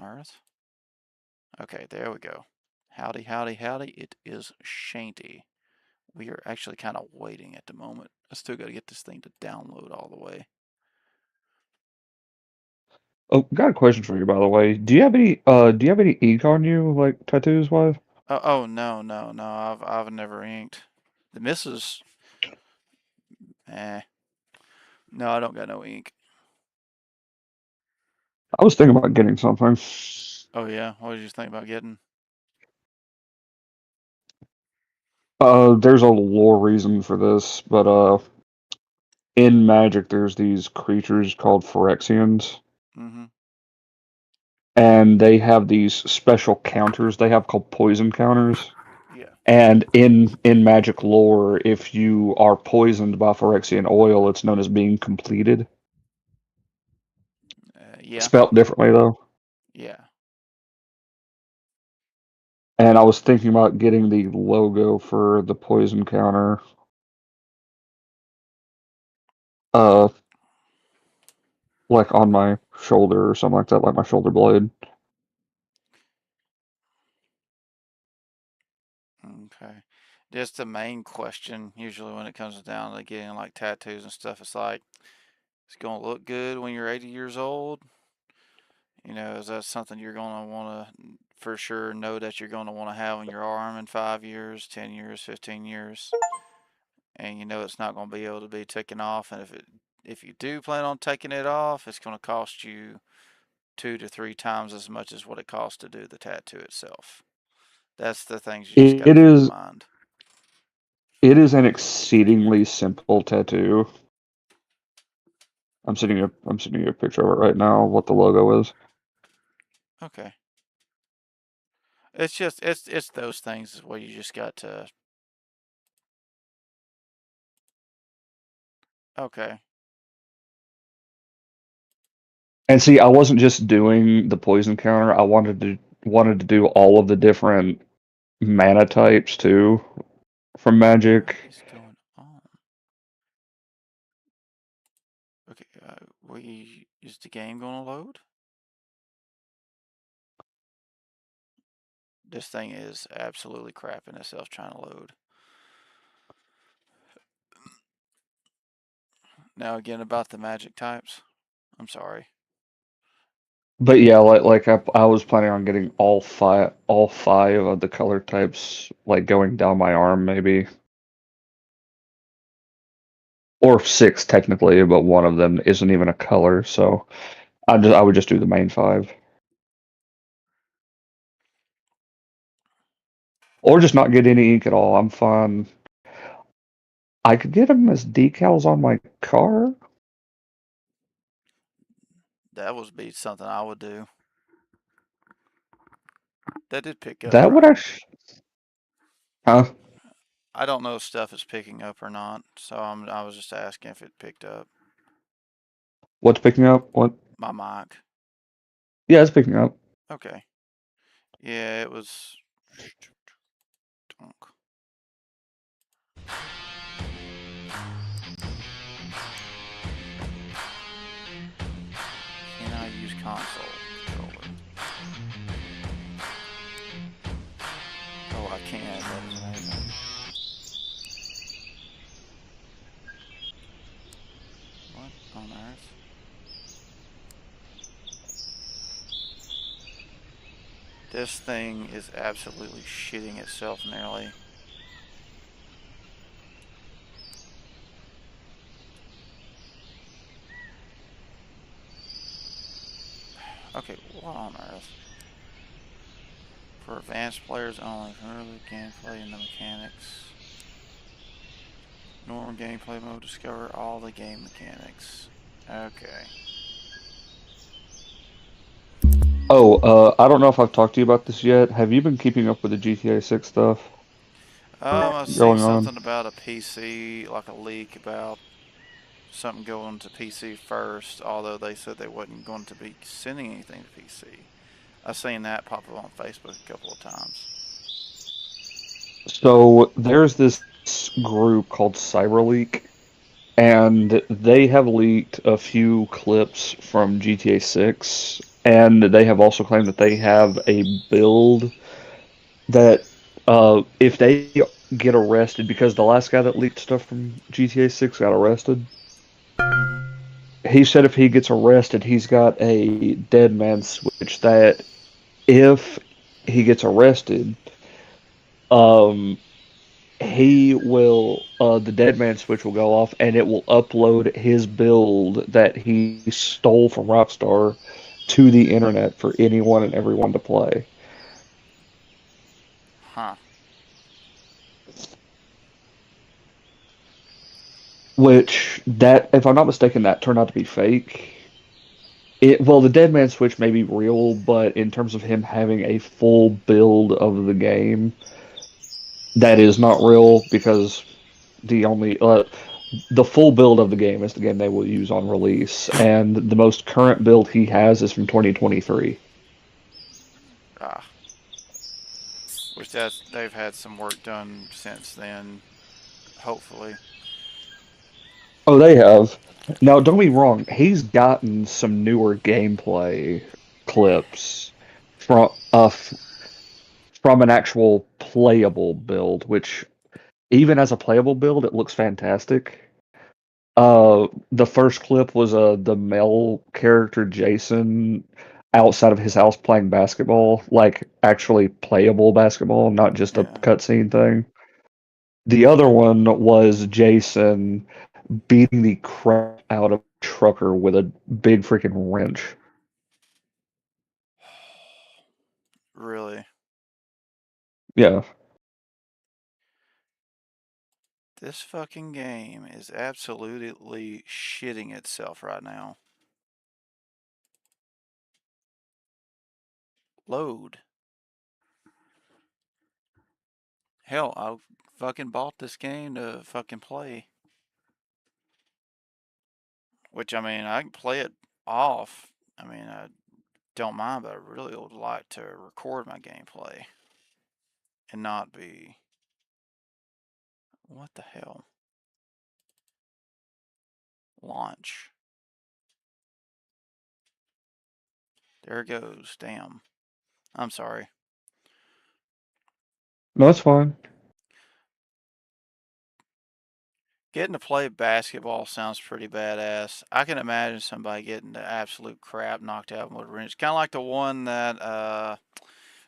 on earth? Okay, there we go. Howdy, howdy, howdy. It is Shanty. We are actually kind of waiting at the moment. I still got to get this thing to download all the way. Oh, got a question for you, by the way. Do you have any ink on you, like tattoos wise? Oh no, no, no. I've never inked. The missus, eh. No, I don't got no ink. I was thinking about getting something. Oh yeah, what did you think about getting? There's a lore reason for this, but in Magic, there's these creatures called Phyrexians, Mm-hmm. and they have these special counters they have called poison counters. Yeah. And in Magic lore, if you are poisoned by Phyrexian oil, it's known as being completed. Yeah. Spelt differently though. Yeah. And I was thinking about getting the logo for the poison counter. Uh, like on my shoulder or something like that, like my shoulder blade. Okay. Just the main question, usually when it comes down to getting like tattoos and stuff, it's like, it's gonna look good when you're 80 years old. Is that something you're gonna want to for sure know that you're gonna want to have on your arm in 5 years, 10 years, 15 years, and it's not gonna be able to be taken off. And if you do plan on taking it off, it's gonna cost you 2 to 3 times as much as what it costs to do the tattoo itself. That's the things you just got to It keep in is mind. it is an exceedingly simple tattoo. I'm sending you a picture of it right now, what the logo is. Okay. It's those things where you just got to. Okay. And see, I wasn't just doing the poison counter, I wanted to do all of the different mana types too from What Magic. is going on? Okay. Is the game gonna load? This thing is absolutely crapping itself trying to load. Now again about the magic types. I'm sorry. But yeah, like I was planning on getting all five of the color types like going down my arm maybe. Or six technically, but one of them isn't even a color, so I would just do the main five. Or just not get any ink at all. I'm fine. I could get them as decals on my car. That would be something I would do. That did pick up, That would right? actually, huh? I don't know if stuff is picking up or not, so I was just asking if it picked up What's picking up? What? my mic. Yeah, it's picking up. Okay. Yeah, it was. Donk. Can I use console controller? Oh, I can. That is amazing. What on earth? This thing is absolutely shitting itself nearly. Okay, what on earth? For advanced players only, familiar with gameplay and the mechanics. Normal gameplay mode, discover all the game mechanics. Okay. Oh, I don't know if I've talked to you about this yet. Have you been keeping up with the GTA 6 stuff I seen going on? something about a PC, like a leak about something going to PC first, although they said they wasn't going to be sending anything to PC. I seen that pop up on Facebook a couple of times. So there's this group called CyberLeak, and they have leaked a few clips from GTA 6, and they have also claimed that they have a build that if they get arrested, because the last guy that leaked stuff from GTA 6 got arrested, Mm-hmm. he said if he gets arrested, he's got a dead man switch that if he gets arrested, um, he will the dead man switch will go off and it will upload his build that he stole from Rockstar to the internet for anyone and everyone to play. Huh. Which that, if I'm not mistaken, that turned out to be fake. The dead man switch may be real, but in terms of him having a full build of the game, that is not real because the only the full build of the game is the game they will use on release, and the most current build he has is from 2023. Ah. Which that's they've had some work done since then. Hopefully. Oh, they have. Now, don't be wrong. He's gotten some newer gameplay clips from from an actual playable build, which even as a playable build, it looks fantastic. The first clip was the male character Jason outside of his house playing basketball, like actually playable basketball, not just a Yeah. cutscene thing. The other one was Jason beating the crap out of a trucker with a big freaking wrench. Really. Yeah. This fucking game is absolutely shitting itself right now. Load. Hell, I fucking bought this game to fucking play. Which, I mean, I can play it off. I mean, I don't mind, but I really would like to record my gameplay and not be. What the hell? Launch. There it goes. Damn. I'm sorry. No, that's fine. Getting to play basketball sounds pretty badass. I can imagine somebody getting the absolute crap knocked out with a wrench. Kind of like the one that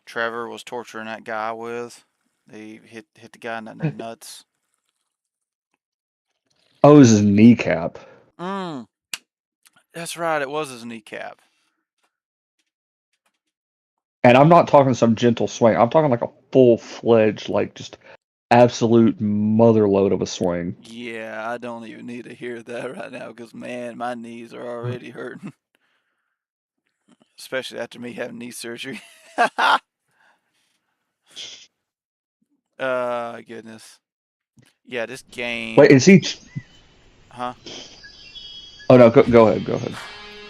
Trevor was torturing that guy with. He hit the guy in the nuts. Oh, it was his kneecap. Mm, that's right. It was his kneecap. And I'm not talking some gentle swing. I'm talking like a full-fledged, like just absolute motherload of a swing. Yeah, I don't even need to hear that right now because man, my knees are already hurting, especially after me having knee surgery. Goodness. Yeah, this Wait, game, is he? huh? Oh no, go ahead, go ahead.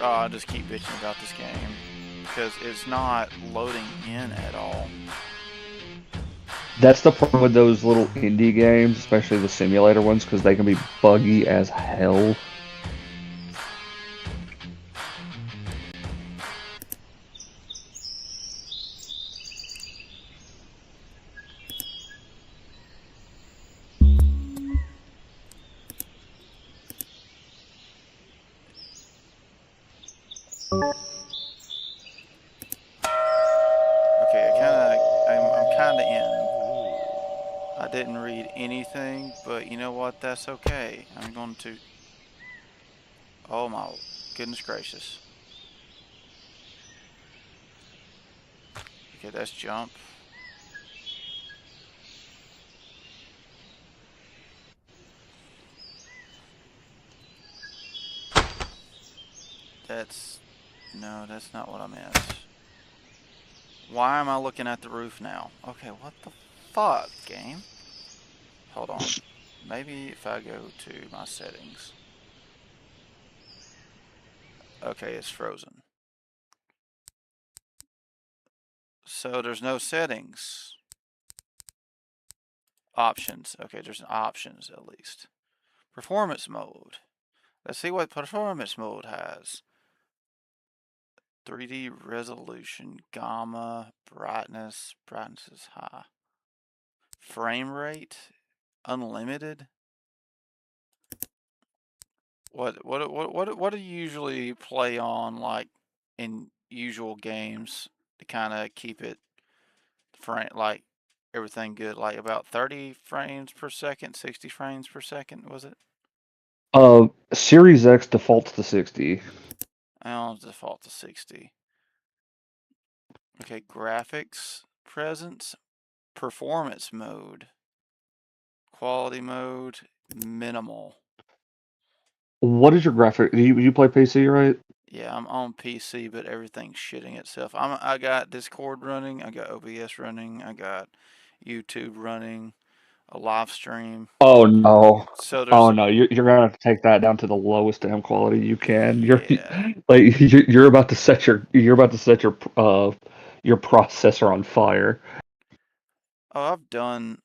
Oh, I just keep bitching about this game because it's not loading in at all. That's the problem with those little indie games, especially the simulator ones, because they can be buggy as hell. Okay, I'm kind of in. I didn't read anything, but you know what? That's okay. I'm going to. Oh my goodness gracious. Okay, that's jump. That's no, that's not what I meant. Why am I looking at the roof now? Okay, what the fuck, game? Hold on. Maybe if I go to my settings. Okay, it's frozen. So there's no settings. Options. Okay, there's options at least. Performance mode. Let's see what performance mode has. 3D resolution, gamma, brightness. Brightness is high. Frame rate, unlimited. What do you usually play on, like in usual games, to kind of keep it like everything good? Like about 30 frames per second, 60 frames per second, was it? Series X defaults to 60. I'll default to 60. Okay, graphics, presence, performance mode, quality mode, minimal. What is your graphic? You play PC, right? Yeah, I'm on PC, but everything's shitting itself. I got Discord running, I got OBS running, I got YouTube running, a live stream. Oh no. So Oh there's no, you're gonna have to take that down to the lowest damn quality you can. You're yeah. like you're about to set your processor on fire. Oh, I've done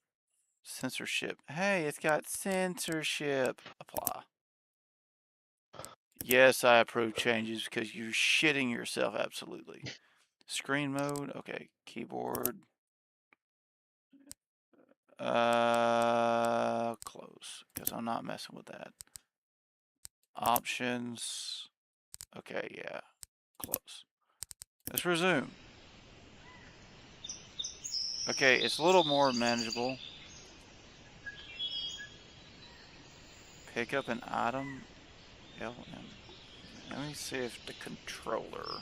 censorship. Hey, it's got censorship. Apply. Yes, I approve changes because you're shitting yourself absolutely. Screen mode, okay. Keyboard. Close, because I'm not messing with that. Options. Okay, yeah. Close. Let's resume. Okay, it's a little more manageable. Pick up an item. LM. Let me see if the controller.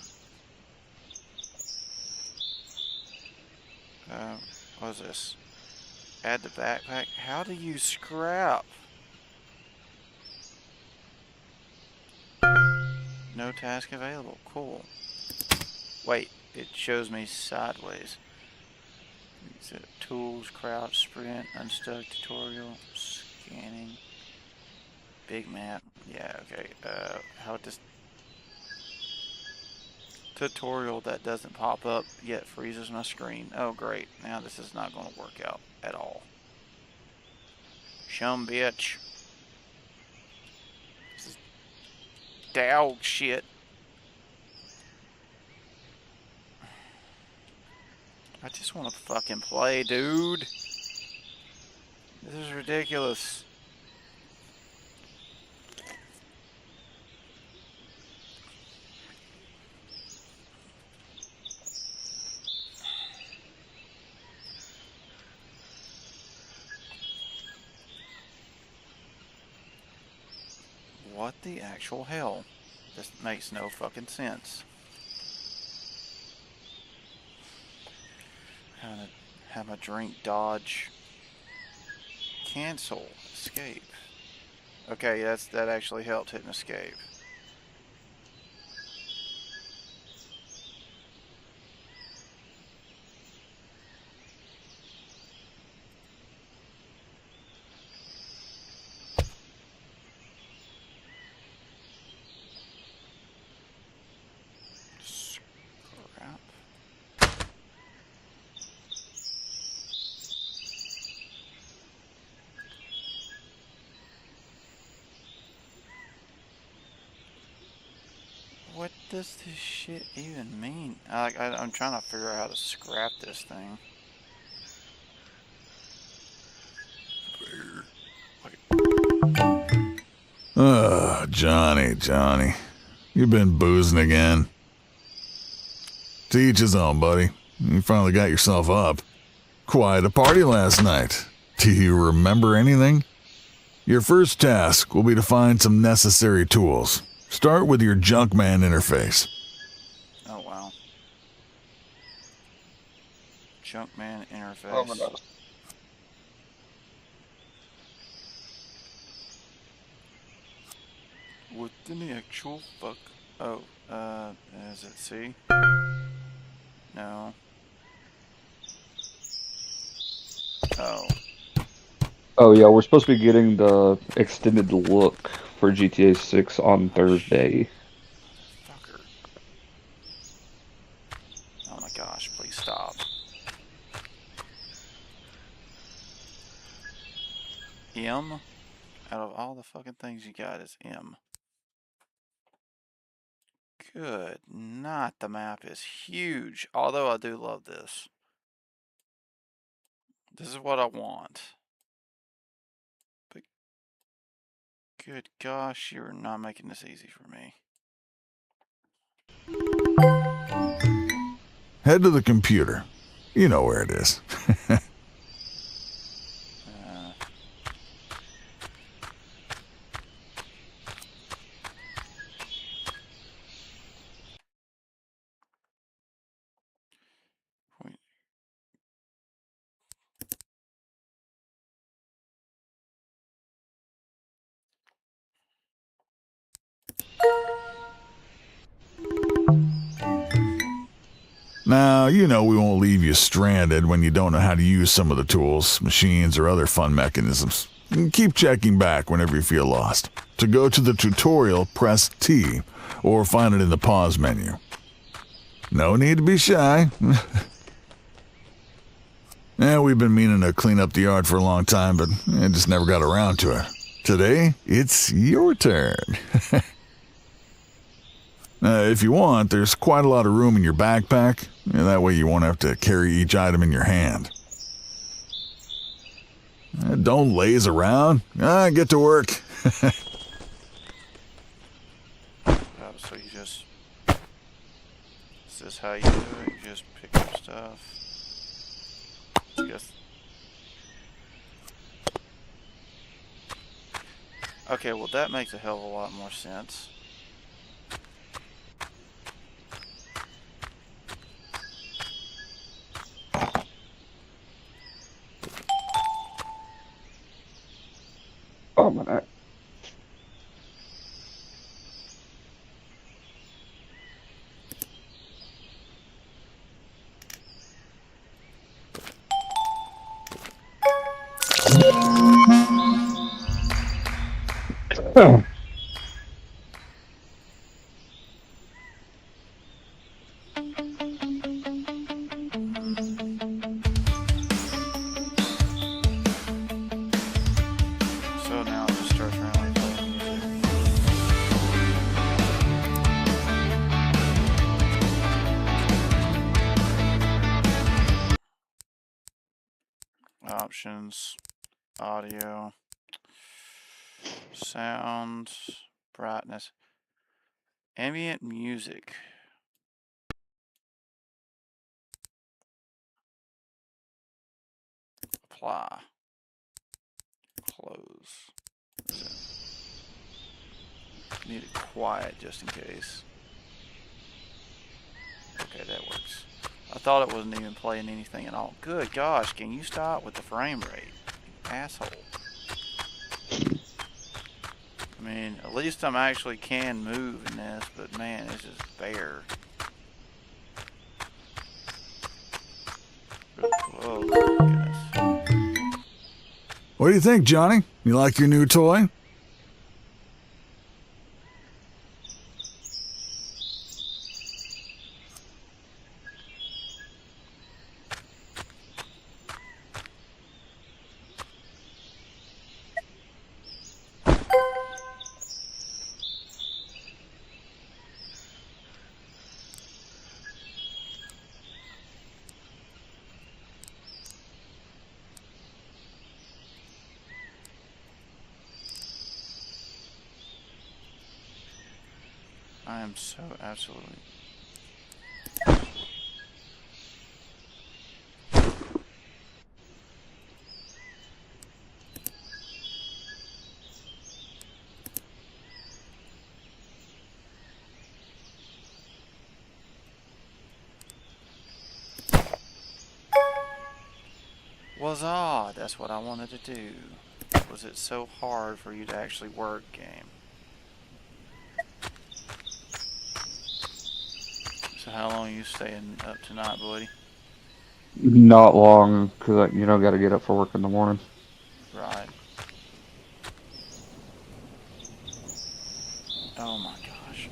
What is this? Add the backpack. How do you scrap? No task available. Cool. Wait, it shows me sideways. Tools, crouch, sprint, unstuck, tutorial, scanning, big map. Yeah, okay. How about this tutorial that doesn't pop up yet freezes my screen? Oh, great. Now this is not going to work out at all. Shum bitch. This is dog shit. I just want to fucking play, dude. This is ridiculous. What the actual hell? This makes no fucking sense. Have a drink, dodge, cancel, escape. Okay, that actually helped hitting escape. Scrap. What does this shit even mean? I'm trying to figure out how to scrap this thing. Johnny. You've been boozing again. To each his own, buddy. You finally got yourself up. Quite a party last night. Do you remember anything? Your first task will be to find some necessary tools. Start with your Junkman interface. Oh wow. Junkman interface. Oh my God. What in the actual fuck? Oh, is it C? No. Oh. Oh yeah, we're supposed to be getting the extended look for GTA 6 on Thursday. Fucker. Oh my gosh, please stop. M? Out of all the fucking things you got, it's M. Good. Not the map is huge. Although I do love this. This is what I want. But good gosh, you're not making this easy for me. Head to the computer. You know where it is. Now, you know we won't leave you stranded when you don't know how to use some of the tools, machines, or other fun mechanisms. Keep checking back whenever you feel lost. To go to the tutorial, press T, or find it in the pause menu. No need to be shy. We've been meaning to clean up the yard for a long time, but I just never got around to it. Today, it's your turn. If you want, there's quite a lot of room in your backpack. That way you won't have to carry each item in your hand. Don't laze around. Get to work. So you just... Is this how you do it? You just pick up stuff? Okay, well that makes a hell of a lot more sense. Oh my God. Oh. So now it just starts randomly playing music. Options, audio, sound, brightness, ambient music. Apply. Close. Need it quiet just in case. Okay, that works. I thought it wasn't even playing anything at all. Good gosh, can you stop with the frame rate? Asshole. I mean, at least I'm actually can move in this, but man, it's just bare. Oh, goodness. What do you think, Johnny? You like your new toy? I am so absolutely... Was odd. That's what I wanted to do. Was it so hard for you to actually work, game? So how long are you staying up tonight, buddy? Not long, because got to get up for work in the morning. Right. Oh my gosh.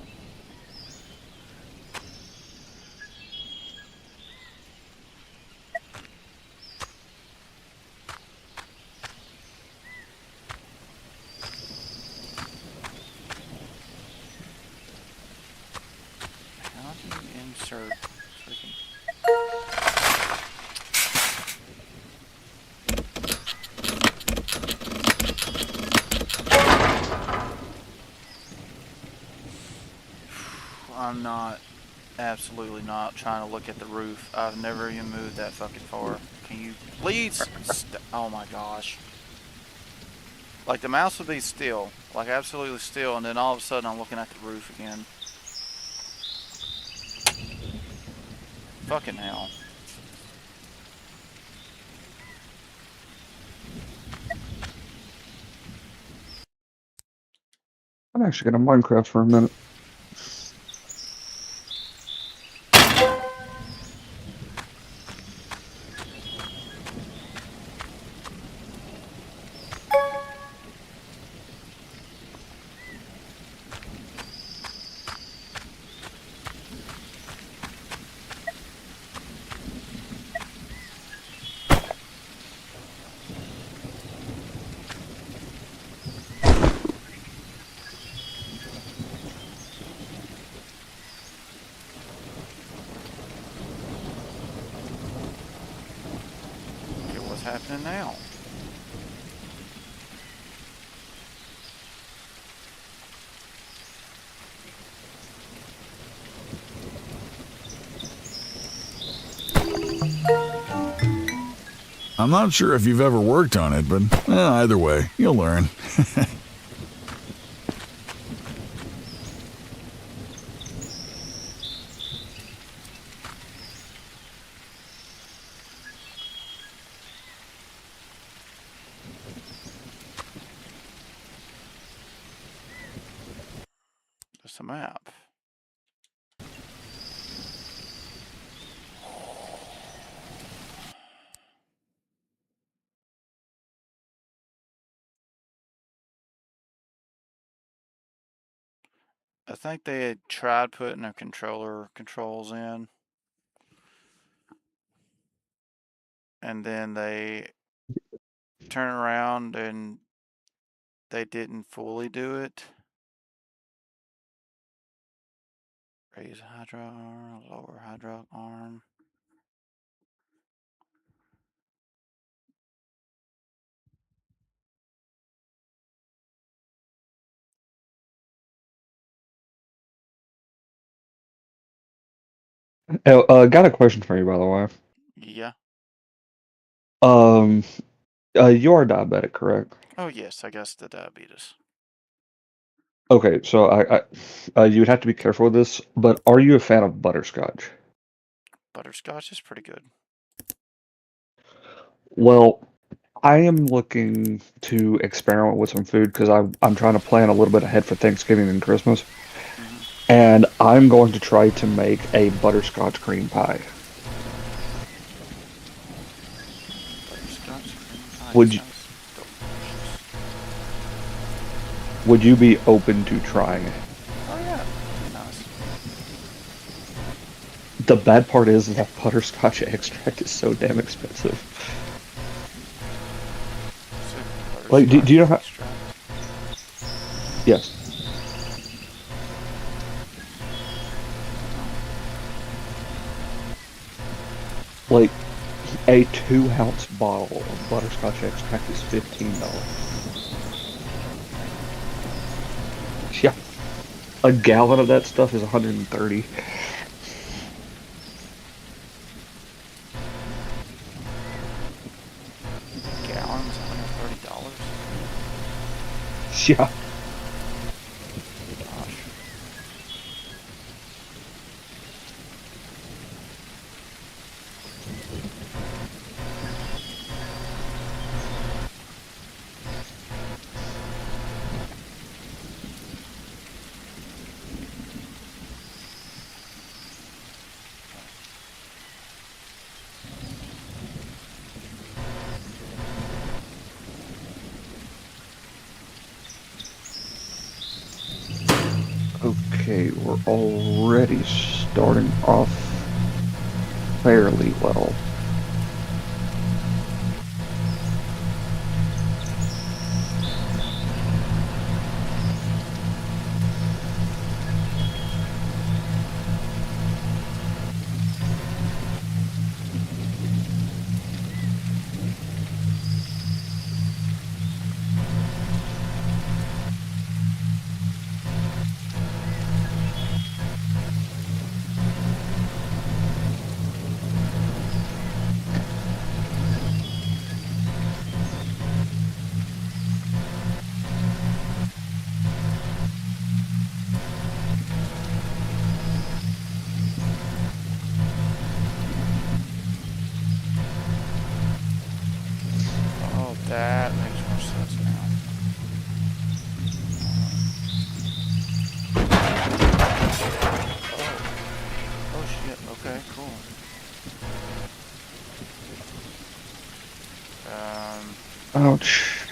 I'm not, absolutely not trying to look at the roof. I've never even moved that fucking far. Can you please? Oh my gosh. Like the mouse would be still, like absolutely still, and then all of a sudden I'm looking at the roof again. Fucking hell. I'm actually gonna Minecraft for a minute. Okay, what's happening now? I'm not sure if you've ever worked on it, but either way, you'll learn. Just a map. I think they had tried putting their controller controls in, and then they turn around and they didn't fully do it. Raise hydraulic arm, lower hydraulic arm. Got a question for you, by the way. Yeah. Um, you are diabetic, correct? Oh yes, I guess the diabetes. Okay, so you would have to be careful with this, but are you a fan of butterscotch? Butterscotch is pretty good. Well, I am looking to experiment with some food because I'm trying to plan a little bit ahead for Thanksgiving and Christmas, Mm-hmm. and I'm going to try to make a butterscotch cream pie. Butterscotch cream pie Would you, sounds delicious. would you be open to trying it? Oh yeah, that'd be nice. The bad part is that butterscotch extract is so damn expensive. So Like, do you know how? extract. Yes. Like, a 2-ounce bottle of butterscotch extract is $15. Yeah. A gallon of that stuff is 130. Gallons, $130. Yeah. Gosh. Okay, we're already starting off fairly well. Ouch.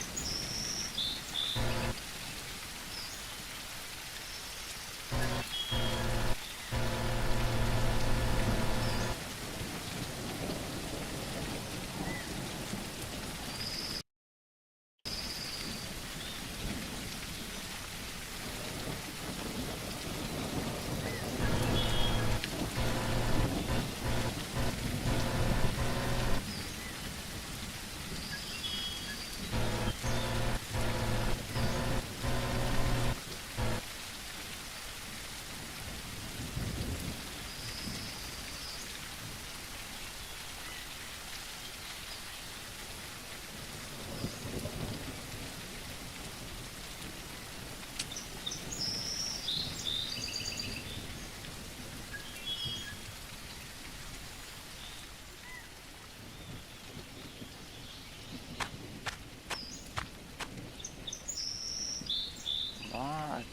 Alright.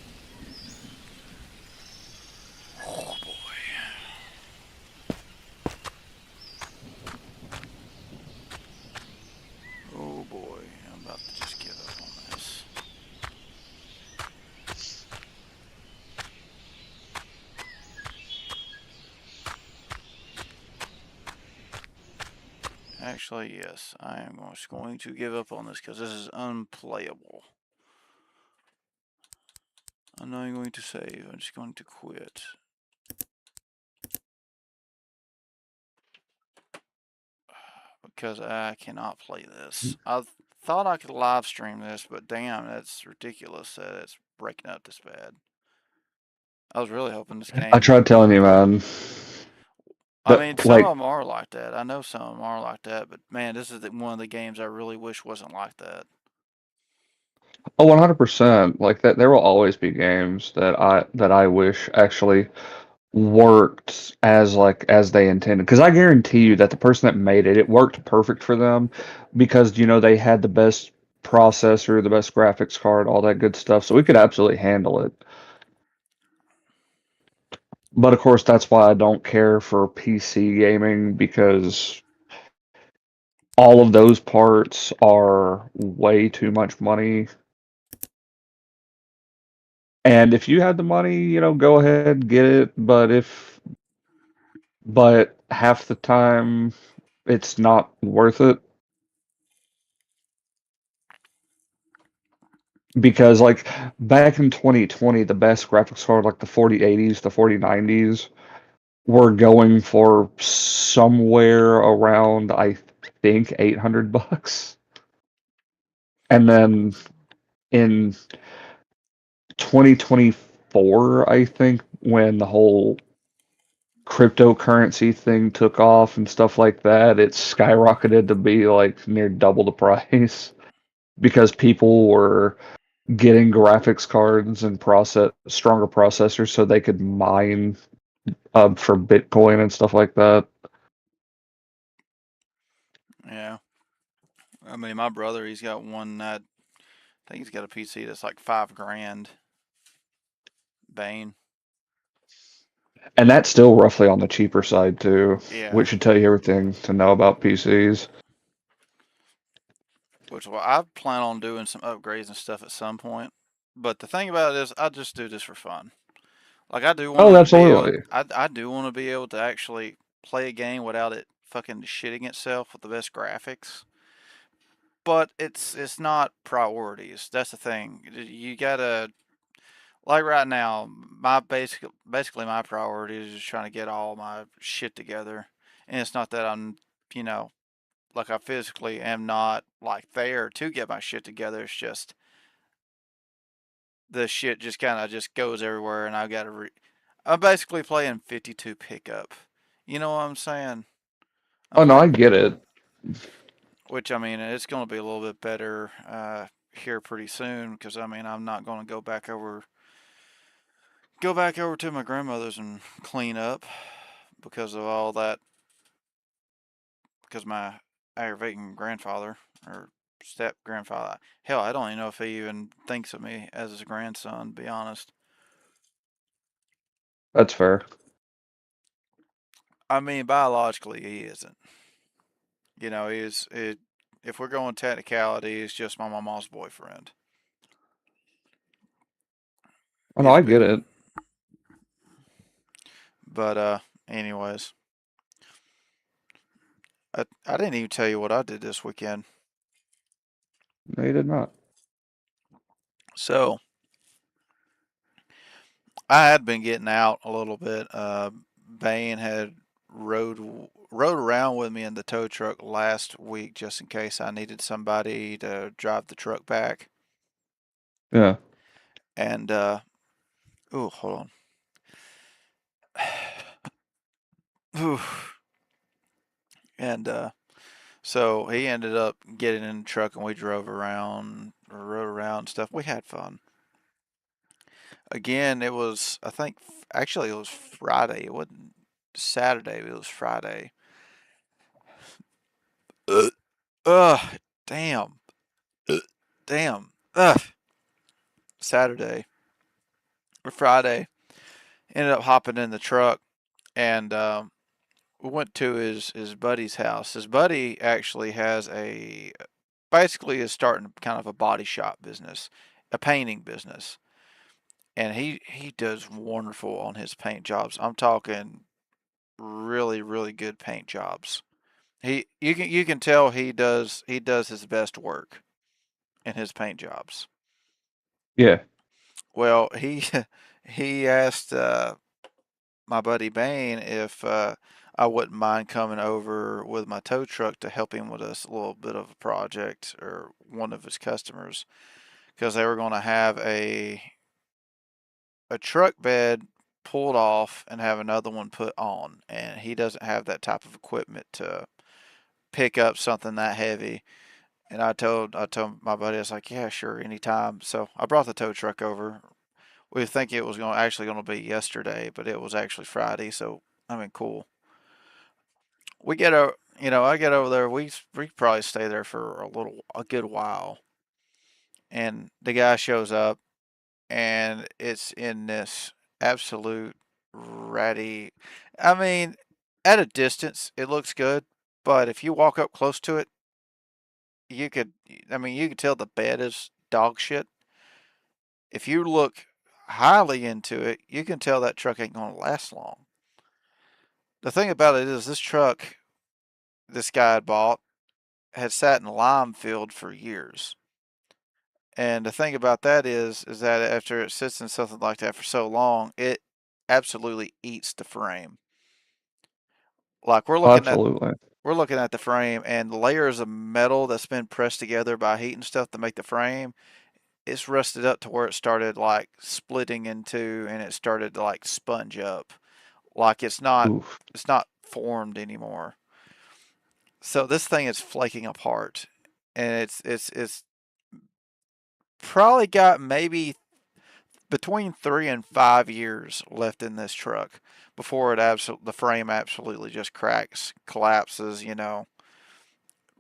Oh boy. Oh boy. I'm about to just give up on this. Actually, yes. I am just going to give up on this because this is unplayable. I'm not going to save. I'm just going to quit. Because I cannot play this. I thought I could live stream this, but damn, that's ridiculous that it's breaking up this bad. I was really hoping this I game. tried telling you, man. I mean, That, some of like, them are like that. I know some of them are like that, but man, this is one of the games I really wish wasn't like that. oh, 100%. Like that, there will always be games that I wish actually worked as they intended. Because I guarantee you that the person that made it, it worked perfect for them because they had the best processor, the best graphics card, all that good stuff. So we could absolutely handle it. But of course, that's why I don't care for PC gaming because all of those parts are way too much money. And if you had the money, go ahead, get it. But half the time, it's not worth it because, like, back in 2020, the best graphics card, like the 4080s, the 4090s, were going for somewhere around, I think, $800. And then in 2024, I think, when the whole cryptocurrency thing took off and stuff like that, it skyrocketed to be like near double the price because people were getting graphics cards and stronger processors so they could mine for Bitcoin and stuff like that. Yeah. I mean, my brother, he's got one that I think he's got a PC that's like $5,000. Bane. And that's still roughly on the cheaper side too, Yeah. which should tell you everything to know about PCs. Which well, I plan on doing some upgrades and stuff at some point. But the thing about it is, I just do this for fun. Like I do Oh, want to be able, absolutely. I do want to be able to actually play a game without it fucking shitting itself with the best graphics. But it's not priorities. That's the thing. You gotta like right now. My basically my priority is just trying to get all my shit together. And it's not that I'm you know like I physically am not like there to get my shit together. It's just the shit just kind of just goes everywhere, and I got to. I'm basically playing 52 pickup. You know what I'm saying? I'm Oh no, I playing, get it. which I mean, it's going to be a little bit better here pretty soon because I mean, I'm not going to go back over to my grandmother's and clean up because of all that. Because my aggravating grandfather or step grandfather, hell, I don't even know if he even thinks of me as his grandson. To be honest. That's fair. I mean, biologically, he isn't. If we're going technicality, he's just my mama's boyfriend. Oh, no, He's I been, get it. but anyways, I didn't even tell you what I did this weekend. No, you did not. So I had been getting out a little bit. Bane had rode around with me in the tow truck last week just in case I needed somebody to drive the truck back. Yeah. And oh, hold on. And so he ended up getting in the truck and we drove around, or rode around and stuff. We had fun. Again, it was, I think, actually, it was Friday. It wasn't Saturday, it was Friday. Ugh, ugh damn. Ugh, damn. Ugh. Saturday or Friday. Ended up hopping in the truck and we went to his buddy's house. His buddy actually has basically is starting kind of a body shop business, a painting business. And he does wonderful on his paint jobs. I'm talking really really good paint jobs. You can tell he does his best work in his paint jobs. Yeah. Well, he he asked my buddy Bane if I wouldn't mind coming over with my tow truck to help him with a little bit of a project or one of his customers because they were going to have a truck bed pulled off and have another one put on, and he doesn't have that type of equipment to pick up something that heavy. And I told my buddy, I was like, yeah, sure, anytime. So I brought the tow truck over. We think it was going to be yesterday, but it was actually Friday. So I mean, cool. We get I get over there. We probably stay there for a good while, and the guy shows up, and it's in this absolute ratty. I mean, at a distance, it looks good, but if you walk up close to it, you could. I mean, you could tell the bed is dog shit. If you look highly into it, you can tell that truck ain't gonna last long. The thing about it is, this truck this guy had bought had sat in lime field for years. And the thing about that is that after it sits in something like that for so long, it absolutely eats the frame. Like Absolutely. we're looking at the frame and the layers of metal that's been pressed together by heat and stuff to make the frame, it's rusted up to where it started like splitting into and it started to like sponge up. Like Oof. it's not formed anymore. So this thing is flaking apart and it's probably got maybe between 3 and 5 years left in this truck before the frame absolutely just cracks, collapses.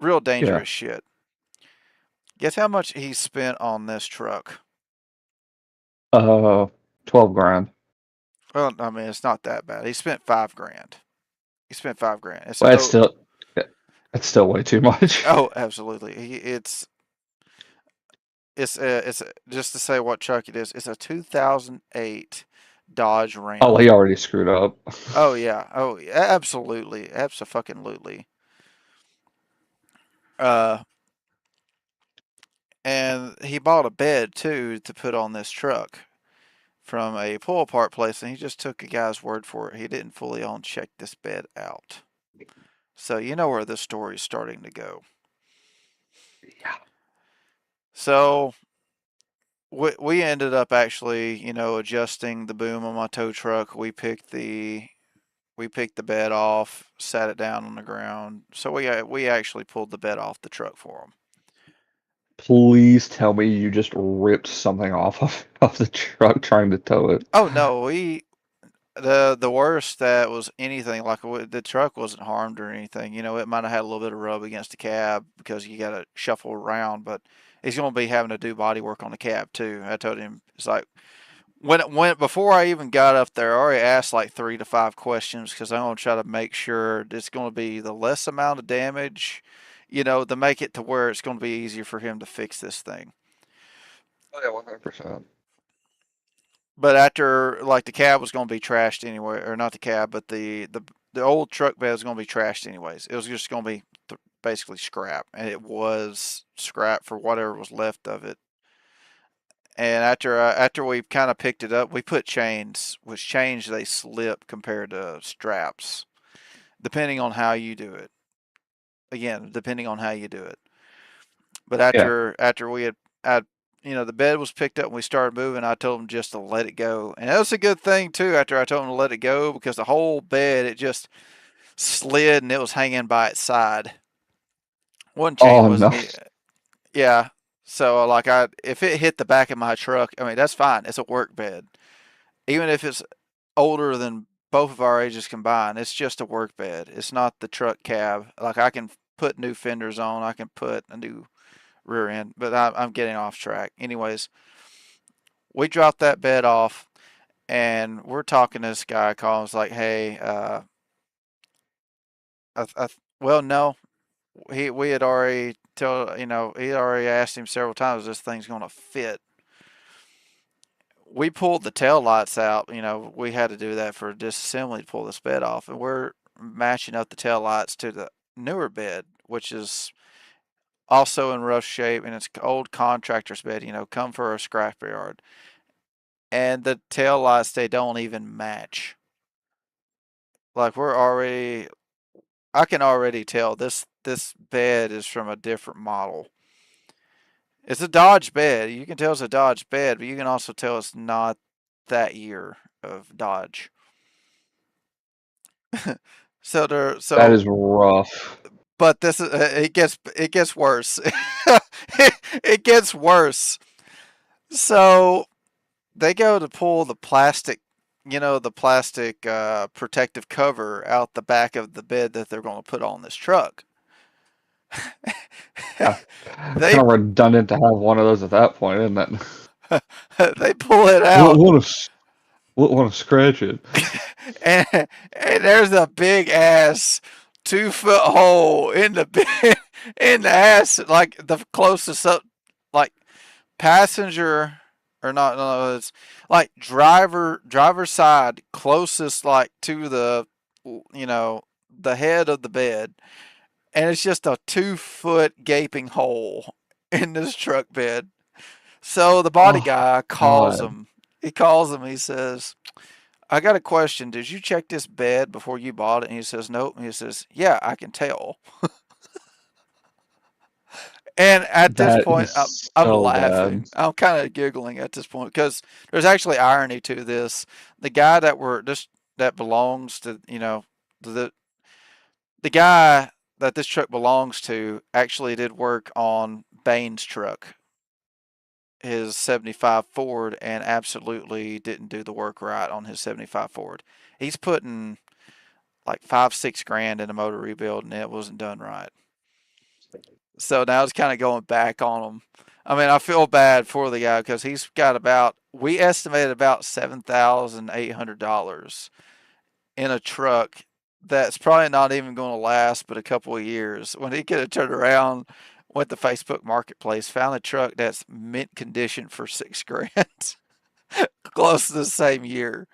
Real Yeah. dangerous shit. Guess how much he spent on this truck? Uh, 12 grand. Well, I mean, it's not that bad. He spent 5 grand. He spent 5 grand. It's Well, that's still way too much. oh, absolutely. It's just to say what truck it is. It's a 2008 Dodge Oh, Ram. he already screwed up. Oh yeah. Oh, absolutely. Absolutely. Uh, and he bought a bed too to put on this truck from a pull apart place, and he just took a guy's word for it. He didn't fully on check this bed out. So you know where this story is starting to go. Yeah. So we ended up actually, adjusting the boom on my tow truck. We picked the bed off, sat it down on the ground. So we actually pulled the bed off the truck for him. Please tell me you just ripped something off the truck trying to tow it. Oh no, the worst that was anything like the truck wasn't harmed or anything. It might have had a little bit of rub against the cab because you got to shuffle around, but he's going to be having to do body work on the cab too. I told him it's like when before I even got up there, I already asked like 3 to 5 questions because I'm gonna try to make sure it's gonna be the less amount of damage, to make it to where it's gonna be easier for him to fix this thing. Oh yeah, 100%. But after like the cab was gonna be trashed anyway, or not the cab, but the old truck bed was gonna be trashed anyways. It was just gonna be basically scrap, and it was scrap for whatever was left of it. And after we kind of picked it up, we put chains, which chains they slip compared to straps, depending on how you do it. Again, depending on how you do it. But Yeah. after had the bed was picked up and we started moving, I told them just to let it go, and that was a good thing too. After I told them to let it go, because the whole bed it just slid and it was hanging by its side. One chain Oh no. wasn't, yeah. So like if it hit the back of my truck, I mean that's fine. It's a work bed. Even if it's older than both of our ages combined, it's just a work bed. It's not the truck cab. Like I can put new fenders on, I can put a new rear end, but I'm getting off track. Anyways, we dropped that bed off, and we're talking to this guy. Calls like, "Hey, well, no, we had already he already asked him several times, this thing's gonna fit." We pulled the tail lights out. We had to do that for disassembly to pull this bed off, and we're matching up the tail lights to the newer bed, which is also in rough shape, and it's old contractor's bed. Come for a scrapyard, and the tail lights they don't even match. Like I can already tell this bed is from a different model. It's a Dodge bed. You can tell it's a Dodge bed, but you can also tell it's not that year of Dodge. So there, That so is rough. but this is it gets worse. It gets worse. So they go to pull the plastic protective cover out the back of the bed that they're going to put on this truck. Yeah. they Kind of redundant to have one of those at that point, isn't it? they pull it We'll, out, we'll, we'll scratch it. and there's a big ass 2 foot hole in the bed, in the ass, like the closest up, like passenger or not, no, it's like driver side closest, like to you know the head of the bed, and it's just a 2 foot gaping hole in this truck bed. So the body Oh guy calls God. him. He calls him. He says, "I got a question. Did you check this bed before you bought it?" And he says, "Nope." And he says, "Yeah, I can tell." And at this That point, is I'm so bad. laughing. I'm kind of giggling at this point because there's actually irony to this. The guy that belongs to, the the guy that this truck belongs to actually did work on Bane's truck, his 75 Ford, and absolutely didn't do the work right on his 75 Ford. He's putting like 5-6 grand in a motor rebuild, and it wasn't done right. So now it's kind of going back on him. I mean, I feel bad for the guy because he's got we estimated about $7,800 in a truck that's probably not even going to last but a couple of years. When he could have turned around, went to Facebook Marketplace, found a truck that's mint condition for 6 grand, close to the same year.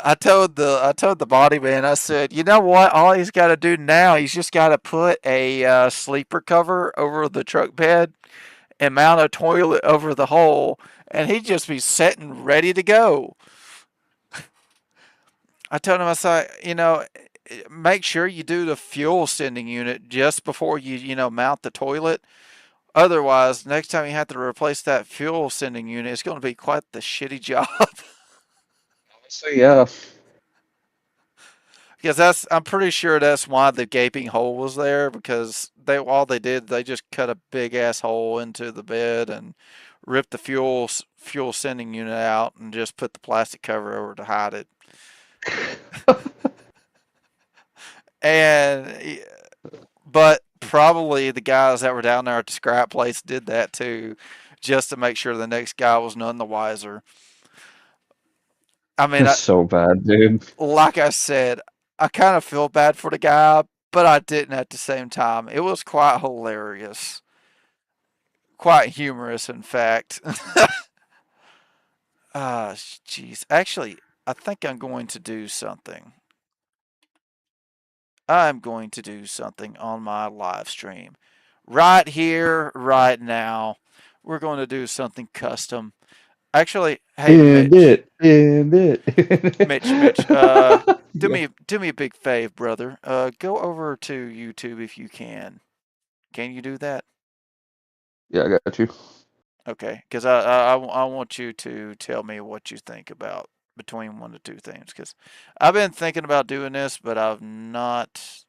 I told the body man, I said, you know what? All he's got to do now, he's just got to put a sleeper cover over the truck bed and mount a toilet over the hole, and he'd just be set and ready to go. I told him, I said, make sure you do the fuel sending unit just before you mount the toilet. Otherwise, next time you have to replace that fuel sending unit, it's going to be quite the shitty job. So yeah. Because I'm pretty sure that's why the gaping hole was there, because they did, they just cut a big ass hole into the bed and ripped the fuel sending unit out and just put the plastic cover over to hide it. And but probably the guys that were down there at the scrap place did that too, just to make sure the next guy was none the wiser. I mean, It's so bad, dude. like I said, I kind of feel bad for the guy, but I didn't at the same time. It was quite hilarious, quite humorous, in fact. Ah, jeez. Actually, I think I'm going to do something. I'm going to do something on my live stream. Right here, right now. We're going to do something custom. Actually, hey End Mitch. it. End it. Mitch, Yeah. do me a big fave, brother. Go over to YouTube if you can. Can you do that? Yeah, I got you. Okay, because I want you to tell me what you think about between one of the two things. Because I've been thinking about doing this, but I've not.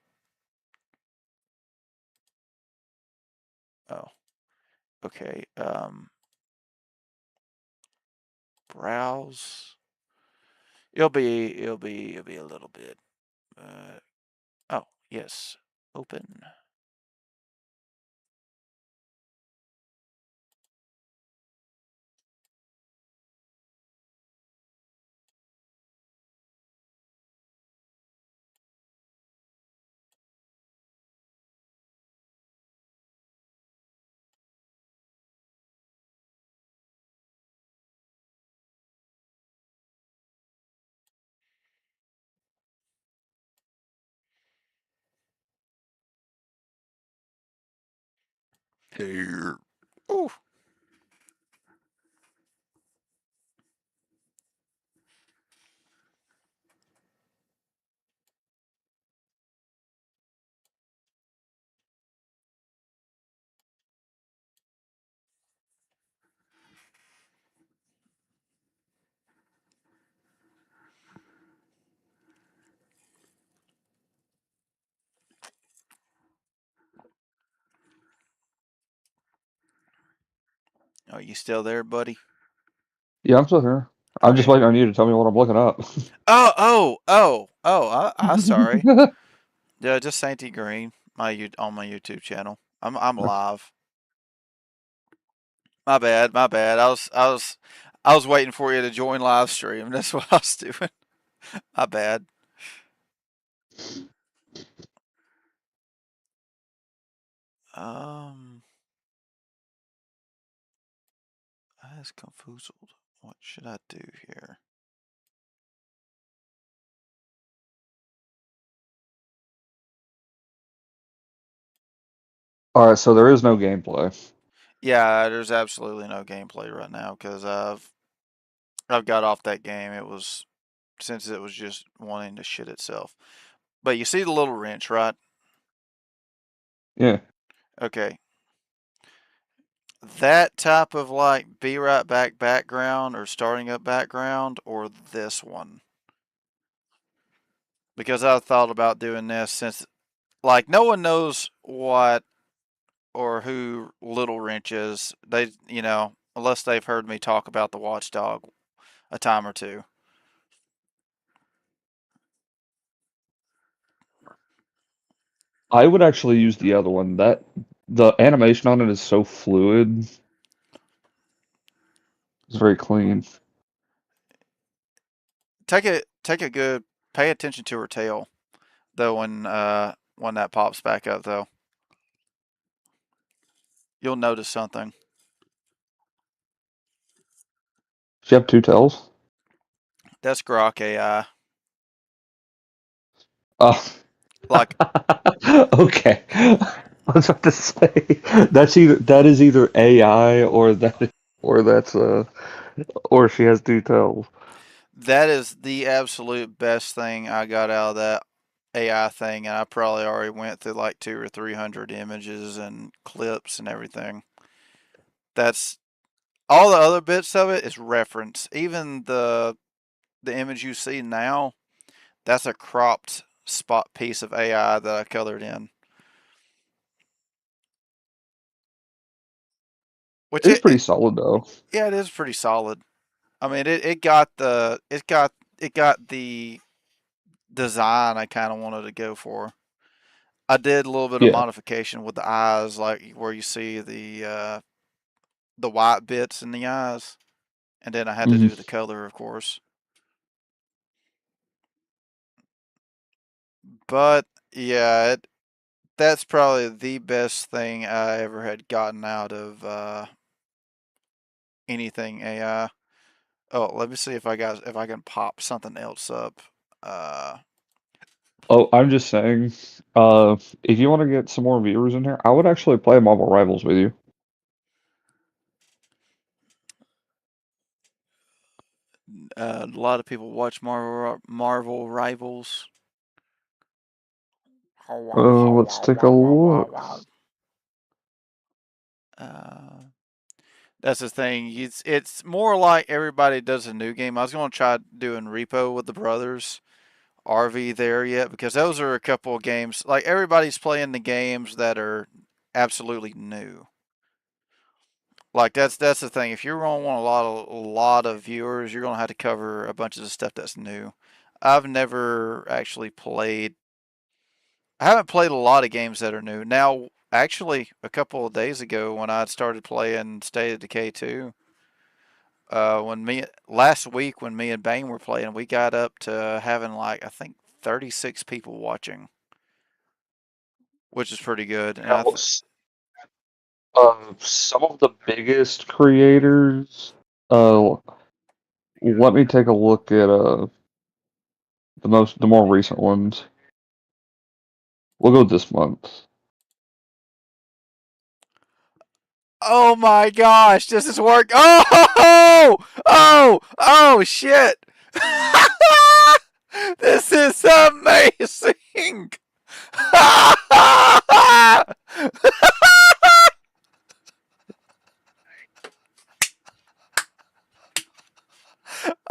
Oh, okay. Browse. It'll be a little bit. Oh, yes. Open. Here. Ooh. Are you still there, buddy? Yeah, I'm still here. I'm just Okay. waiting on you to tell me what I'm looking up. I sorry. Yeah, just Sainty Green, on my YouTube channel. I'm live. My bad. I was waiting for you to join live stream. That's what I was doing. My bad. Um, I was confused. What should I do here? All right, so there is no gameplay. Yeah, there's absolutely no gameplay right now because I've got off that game. It was since it was just wanting to shit itself. But you see the little wrench, right? Yeah. Okay. That type of like be right back background or starting up background or this one. Because I thought about doing this since like no one knows what or who Little Wrench is. They, unless they've heard me talk about the Watchdog a time or two. I would actually use the other one. That the animation on it is so fluid. It's very clean. Take a good pay attention to her tail though when that pops back up though. You'll notice something. Does she have two tails? That's Grok AI. Oh. Like Okay. I was about to say that is either AI or that's or she has two tails. that is the absolute best thing I got out of that AI thing, and I probably already went through like 200 or 300 images and clips and everything. That's all the other bits of it is reference. Even the image you see now, that's a cropped spot piece of AI that I colored in. Which It's pretty solid though. yeah, it is pretty solid. I mean, it got the design I kind of wanted to go for. I did a little bit of Yeah. modification with the eyes, like where you see the the white bits in the eyes, and then I had to Mhm. do the color, of course. But yeah, that's probably the best thing I ever had gotten out of anything AI. Oh, let me see if I can pop something else up. Uh, Oh, I'm just saying, if you want to get some more viewers in here, I would actually play Marvel Rivals with you. a lot of people watch Marvel Rivals. Let's take a look. Uh, that's the thing. It's more like everybody does a new game. I was going to try doing Repo with the brothers. RV there yet because those are a couple of games. Like everybody's playing the games that are absolutely new. Like that's the thing. If you're going to want a lot of viewers, you're going to have to cover a bunch of the stuff that's new. I've never actually played. I haven't played a lot of games that are new. Now, actually, a couple of days ago when I started playing State of Decay 2, when me last week when me and Bane were playing, we got up to having like I think 36 people watching, which is pretty good. And Now, some of the biggest creators, uh, let me take a look at the more recent ones. We'll go this month. oh my gosh, this is work. Oh, shit. This is amazing.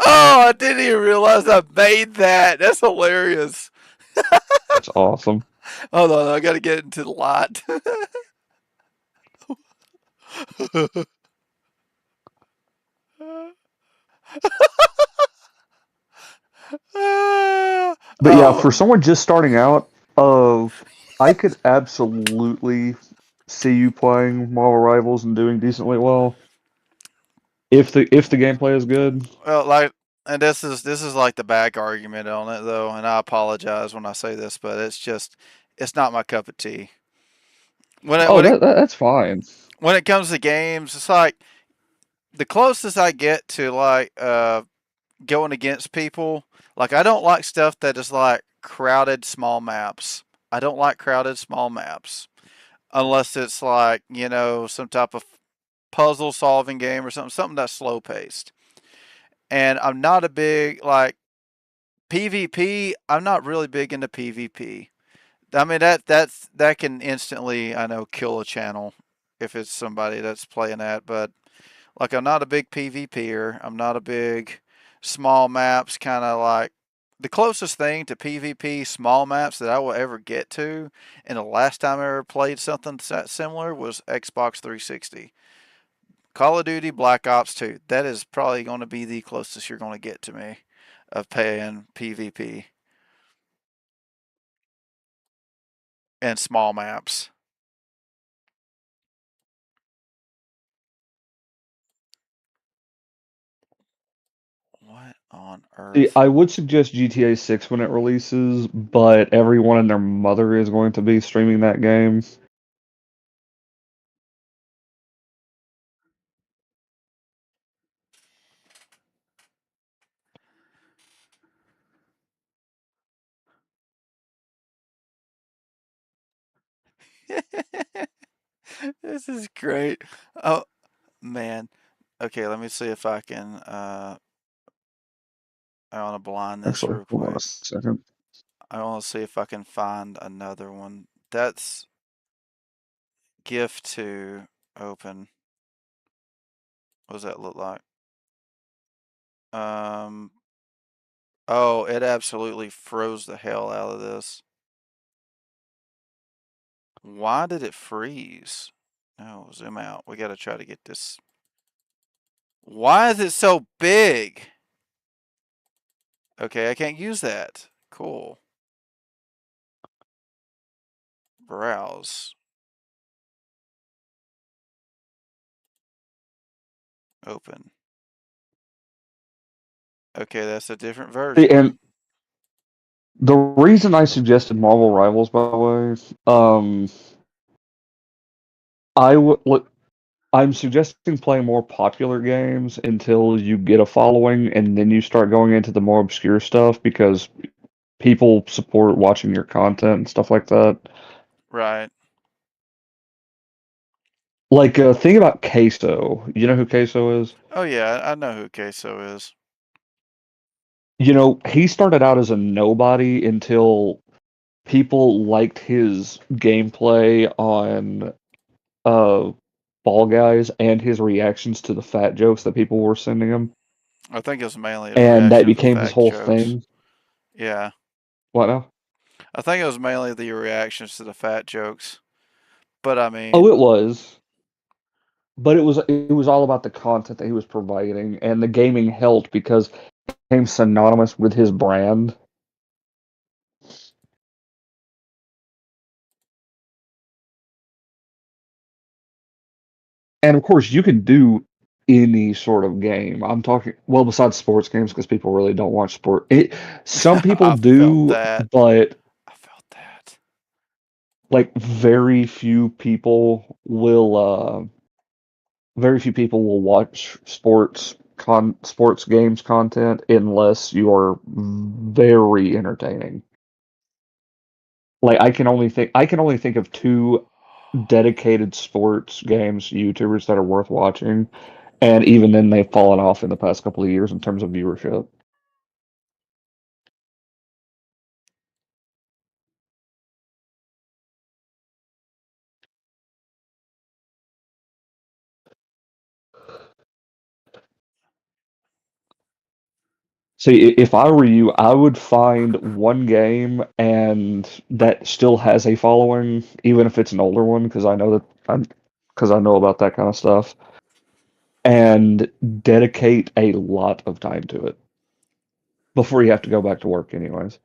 Oh, I didn't even realize I made that. That's hilarious. That's awesome. Hold on, I gotta get into the light. But yeah, Oh, for someone just starting out, I could absolutely see you playing Marvel Rivals and doing decently well if the gameplay is good. well, like, and this is like the back argument on it though, and I apologize when I say this, but it's not my cup of tea. When it Oh, when it that's fine. when it comes to games, it's like the closest I get to like going against people. Like I don't like stuff that is like crowded small maps. I don't like crowded small maps unless it's like some type of puzzle solving game or something that's slow paced. And I'm not a big like PvP. I'm not really big into PvP. I mean that can instantly I know kill a channel if it's somebody that's playing that. But like I'm not a big PvPer. I'm not a big small maps kind of like the closest thing to PvP small maps that I will ever get to, and the last time I ever played something that similar was Xbox 360. Call of Duty Black Ops 2. That is probably going to be the closest you're going to get to me of playing PvP and small maps. What on See, earth? I would suggest GTA 6 when it releases, but everyone and their mother is going to be streaming that game. This is great. Oh man. Okay, let me see if I can I want to blind this Actually, real hold on a quick. second. I want to see if I can find another one. That's gift to open. What does that look like? Um oh, it absolutely froze the hell out of this. Why did it freeze? No, zoom out. We got to try to get this. Why is it so big? Okay, I can't use that. Cool. Browse. Open. Okay, that's a different See, version. and the reason I suggested Marvel Rivals, by the way, I would look. I'm suggesting playing more popular games until you get a following, and then you start going into the more obscure stuff because people support watching your content and stuff like that. Right. Like, think about Queso. You know who Queso is? Oh yeah, I know who Queso is. You know, he started out as a nobody until people liked his gameplay on uh Fall Guys and his reactions to the fat jokes that people were sending him. I think it was mainly a And that reaction to the became his fact whole jokes. thing. Yeah. What now? I think it was mainly the reactions to the fat jokes. But I Oh, mean, it was. But it was all about the content that he was providing, and the gaming helped because it became synonymous with his brand. And of course, you can do any sort of game. I'm talking, well, besides sports games, because people really don't watch sport. Some people I felt do, that. but I felt that. like very few people will watch sports games content unless you are very entertaining. Like I can only think of two dedicated sports games YouTubers that are worth watching, and even then they've fallen off in the past couple of years in terms of viewership. See, if I were you, I would find one game and that still has a following, even if it's an older one, because I know about that kind of stuff, and dedicate a lot of time to it before you have to go back to work, anyways.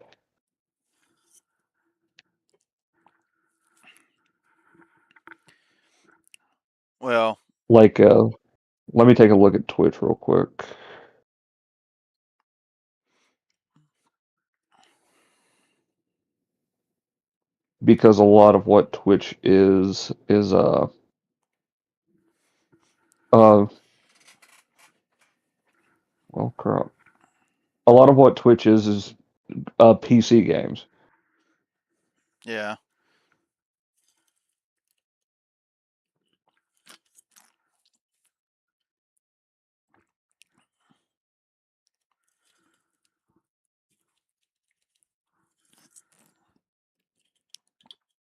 Well, Like, let me take a look at Twitch real quick because a lot of what Twitch is uh well crap. A lot of what Twitch is PC games. yeah.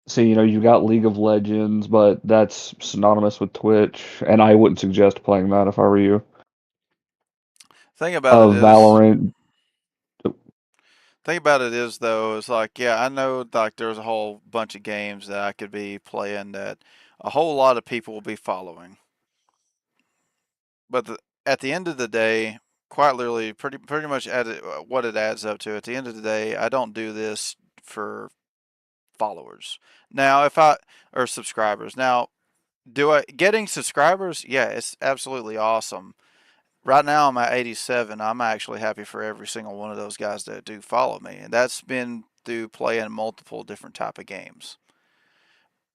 So, you got League of Legends, but that's synonymous with Twitch, and I wouldn't suggest playing that if I were you. Thing about it is, Valorant. thing about it is though, is like, yeah, I know like there's a whole bunch of games that I could be playing that a whole lot of people will be following. But at the end of the day, quite literally, pretty much what it adds up to. At the end of the day, I don't do this for followers. Now, if I or subscribers. Now, do I getting subscribers? Yeah, it's absolutely awesome. Right now, I'm at 87. I'm actually happy for every single one of those guys that do follow me, and that's been through playing multiple different type of games.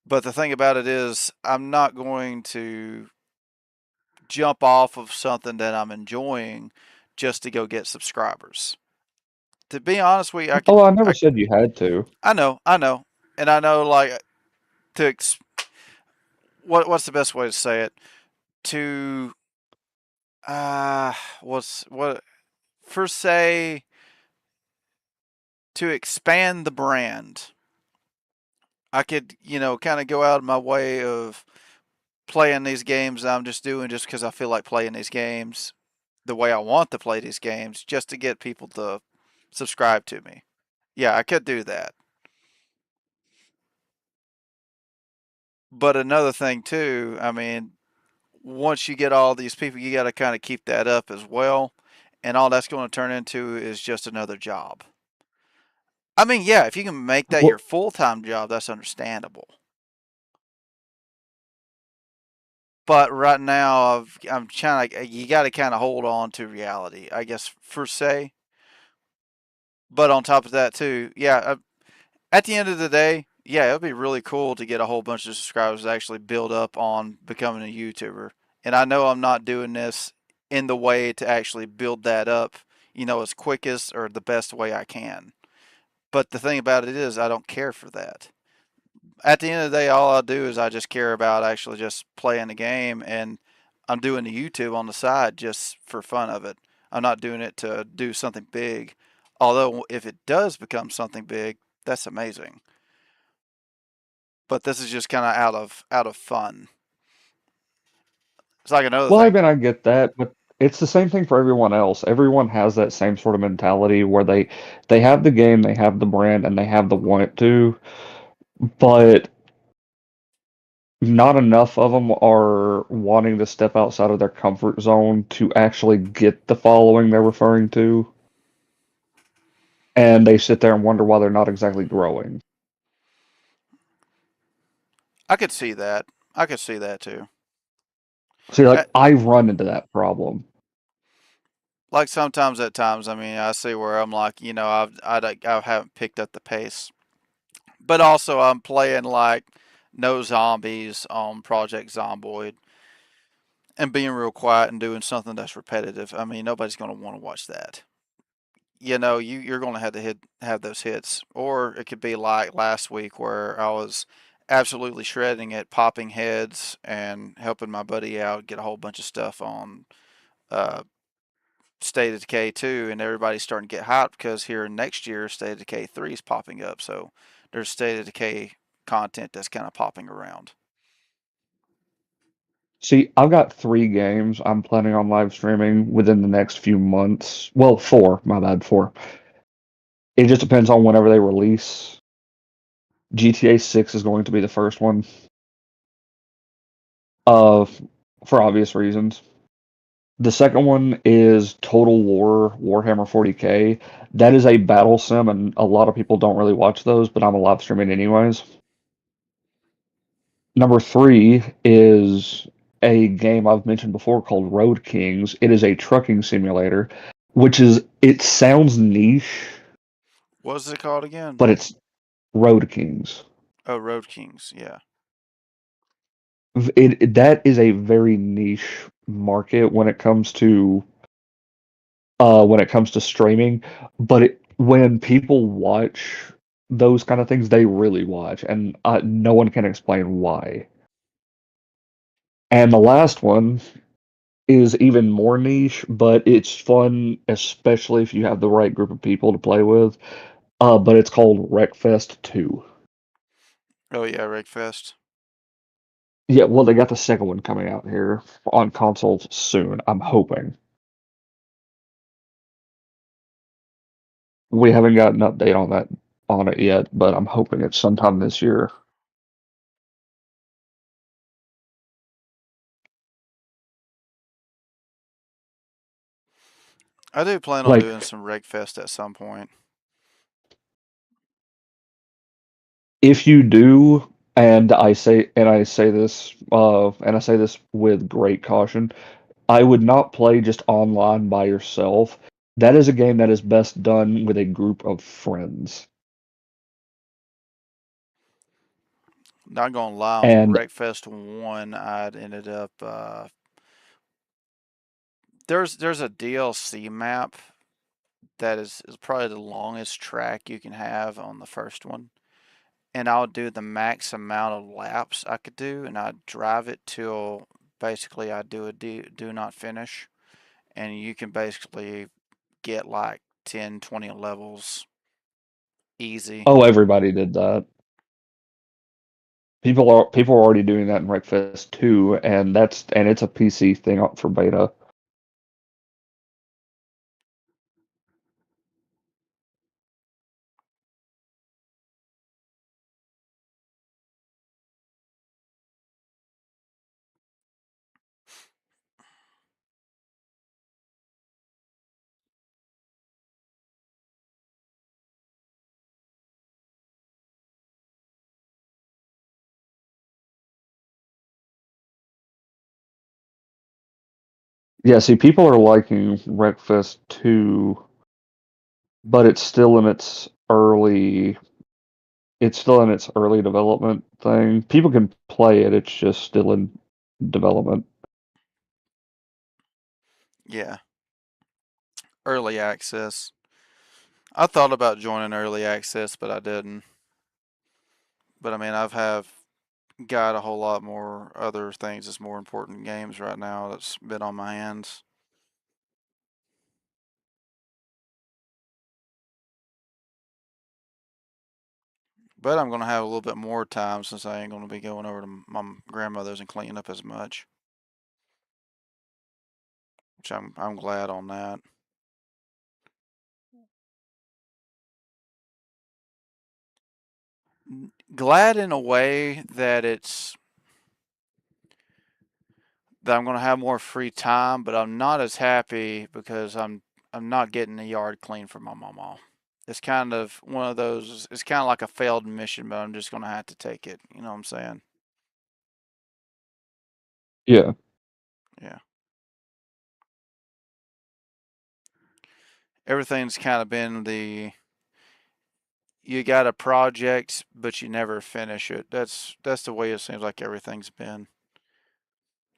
But the thing about it is, I'm not going to jump off of something that I'm enjoying just to go get subscribers. To be honest with you, Oh, I never said you had to. I know, and I know like to what's the best way to say it? To what's what for say to expand the brand. I could kind of go out of my way of playing these games I'm just doing just because I feel like playing these games the way I want to play these games just to get people to subscribe to me. Yeah, I could do that. But another thing too, I mean, once you get all these people, you got to kind of keep that up as well. And all that's going to turn into is just another job. I mean, yeah, if you can make that your Well, full time job, that's understandable. But right now, I'm trying to. You got to kind of hold on to reality, I guess, per se. But on top of that, too, yeah. At the end of the day, yeah, it'd be really cool to get a whole bunch of subscribers to actually build up on becoming a YouTuber. And I know I'm not doing this in the way to actually build that up, as quickest or the best way I can. But the thing about it is, I don't care for that. At the end of the day, all I do is I just care about actually just playing the game, and I'm doing the YouTube on the side just for fun of it. I'm not doing it to do something big. Although if it does become something big, that's amazing. But this is just kind of out of fun. It's like another Well, I thing. mean, I get that, but it's the same thing for everyone else. Everyone has that same sort of mentality where they have the game, they have the brand, and they have the want to, but not enough of them are wanting to step outside of their comfort zone to actually get the following they're referring to, and they sit there and wonder why they're not exactly growing. I could see that. I could see that too. See, Uh, like I run into that problem. Like sometimes at times, I mean, I see where I'm like, I haven't picked up the pace, but also I'm playing like no zombies on Project Zomboid and being real quiet and doing something that's repetitive. I mean, nobody's gonna want to watch that. You're gonna have to have those hits, or it could be like last week where I was absolutely shredding it, popping heads and helping my buddy out get a whole bunch of stuff on uh, State of Decay 2, and everybody's starting to get hyped because here next year State of Decay 3 is popping up. So there's State of Decay content that's kind of popping around. See, I've got 3 games I'm planning on live streaming within the next few months. Well, 4, my bad, 4. It just depends on whenever they release. GTA 6 is going to be the first one, uh, for obvious reasons. The second one is Total War Warhammer 40K. That is a battle sim, and a lot of people don't really watch those, but I'm a live streaming anyways. Number 3 is a game I've mentioned before called Road Kings. It is a trucking simulator, it sounds niche, What was it called again? but it's Road Kings. Oh, Road Kings. Yeah. That is a very niche market when it comes to streaming, but when people watch those kind of things, they really watch, and no one can explain why. And the last one is even more niche, but it's fun, especially if you have the right group of people to play with. But it's called Wreckfest 2. Oh yeah, Wreckfest. Yeah, well, they got the second one coming out here on consoles soon, I'm hoping. We haven't got an update on it yet, but I'm hoping it's sometime this year. I do plan on Like, doing some Wreckfest at some point. if you do, and I say this with great caution, I would not play just online by yourself. That is a game that is best done with a group of friends. Not gonna lie, on And Wreckfest 1, I'd ended up. There's a DLC map that is probably the longest track you can have on the first one, and I would do the max amount of laps I could do, and I'd drive it till basically I do a do not finish, and you can basically get like 10, 20 levels easy. oh, everybody did that. People are already doing that in Wreckfest 2, and it's a PC thing up for beta. Yeah, see, people are liking Wreckfest 2, but it's still in its early development thing. People can play it, it's just still in development. Yeah, early access. I thought about joining early access, but I didn't. But I mean, I've got a whole lot more other things that's more important games right now that's been on my hands. But I'm gonna have a little bit more time since I ain't gonna be going over to my grandmother's and cleaning up as much, which I'm glad on that. Glad in a way that I'm gonna have more free time, but I'm not as happy because I'm not getting the yard clean for my mama. It's kind of one of those. It's kind of like a failed mission, but I'm just gonna have to take it. You know what I'm saying? Yeah. Yeah. Everything's kind of been you got a project, but you never finish it. That's the way it seems like everything's been.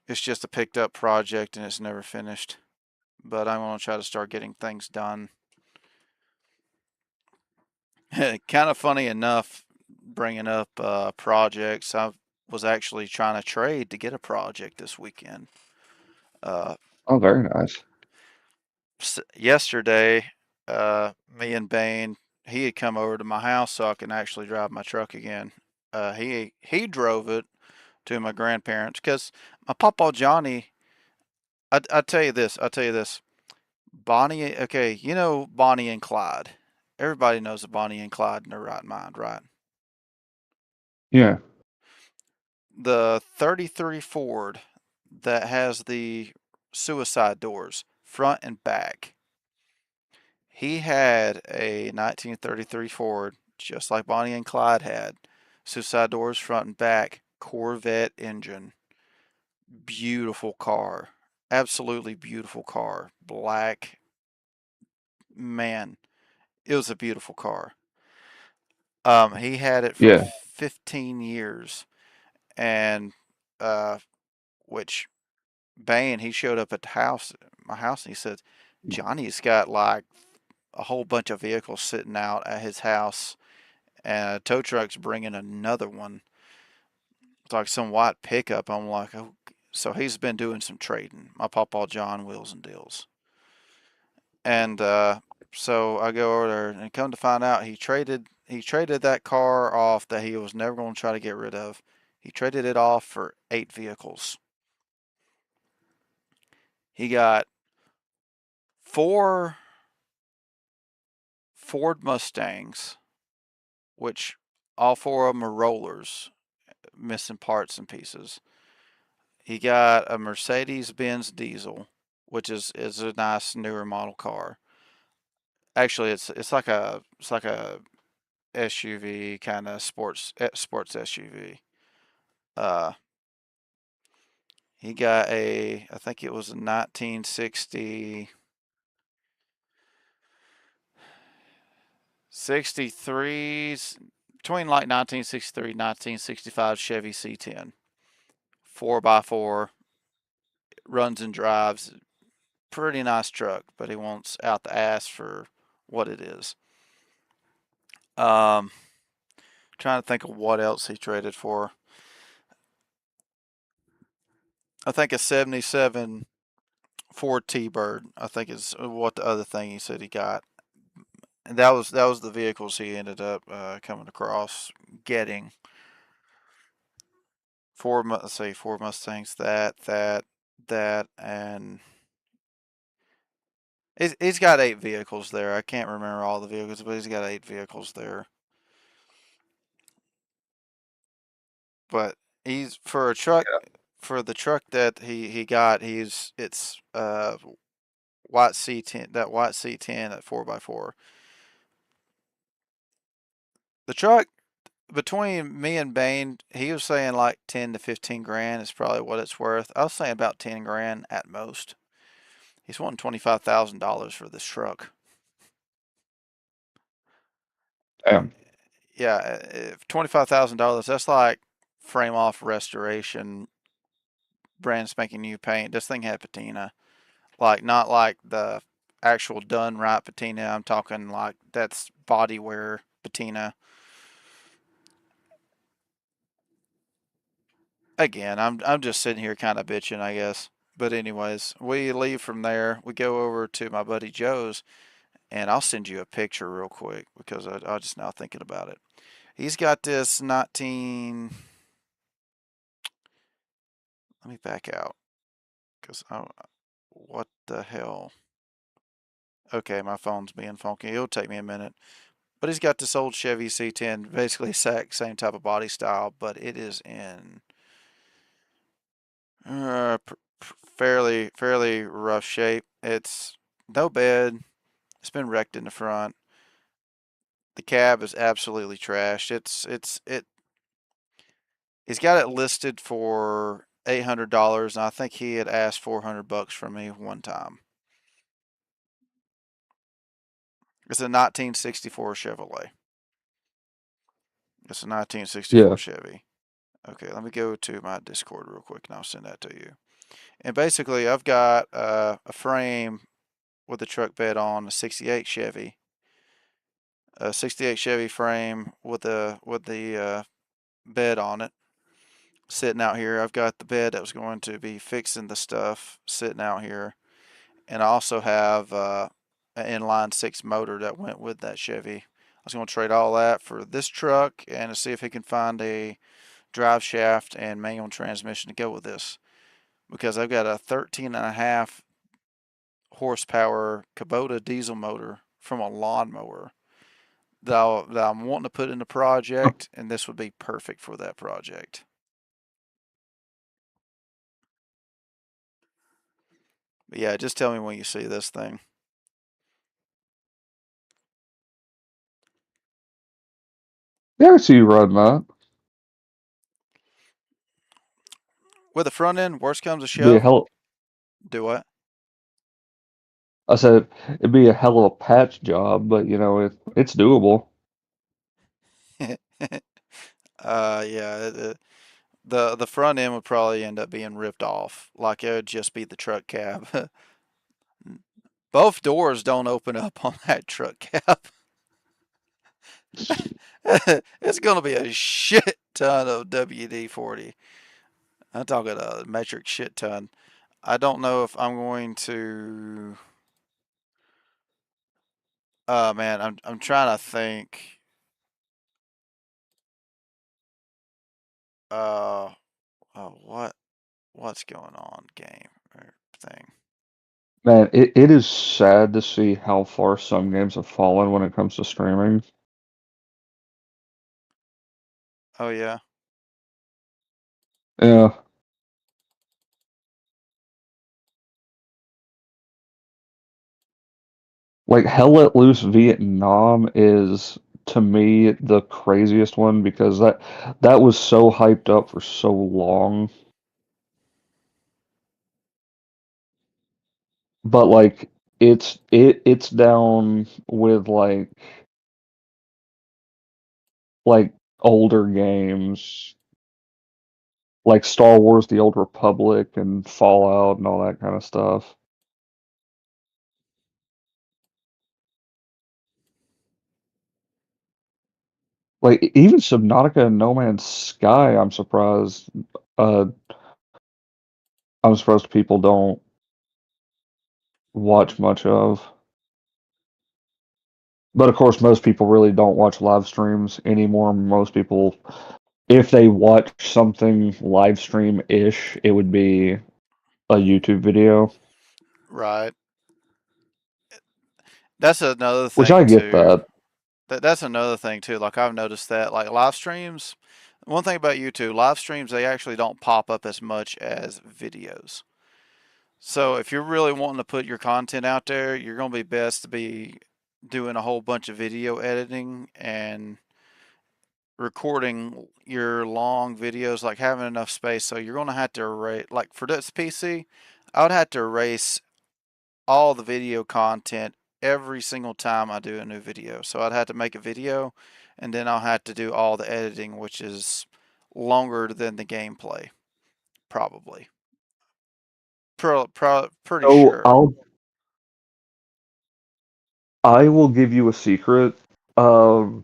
It's just a picked up project and it's never finished. But I'm gonna try to start getting things done. Kind of funny enough, bringing up projects. I was actually trying to trade to get a project this weekend. Uh, Oh, very nice. Yesterday, me and Bane, he had come over to my house so I can actually drive my truck again. He drove it to my grandparents because my papa Johnny. I tell you this. I tell you this. Bonnie. Okay, you know Bonnie and Clyde. Everybody knows that Bonnie and Clyde in their right mind, right? Yeah. The 33 Ford that has the suicide doors, front and back. He had a 1933 Ford, just like Bonnie and Clyde had. Suicide doors, front and back, Corvette engine. Beautiful car. Absolutely beautiful car. Black. Man, it was a beautiful car. He had it for Yeah. 15 years, and uh, which Bane, he showed up at the house, my house, and he said, Johnny's got like a whole bunch of vehicles sitting out at his house, and a tow truck's bringing another one. It's like some white pickup. I'm like, oh, so he's been doing some trading. My papa John Wheels and Deals, and so I go over there, and come to find out, he traded that car off that he was never going to try to get rid of. He traded it off for 8 vehicles. He got four Ford Mustangs, which all four of them are rollers, missing parts and pieces. He got a Mercedes Benz diesel, which is a nice newer model car. Actually, it's like a SUV kind of sports SUV. Uh, he got I think it was a 1960 63s, between like 1963 1965 Chevy C10, 4x4, runs and drives. Pretty nice truck, but he wants out the ass for what it is. Um, Trying to think of what else he traded for. I think a 77 Ford T-Bird, I think is what the other thing he said he got. And that was the vehicles he ended up coming across getting. Let's see, four Mustangs, that, and he's got 8 vehicles there. I can't remember all the vehicles, but he's got 8 vehicles there. But he's for a truck for the truck that he got. It's white C10, that white C10 at 4x4. The truck, between me and Bane, he was saying like 10 to 15 grand is probably what it's worth. I was saying about 10 grand at most. He's wanting $25,000 for this truck. Damn. Yeah, $25,000. That's like frame off restoration, brand spanking new paint. This thing had patina, like not like the actual done right patina. I'm talking like that's body wear patina. Again, I'm just sitting here kind of bitching, I guess. But anyways, we leave from there. We go over to my buddy Joe's, and I'll send you a picture real quick because I just now thinking about it. He's got this 19. Let me back out because what the hell? Okay, my phone's being funky. It'll take me a minute. But he's got this old Chevy C10, basically same type of body style, but it is in fairly rough shape. It's no bed. It's been wrecked in the front. The cab is absolutely trashed. He's got it listed for $800, and I think he had asked $400 from me one time. It's a 1964 Chevrolet. It's a 1964 Yeah. Chevy. Okay, let me go to my Discord real quick, and I'll send that to you. And basically, I've got a frame with a truck bed on a '68 Chevy, a '68 Chevy frame with the bed on it, sitting out here. I've got the bed that was going to be fixing the stuff sitting out here, and I also have an inline six motor that went with that Chevy. I was going to trade all that for this truck and to see if he can find a drive shaft and manual transmission to go with this, because I've got a 13.5 horsepower Kubota diesel motor from a lawnmower that I'm wanting to put in the project, and this would be perfect for that project. But yeah, just tell me when you see this thing. Yeah, I see you riding that. With the front end, worst comes to Be a shove, hell. do what? I said it'd be a hell of a patch job, but it's doable. Yeah, the front end would probably end up being ripped off. Like it would just be the truck cab. Both doors don't open up on that truck cab. It's gonna be a shit ton of WD-40. I'm talking a metric shit ton. I don't know if I'm going to. Man, I'm trying to think. Uh, what's going on, game or thing? Man, it is sad to see how far some games have fallen when it comes to streaming. Oh yeah, Yeah, like Hell Let Loose Vietnam is to me the craziest one because that was so hyped up for so long. But like it's down with like older games like Star Wars The Old Republic and Fallout and all that kind of stuff. Like even Subnautica and No Man's Sky, uh I'm surprised people don't watch much of. But of course most people really don't watch live streams anymore. Most people, if they watch something live stream-ish, it would be a YouTube video, right. That's another which I thing get too. that. That's another thing too. Like I've noticed that like live streams. One thing about YouTube, live streams they actually don't pop up as much as videos. So if you're really wanting to put your content out there, you're gonna be best to be doing a whole bunch of video editing and recording your long videos, like having enough space. So you're gonna have to erase, like for this PC, I would have to erase all the video content every single time I do a new video. So I'd have to make a video and then I'll have to do all the editing, which is longer than the gameplay, probably. Pretty So sure. I will give you a secret. Um,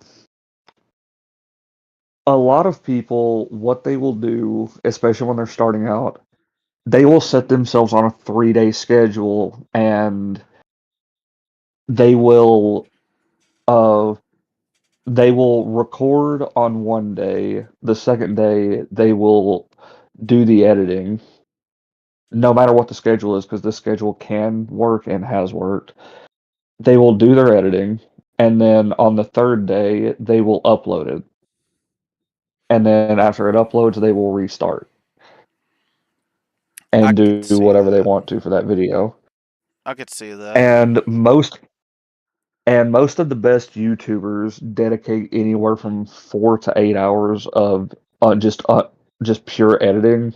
a lot of people, what they will do, especially when they're starting out, they will set themselves on a 3-day schedule and they will uh they will record on one day. The second day they will do the editing, no matter what the schedule is, because this schedule can work and has worked. They will do their editing, and then on the third day they will upload it. And then after it uploads, they will restart I and could do see whatever they that. want to for that video. I could see that. And most of the best YouTubers dedicate anywhere from 4 to 8 hours of just pure editing,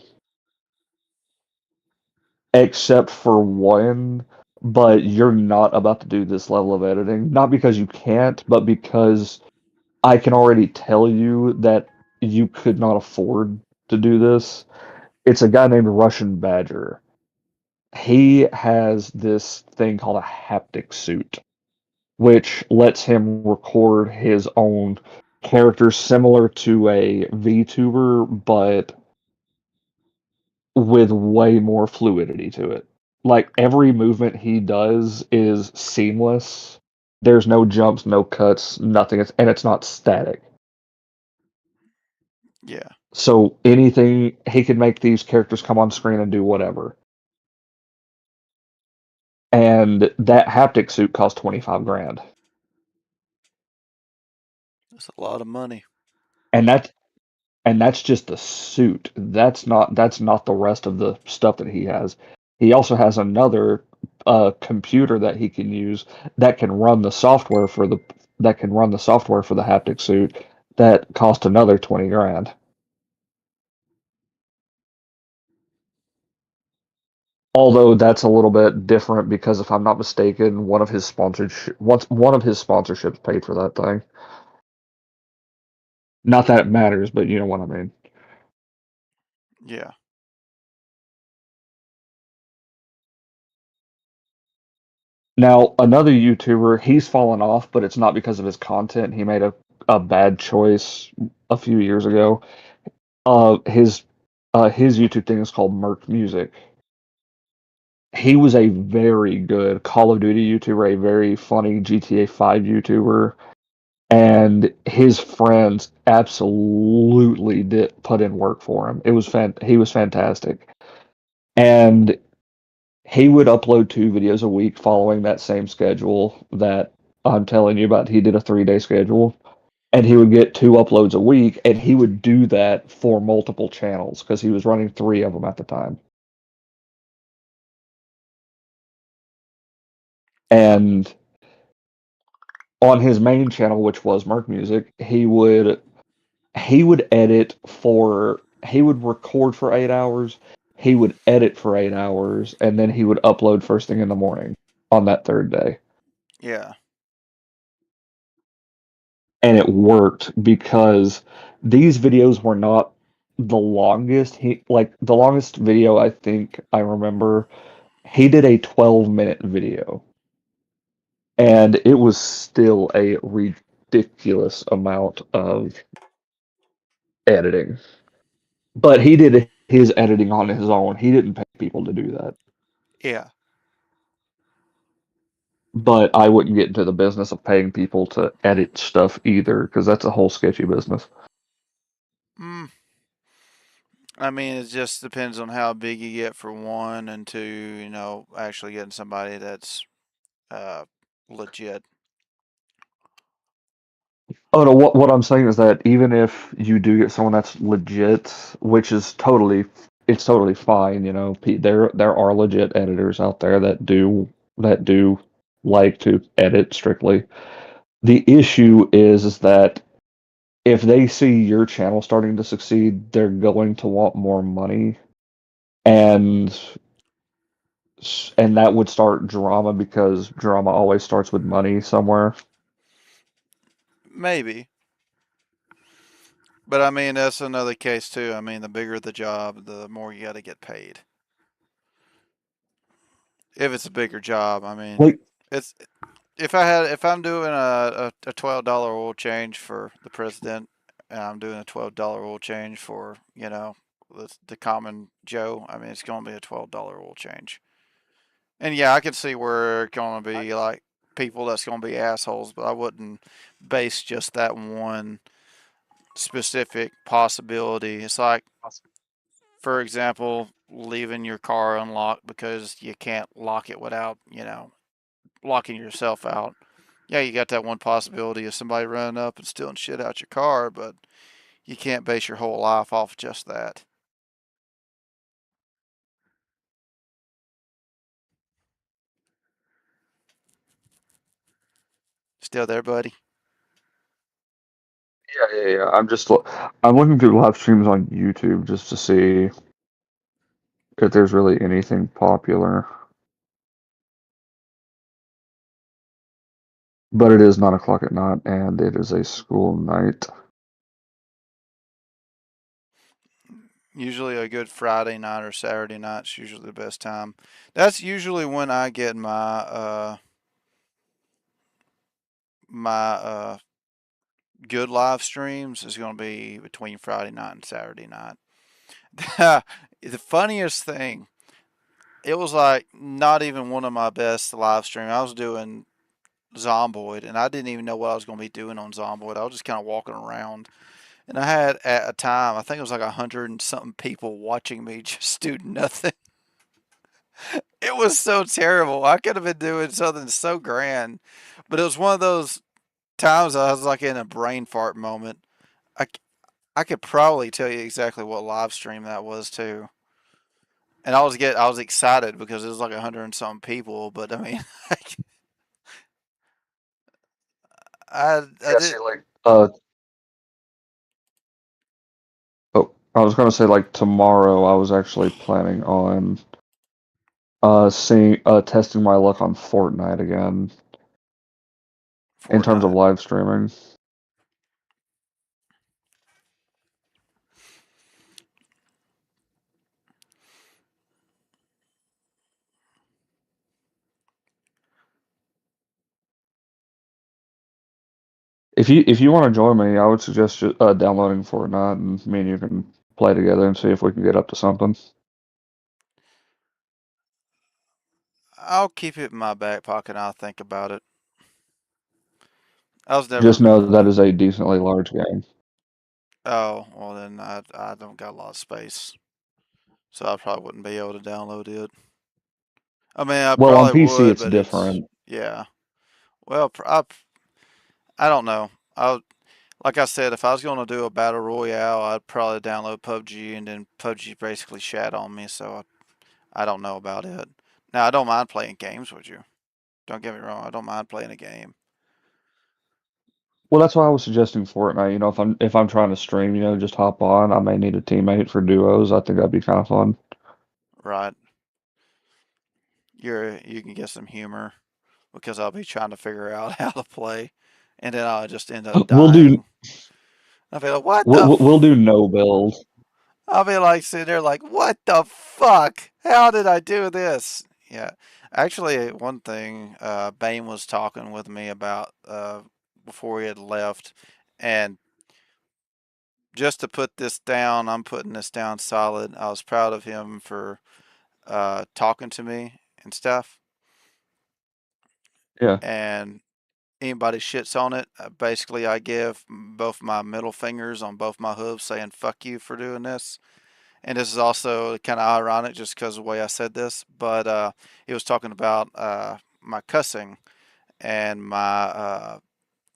except for one. But you're not about to do this level of editing, not because you can't, but because I can already tell you that you could not afford to do this. It's a guy named Russian Badger. He has this thing called a haptic suit, which lets him record his own characters similar to a VTuber, but with way more fluidity to it. Like every movement he does is seamless. There's no jumps, no cuts, nothing, and it's not static. Yeah. So anything he could make these characters come on screen and do whatever. And that haptic suit cost 25 grand. That's a lot of money. And that's just the suit. That's not the rest of the stuff that he has. He also has another computer that he can use that can run the software for the haptic suit that cost another 20 grand. Although that's a little bit different because if I'm not mistaken, one of his sponsorships paid for that thing. Not that it matters, but you know what I mean. Yeah. Now, another YouTuber, he's fallen off, but it's not because of his content. He made a bad choice a few years ago. His YouTube thing is called Merc Music. He was a very good Call of Duty YouTuber, a very funny GTA 5 YouTuber, and his friends absolutely did put in work for him. He was fantastic. And he would upload 2 videos a week following that same schedule that I'm telling you about. He did a 3-day schedule, and he would get 2 uploads a week, and he would do that for multiple channels because he was running 3 of them at the time. And on his main channel, which was Merc Music, he would record for 8 hours, he would edit for 8 hours, and then he would upload first thing in the morning on that third day. Yeah. And it worked because these videos were not the longest. The longest video I think I remember, he did a 12-minute video, and it was still a ridiculous amount of editing. But he did his editing on his own. He didn't pay people to do that. Yeah. But I wouldn't get into the business of paying people to edit stuff either, because that's a whole sketchy business. Mm. I mean, it just depends on how big you get for one, and two, actually getting somebody that's uh, legit. Oh no, what I'm saying is that even if you do get someone that's legit, which is totally fine, there are legit editors out there that do like to edit strictly. The issue is that if they see your channel starting to succeed, they're going to want more money. And And that would start drama because drama always starts with money somewhere. Maybe. But I mean, that's another case too. I mean, the bigger the job, the more you got to get paid. If it's a bigger job, I mean, Like, it's if I'm doing a $12 oil change for the president, and I'm doing a $12 oil change for the common Joe, I mean, it's going to be a $12 oil change. And yeah, I can see where it's going to be like people that's going to be assholes, but I wouldn't base just that one specific possibility. It's like, for example, leaving your car unlocked because you can't lock it without, locking yourself out. Yeah, you got that one possibility of somebody running up and stealing shit out your car, but you can't base your whole life off just that. Still there, buddy? yeah. I'm looking through live streams on YouTube just to see if there's really anything popular. But it is 9 o'clock at night, and it is a school night. Usually a good Friday night or Saturday night's usually the best time. That's usually when I get my good live streams is going to be between Friday night and Saturday night. The funniest thing, it was like not even one of my best live streams. I was doing Zomboid, and I didn't even know what I was going to be doing on Zomboid. I was just kind of walking around, and I had at a time, I think it was like 100 and something people watching me just do nothing. It was so terrible. I could have been doing something so grand, but it was one of those times I was like in a brain fart moment. I, I could probably tell you exactly what live stream that was too. And I was excited because it was like 100 and something people, but I mean, I Yeah, see, did. like, oh, I was gonna say like tomorrow. I was actually planning on seeing testing my luck on Fortnite again in terms of Fortnite. live streaming. If you want to join me, I would suggest downloading Fortnite, and me and you can play together and see if we can get up to something. I'll keep it in my back pocket and I'll think about it. I was never. Just know that is a decently large game. Oh, well then I don't got a lot of space, so I probably wouldn't be able to download it. I mean, I Well, on probably PC would, it's but it's different. yeah. Well, I don't know. Like I said, if I was going to do a battle royale, I'd probably download PUBG, and then PUBG basically shat on me, so I don't know about it. Now, I don't mind playing games with you. Don't get me wrong, I don't mind playing a game. Well, that's why I was suggesting Fortnite. If I'm trying to stream, just hop on. I may need a teammate for duos. I think that'd be kind of fun. Right? You can get some humor because I'll be trying to figure out how to play, and then I'll just end up We'll do dying. I'll be like, what we'll, the we'll we'll do no build. I'll be like sitting there like, what the fuck? How did I do this? Yeah. Actually, one thing Bane was talking with me about before he had left, and just to put this down, I'm putting this down solid. I was proud of him for talking to me and stuff. Yeah. And anybody shits on it, basically, I give both my middle fingers on both my hooves saying fuck you for doing this. And this is also kind of ironic just because of the way I said this, but he was talking about my cussing and my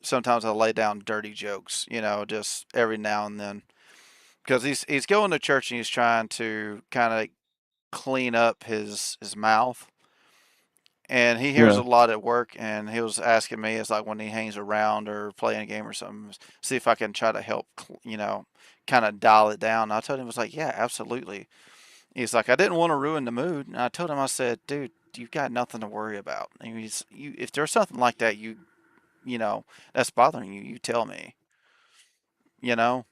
sometimes I lay down dirty jokes, just every now and then because he's going to church and he's trying to kind of clean up his mouth. And he hears Yeah. a lot at work, and he was asking me, it's like when he hangs around or playing a game or something, see if I can try to help, kind of dial it down. And I told him, I was like, yeah, absolutely. He's like, I didn't want to ruin the mood. And I told him, I said, dude, you've got nothing to worry about. And if there's something like that, you know, that's bothering you, you tell me. You know,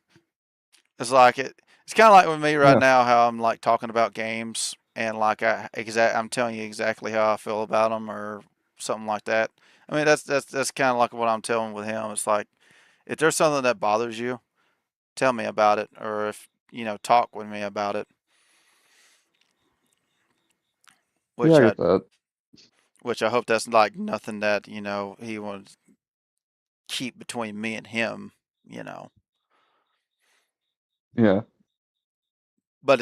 it's like It's kind of like with me right Yeah, now, how I'm like talking about games and like I'm telling you exactly how I feel about them or something like that. I mean, that's kind of like what I'm telling with him. It's like if there's something that bothers you, tell me about it, or if talk with me about it. yeah, Which I I get that. which I hope that's like nothing that he wants to keep between me and him. You know, Yeah, but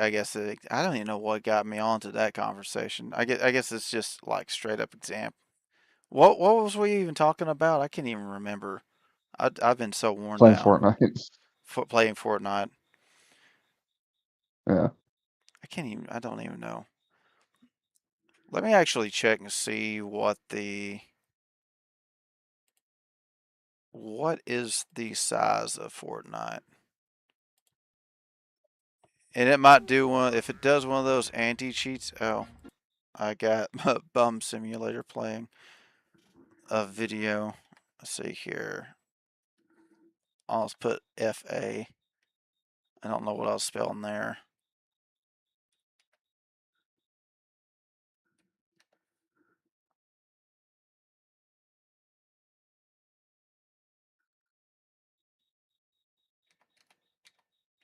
I guess I don't even know what got me onto that conversation. I guess it's just like straight up example. What was we even talking about? I can't even remember. I've been so worn playing down Fortnite. playing Fortnite. Yeah, I don't even know. Let me actually check and see what is the size of Fortnite. And it might do one if it does one of those anti cheats. Oh, I got Bum Simulator playing a video. Let's see here. I'll just put FA. I don't know what I was spelling there.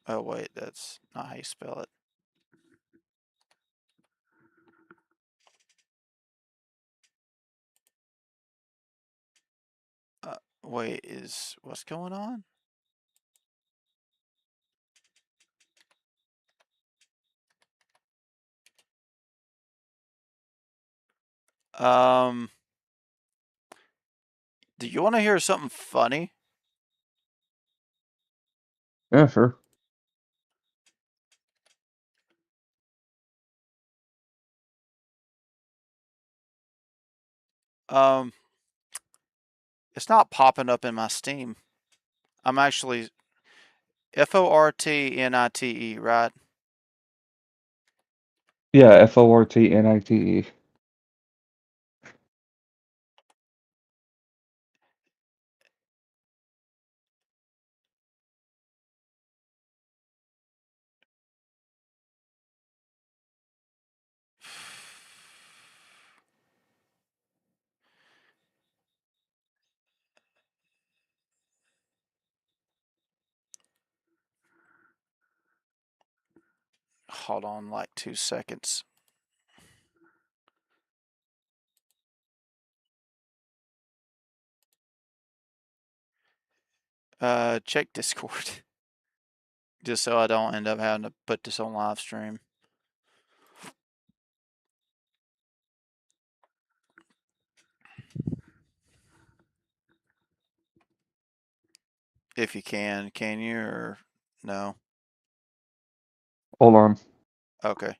Oh wait, that's not how you spell it. Wait, is what's going on? Um, do you want to hear something funny? yeah, sure. Um, it's not popping up in my Steam. I'm actually Fortnite, right? Yeah, Fortnite. Hold on, like 2 seconds. Check Discord, just so I don't end up having to put this on live stream. If you can you or no? Hold on. Okay,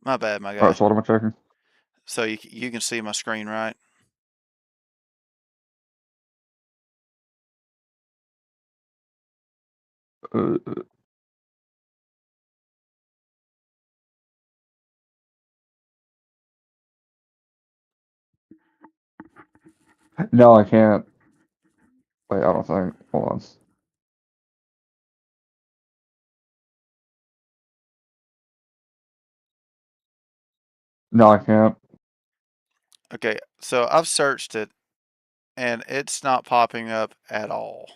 my bad, my All right, guy. so what am I checking? So you can see my screen, right? Uh, no, I can't. Wait, I don't think. Hold on. No, I can't. Okay, so I've searched it and it's not popping up at all.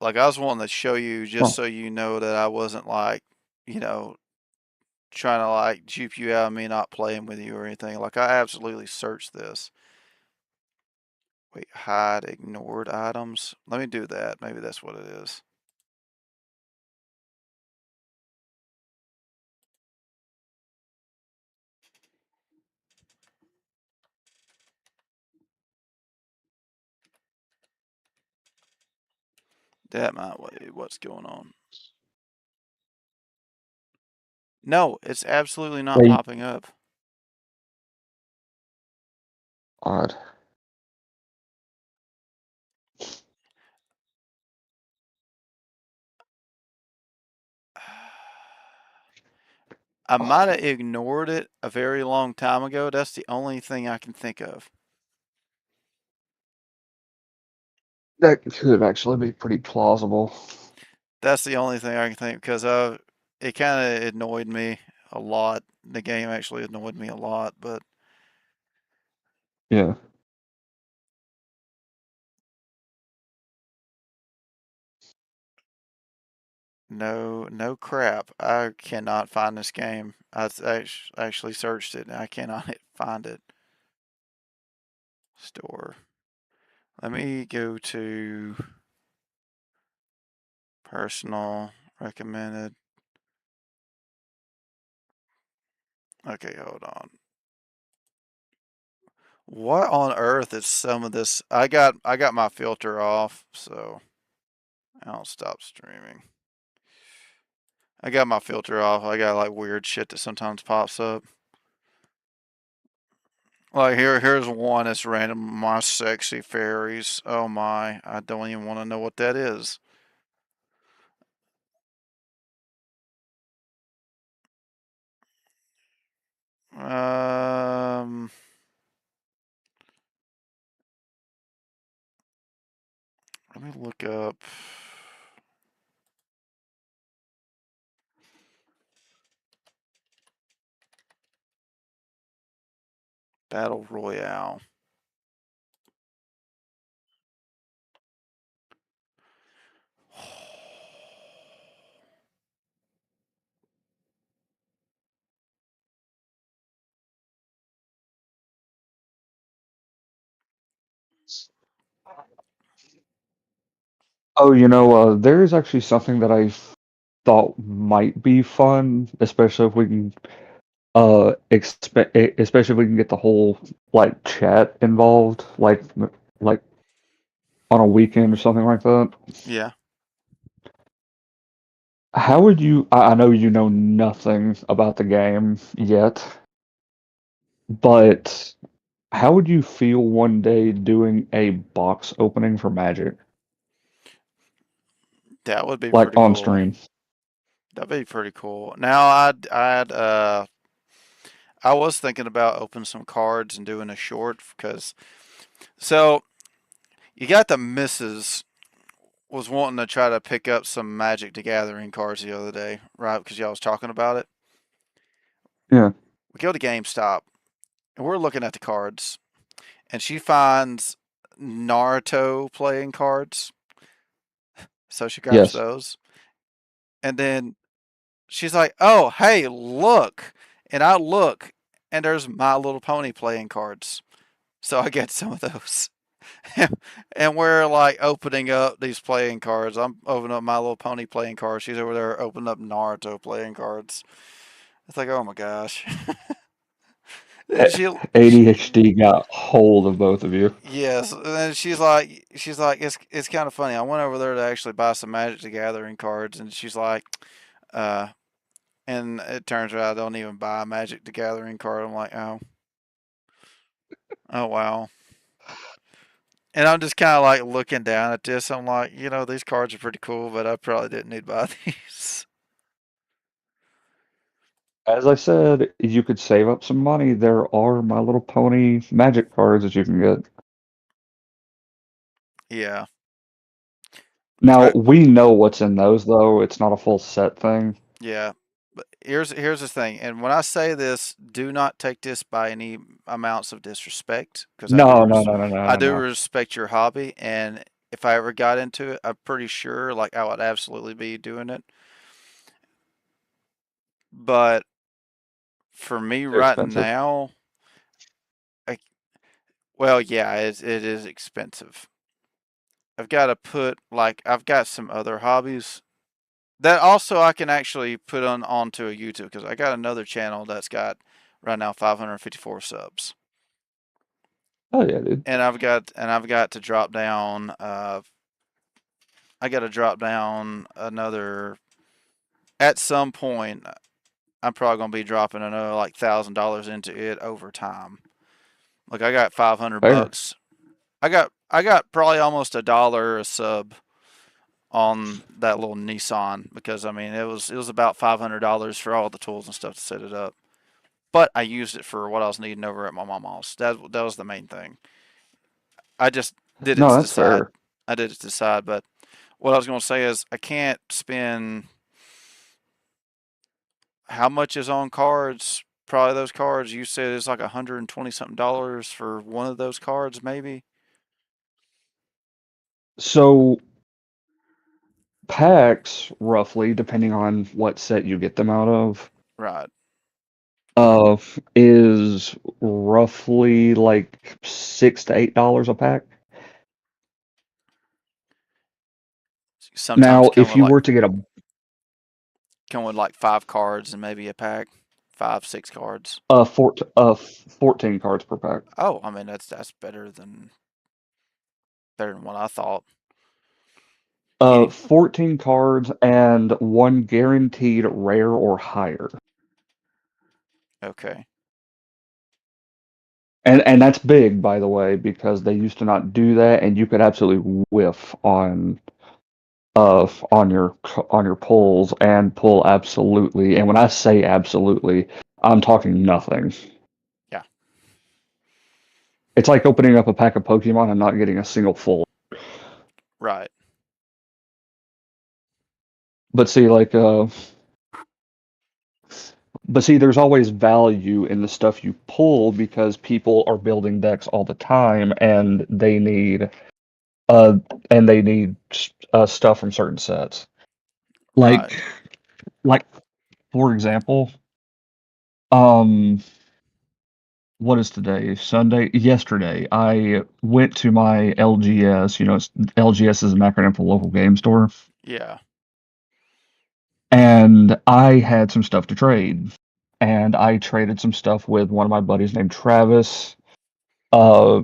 Like I was wanting to show you just Oh, so you know that I wasn't like, you know, trying to like dupe you out of me not playing with you or anything. Like I absolutely searched this. Wait, hide ignored items. Let me do that. Maybe that's what it is. That might be what's going on. No, it's absolutely not wait. popping up. Odd. I might have ignored it a very long time ago. That's the only thing I can think of. That could actually be pretty plausible. That's the only thing I can think because it kind of annoyed me a lot. The game actually annoyed me a lot, but Yeah. no crap. I cannot find this game. Actually searched it and I cannot find it. Store. Let me go to personal recommended. Okay, hold on. What on earth is some of this? I got my filter off, so I'll stop streaming. I got my filter off. I got like weird shit that sometimes pops up. Like here's one that's random. My sexy fairies. Oh my! I don't even want to know what that is. Um, let me look up Battle Royale. Oh, there is actually something that I thought might be fun, especially if we can especially if we can get the whole like chat involved, like on a weekend or something like that. Yeah, How would you? I know you know nothing about the game yet, but how would you feel one day doing a box opening for Magic, that would be like pretty on cool. stream? That'd be pretty cool. Now I was thinking about opening some cards and doing a short because so you got the misses was wanting to try to pick up some Magic the Gathering cards the other day, right? Because y'all was talking about it. Yeah. We go to GameStop and we're looking at the cards, and she finds Naruto playing cards, so she grabs Yes. those, and then she's like, "Oh, hey, look!" And I look, and there's My Little Pony playing cards, so I get some of those. And we're like opening up these playing cards. I'm opening up My Little Pony playing cards. She's over there opening up Naruto playing cards. It's like, oh my gosh. She ADHD got hold of both of you. yes, and then she's like, it's kind of funny. I went over there to actually buy some Magic the Gathering cards, and she's like, uh, and it turns out I don't even buy a Magic the Gathering card. I'm like, oh wow. And I'm just kind of like looking down at this. I'm like, these cards are pretty cool, but I probably didn't need to buy these. As I said, you could save up some money. There are My Little Pony Magic cards that you can get. Yeah. Now, I, we know what's in those, though. It's not a full set thing. yeah. But here's the thing, and when I say this, do not take this by any amounts of disrespect, because No, no, no, no, no, I no, do no. respect your hobby, and if I ever got into it, I'm pretty sure like I would absolutely be doing it. But for me They're right expensive. now, I, well, yeah, it is expensive. I've got some other hobbies that also I can actually put onto a YouTube because I got another channel that's got right now 554 subs. Oh yeah, dude. And I've got to drop down I got to drop down another at some point. I'm probably going to be dropping another like $1,000 into it over time. Like I got 500 Fair. bucks. I got probably almost $1 a sub on that little Nissan because I mean it was about $500 for all the tools and stuff to set it up. But I used it for what I was needing over at my mom's. That was the main thing. I just did it No, to that's decide. fair. I did it to decide, but what I was going to say is I can't spend how much is on cards. Probably those cards you said is like $120 something for one of those cards, maybe. So packs, roughly, depending on what set you get them out of, Right. uh, is roughly like $6 to $8 a pack. Sometimes Now, if you were to get a come with like 5 cards and maybe a pack, 5 6 cards. 14 cards per pack. Oh, I mean that's better than what I thought. Any 14 cards and one guaranteed rare or higher. okay. And that's big, by the way, because they used to not do that, and you could absolutely whiff on your pulls and pull absolutely. And when I say absolutely, I'm talking nothing. Yeah. It's like opening up a pack of Pokemon and not getting a single full. Right. But see, there's always value in the stuff you pull because people are building decks all the time, uh, and they need stuff from certain sets. Right. Like, like for example, um, what is today? Sunday. Yesterday, I went to my LGS. LGS is an acronym for local game store, Yeah. and I had some stuff to trade, and I traded some stuff with one of my buddies named Travis. Uh,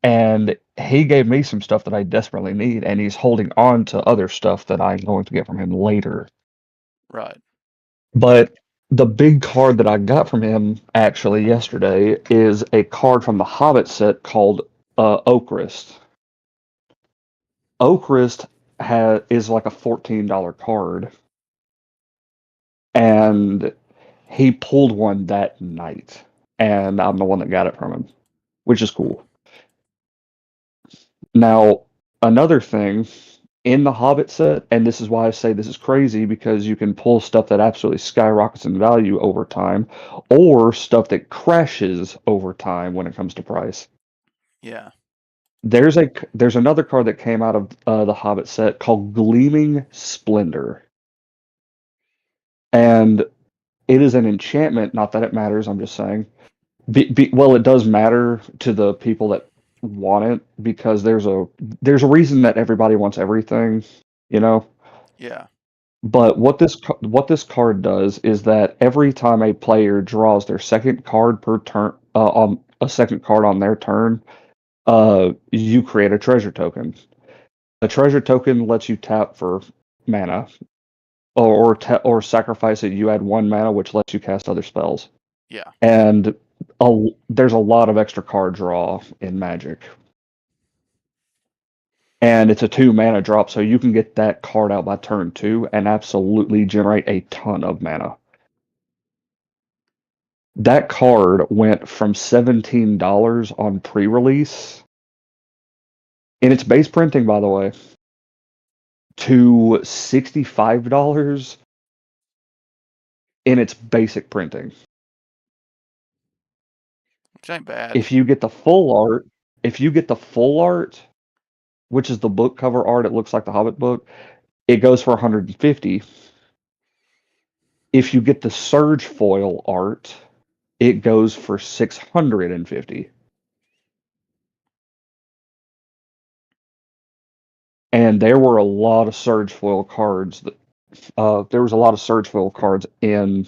and he gave me some stuff that I desperately need, and he's holding on to other stuff that I'm going to get from him later. Right. But the big card that I got from him actually yesterday is a card from the Hobbit set called Oakrist. Oakrist is like a $14 card, and he pulled one that night, and I'm the one that got it from him, which is cool. Now, another thing in the Hobbit set, and this is why I say this is crazy because you can pull stuff that absolutely skyrockets in value over time, or stuff that crashes over time when it comes to price. Yeah. There's another card that came out of the Hobbit set called Gleaming Splendor, and it is an enchantment. Not that it matters. I'm just saying. Well, it does matter to the people that want it because there's a reason that everybody wants everything, you know. Yeah. But what this card does is that every time a player draws their second card per turn, on a second card on their turn, you create a treasure token. The treasure token lets you tap for mana, or sacrifice it. You add 1 mana, which lets you cast other spells. Yeah. And there's a lot of extra card draw in Magic. And it's a 2 mana drop, so you can get that card out by turn 2 and absolutely generate a ton of mana. That card went from $17 on pre-release, in its base printing, by the way, to $65 in its basic printing. Which ain't bad. If you get the full art, if you get the full art, which is the book cover art, it looks like the Hobbit book, it goes for 150. If you get the Surge foil art, it goes for 650. And there were a lot of Surge foil cards there was a lot of Surge foil cards in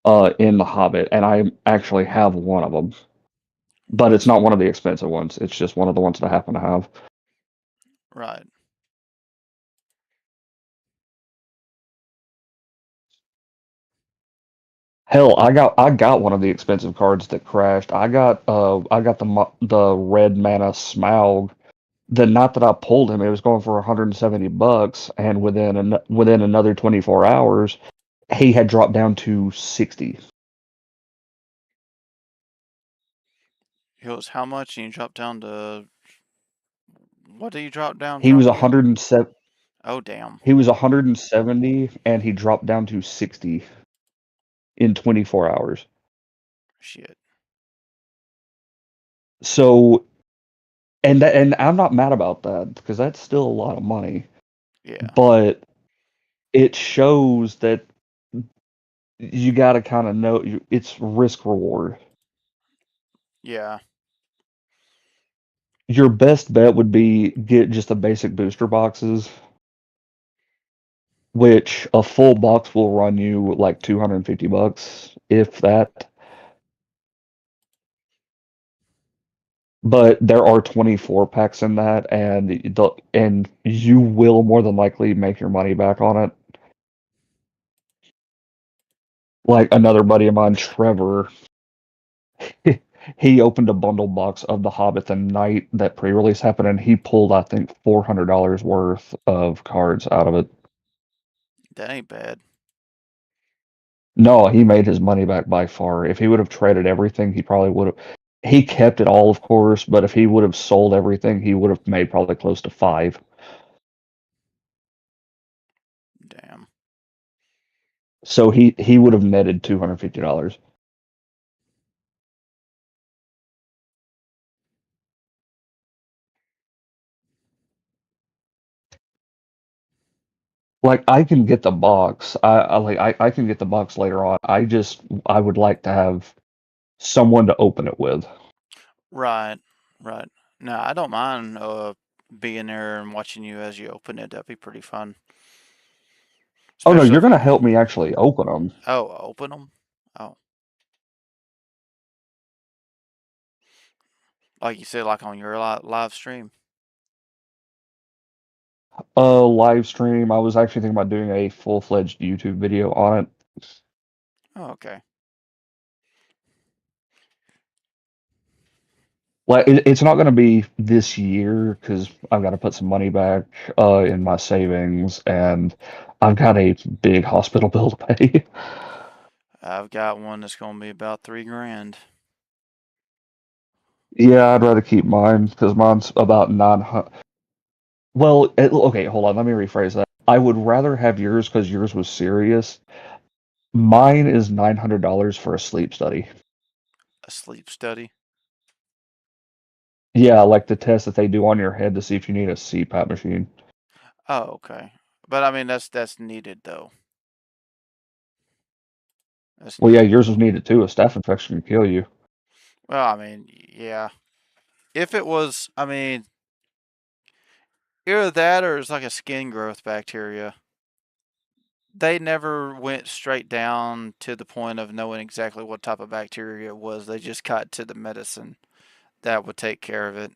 the Hobbit, and I actually have one of them. But it's Nice. not one of the expensive ones. It's just one of the ones that I happen to have. Right. Hell, I got one of the expensive cards that crashed. I got the red mana Smaug the night that I pulled him, it was going for $170, and within another 24 hours, he had dropped down to 60. It was how much, and you dropped down to what did you drop down He from was again? 107. Oh damn, He was 170, and he dropped down to 60 in 24 hours. shit. So, and I'm not mad about that because that's still a lot of money. Yeah, But it shows that you got to kind of know it's risk reward. yeah, Your best bet would be get just the basic booster boxes, which a full box will run you like $250, if that. But there are 24 packs in that, and you will more than likely make your money back on it. Like another buddy of mine, Trevor, he opened a bundle box of The Hobbit the night that pre-release happened, and he pulled, I think, $400 worth of cards out of it. that ain't bad. No, he made his money back by far. If he would have traded everything, he probably would have. He kept it all, of course, but if he would have sold everything, he would have made probably close to five. Damn. So he would have netted $250. Like I can get the box. I can get the box later on. I would like to have someone to open it with. Right, right. No, I don't mind being there and watching you as you open it. That'd be pretty fun. Oh no, Especially you're if gonna help me actually open them. open them. Oh, like you said, like on your live stream. Live stream. I was actually thinking about doing a full-fledged YouTube video on it. Oh, okay. Like it's not going to be this year because I've got to put some money back in my savings, and I've got a big hospital bill to pay. I've got one that's gonna be about 3 grand. Yeah, I'd rather keep mine because mine's about 900. Well, okay, hold on. Let me rephrase that. I would rather have yours because yours was serious. Mine is $900 for a sleep study. A sleep study. Yeah, like the test that they do on your head to see if you need a CPAP machine. Oh, okay. But I mean, that's needed though. That's Well, yeah, needed. yours was needed too. A staph infection can kill you. Well, I mean, yeah. If it was, I mean, either that or it's like a skin growth bacteria. They never went straight down to the point of knowing exactly what type of bacteria it was. They just got to the medicine that would take care of it.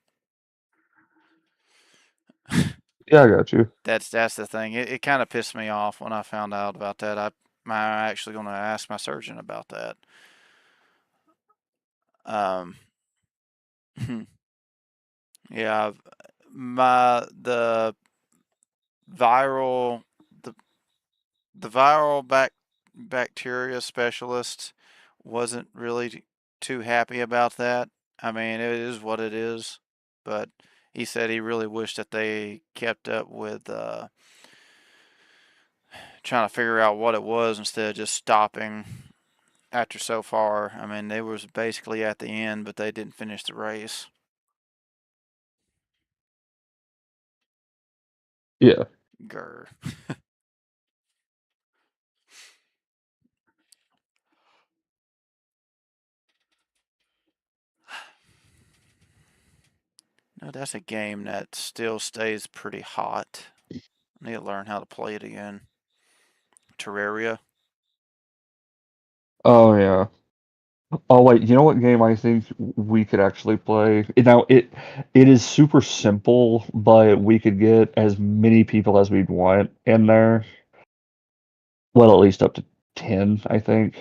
Yeah, I got you. That's the thing. It kind of pissed me off when I found out about that. I'm actually going to ask my surgeon about that. Um, yeah, my viral the the viral bacteria specialist wasn't really too happy about that. I mean, it is what it is, but he said he really wished that they kept up with trying to figure out what it was instead of just stopping after so far. I mean, they was basically at the end, but they didn't finish the race. Yeah. Grr. No, that's a game that still stays pretty hot. I need to learn how to play it again. Terraria. Oh yeah. Oh wait, you know what game I think we could actually play? Now it is super simple, but we could get as many people as we'd want in there. Well, at least up to 10, I think.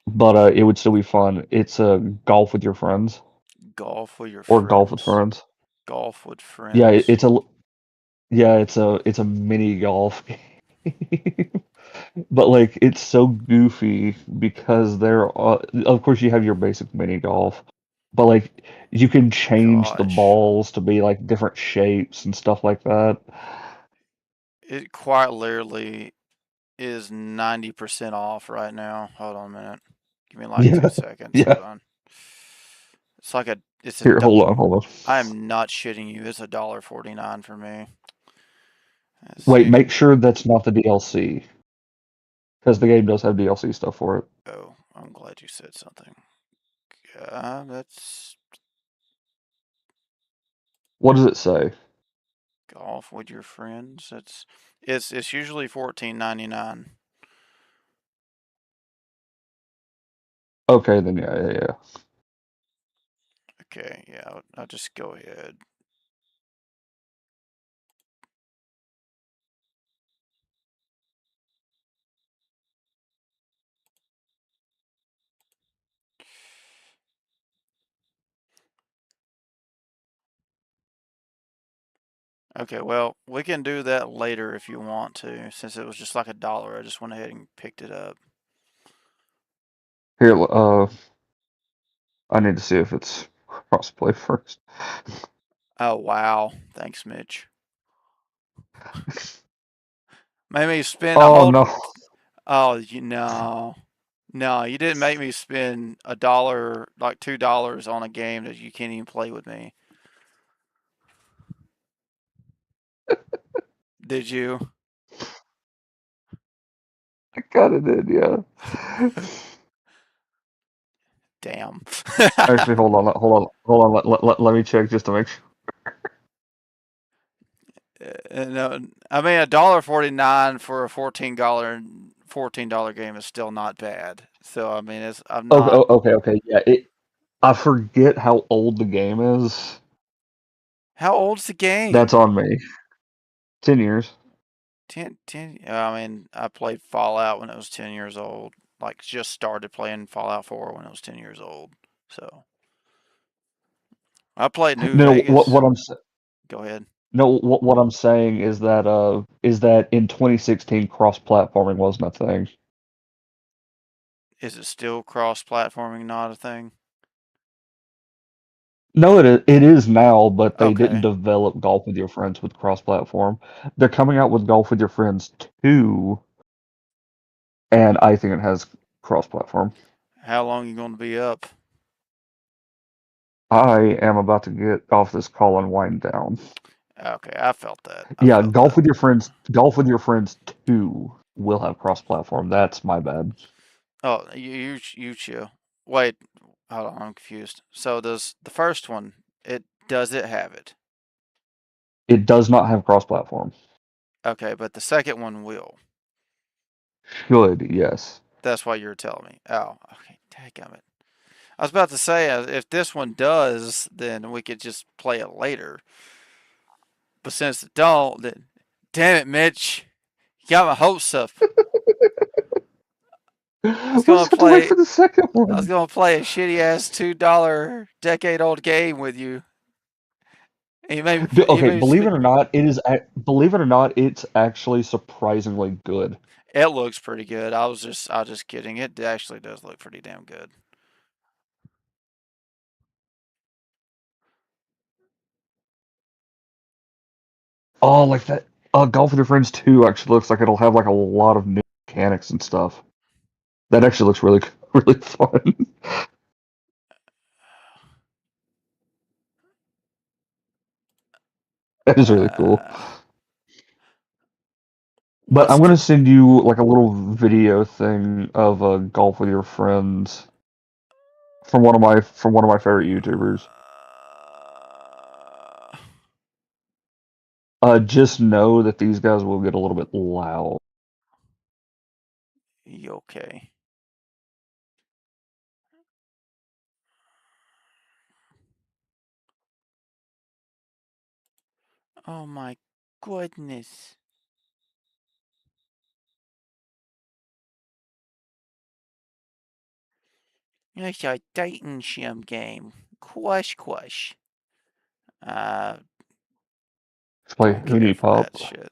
But it would still be fun. It's golf with your friends Golf with your or golf with friends. friends. Golf with Yeah, friends. it's a mini golf game. But like it's so goofy because of course you have your basic mini golf, but like you can change the Gosh. balls to be like different shapes and stuff like that. It quite literally is 90% off right now. Hold on a minute. Give me like Yeah, 2 seconds. Hold yeah. on. It's like a. It's a. Here, hold on. I am not shitting you. It's $1.49 for me. Let's Wait, see. make sure that's not the DLC because the game does have DLC stuff for it. Oh, I'm glad you said something. That's What does it say? golf with your friends. It's usually $14.99. Okay, then yeah. Okay, yeah, I'll just go ahead. Okay, well, we can do that later if you want to, since it was just like $1. I just went ahead and picked it up. Here, I need to see if it's crossplay first. Oh, wow. Thanks, Mitch. Made me spend a Oh whole. no. Oh, no. No, you didn't make me spend $1, like $2 on a game that you can't even play with me. Did you? I got it in, yeah. Damn. Actually, hold on. Let me check just to make sure. No, I mean $1.49 for a $14 game is still not bad. So I mean, I'm not. Okay. Yeah, I forget how old the game is. How old's the game? That's on me. 10 years. 10. I mean, I played Fallout when it was 10 years old. Like, just started playing Fallout 4 when it was 10 years old. So I played New No, Vegas. what Go ahead. no, what I'm saying is that in 2016 cross-platforming wasn't a thing. Is it still cross-platforming not a thing? No, it is now, but they didn't Okay. develop Golf with Your Friends with cross-platform. They're coming out with Golf with Your Friends 2, and I think it has cross-platform. How long you going to be up? I am about to get off this call and wind down. Okay, I felt that. I Yeah, felt that. Golf with Your Friends 2 will have cross-platform. That's my bad. Oh, you chill. Wait, hold on, I'm confused. So does the first one? Does it have it? It does not have cross-platform. Okay, but the second one will. Should, yes. That's why you were telling me. Oh, okay. Dadgummit. I was about to say if this one does, then we could just play it later. But since it don't, then damn it, Mitch, you got my hopes up. I was We'll just gonna have to wait play. for the second I was one. gonna play a shitty ass $2 decade old game with you. And you Okay, made me spend. believe it or not, it's actually surprisingly good. It looks pretty good. I was just kidding. It actually does look pretty damn good. Oh, like that. Golf with Your Friends 2 actually looks like it'll have like a lot of new mechanics and stuff. That actually looks really, really fun. That is really cool. Uh, But what's I'm tr- gonna send you like a little video thing of Golf with Your Friends from one of my favorite YouTubers. uh, Just know that these guys will get a little bit loud. you okay? Oh my goodness. It's a dating sim game. Quash quash. I Play don't Who care Need for that Pop. shit.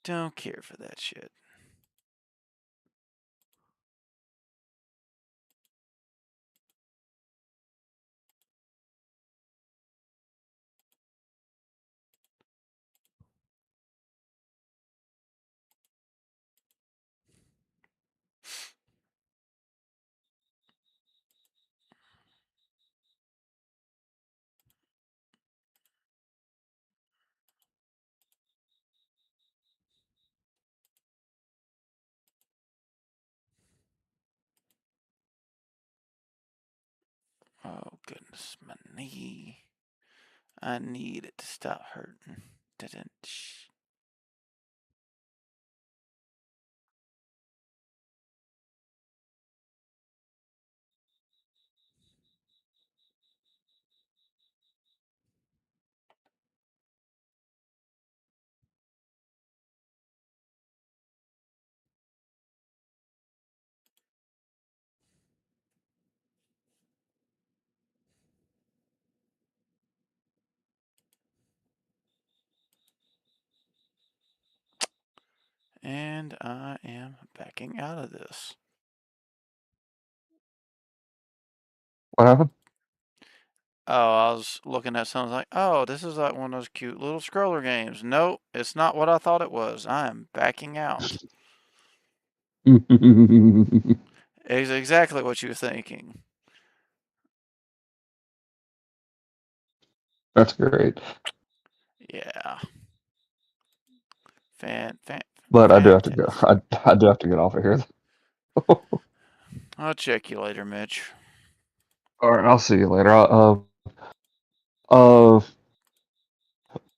Don't care for that shit. Oh, goodness, my knee. I need it to stop hurting. Didn't. And I am backing out of this. What happened? Oh, I was looking at something like, oh, this is like one of those cute little scroller games. Nope, it's not what I thought it was. I am backing out. It's exactly what you were thinking. That's great. Yeah. But I do have to go. Fantastic. I do have to get off of here. I'll check you later, Mitch. All right, I'll see you later. Uh,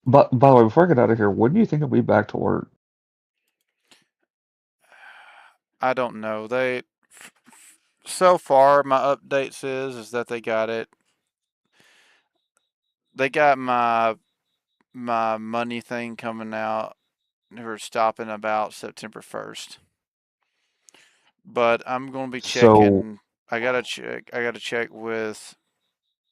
but by the way, before I get out of here, when do you think I'll be back to work? I don't know. So far my updates is that they got it. They got my money thing coming out. We're stopping about September 1st. But I'm going to be So, checking. I got to check with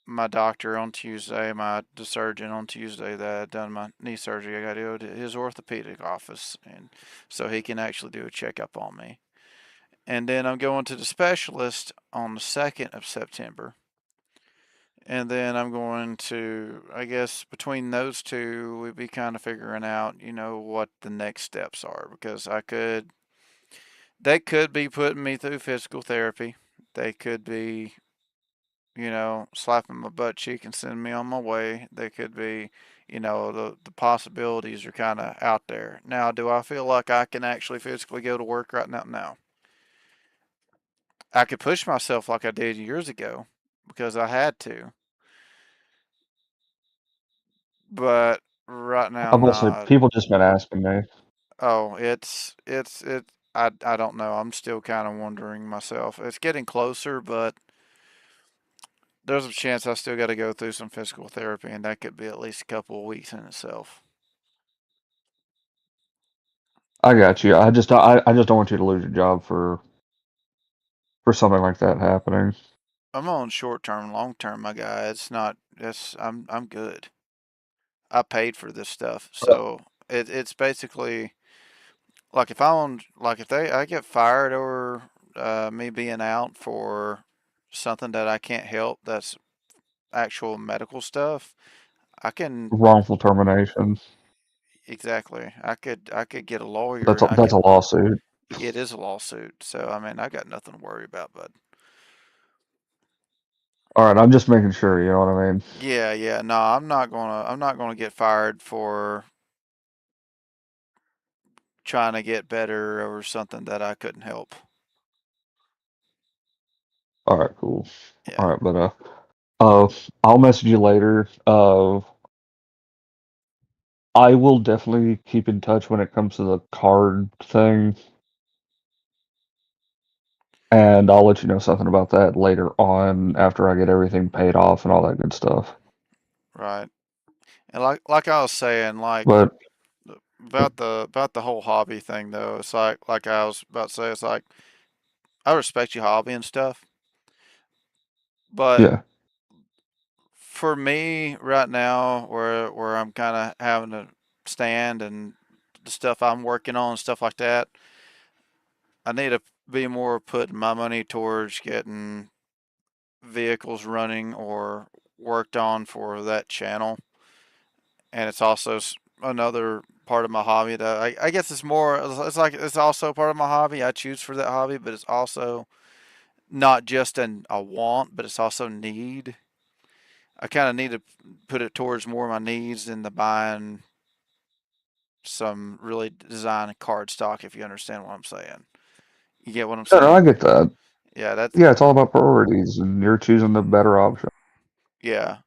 my doctor on Tuesday, the surgeon on Tuesday that had done my knee surgery. I got to go to his orthopedic office, and so he can actually do a checkup on me. And then I'm going to the specialist on the 2nd of September. And then I'm going to, I guess, between those two, we'd be kind of figuring out, what the next steps are because they could be putting me through physical therapy. They could be, slapping my butt cheek and sending me on my way. They could be, the possibilities are kind of out there. Now, do I feel like I can actually physically go to work right now? No. I could push myself like I did years ago because I had to, but right now, I will say, nah. people just been asking me. Oh, I don't know. I'm still kind of wondering myself. It's getting closer, but there's a chance I still got to go through some physical therapy, and that could be at least a couple of weeks in itself. I got you. I just don't want you to lose your job for something like that happening. I'm on short term, long term, my guy. It's not. I'm good. I paid for this stuff, Uh, so it's basically like if I get fired over me being out for something that I can't help. That's actual medical stuff. I can Wrongful termination. exactly. I could get a lawyer That's and I that's a can. lawsuit. It is a lawsuit, so I mean I got nothing to worry about, bud. All right, I'm just making sure. You know what I mean? Yeah, yeah. No, I'm not gonna get fired for trying to get better over something that I couldn't help. All right, cool. All Yeah. right, but uh, I'll message you later. I will definitely keep in touch when it comes to the card thing, and I'll let you know something about that later on after I get everything paid off and all that good stuff. Right. And like I was saying, like But about the whole hobby thing though, it's like I was about to say, it's like I respect your hobby and stuff, but yeah, for me right now, where I'm kind of having to stand and the stuff I'm working on, stuff like that, I need to be more putting my money towards getting vehicles running or worked on for that channel. And it's also another part of my hobby that I guess it's more, it's like, it's also part of my hobby. I choose for that hobby, but it's also not just a want, but it's also need. I kind of need to put it towards more of my needs than the buying some really design card stock, if you understand what I'm saying. You get what I'm Yeah, no, I saying? get that. Yeah, that's, Yeah, it's all about priorities, and you're choosing the better option. yeah.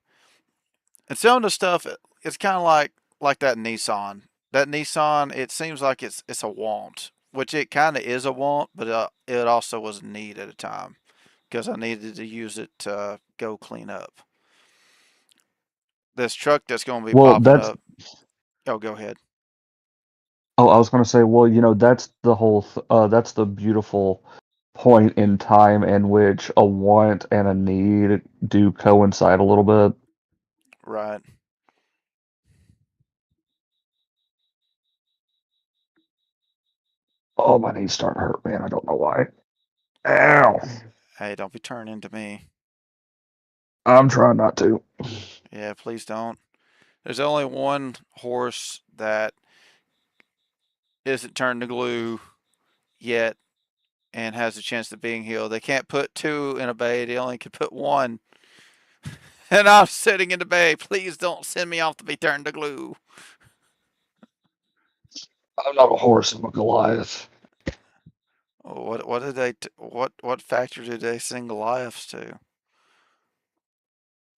And some of the stuff, it's kind of like that Nissan. That Nissan, it seems like it's a want, which it kind of is a want, but it also was a need at a time because I needed to use it to go clean up. This truck that's going to be Well, popping that's up. Oh, go ahead. oh, I was going to say, well, that's the that's the beautiful point in time in which a want and a need do coincide a little bit. Right. Oh, my knees starting to hurt, man. I don't know why. Ow. Hey, don't be turning into me. I'm trying not to. Yeah, please don't. There's only one horse that isn't turned to glue yet and has a chance of being healed. They can't put two in a bay, they only can put one. And I'm sitting in the bay. Please don't send me off to be turned to glue. I'm not a horse, I'm a Goliath. What did they what factory did they sing Goliaths to?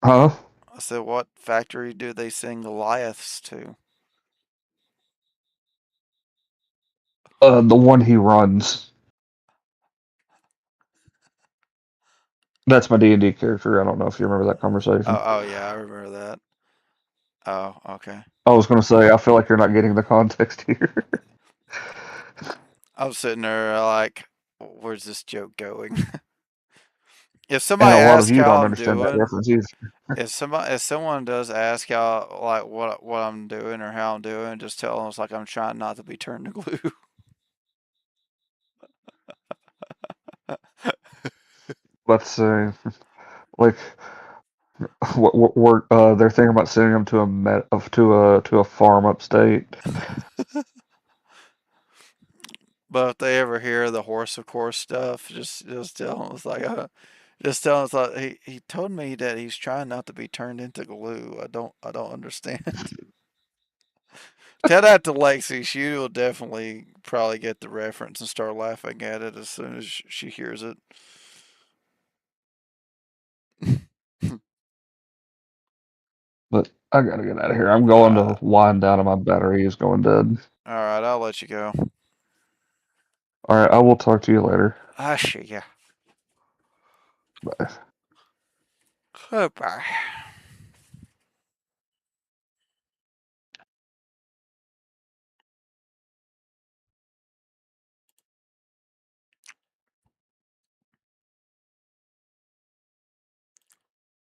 Huh? I said, what factory do they sing Goliaths to? The one he runs. That's my D&D character. I don't know if you remember that conversation. Oh yeah, I remember that. Oh, okay. I was going to say, I feel like you're not getting the context here. I was sitting there like, where's this joke going? If And somebody a lot of asks you how don't I'm understand that doing, reference either. if someone does ask how like what I'm doing or how I'm doing, just tell them it's like I'm trying not to be turned to glue. Let's say, like, they're thinking about sending him to to a farm upstate. But if they ever hear the horse of course stuff, just tell them it's like just tell them it's like he told me that he's trying not to be turned into glue. I don't understand. Tell that to Lexi. She will definitely probably get the reference and start laughing at it as soon as she hears it. But I gotta get out of here. I'm going to Alright. wind down, and my battery is going dead. Alright, I'll let you go. All right, I will talk to you later. I see ya. Bye. Goodbye.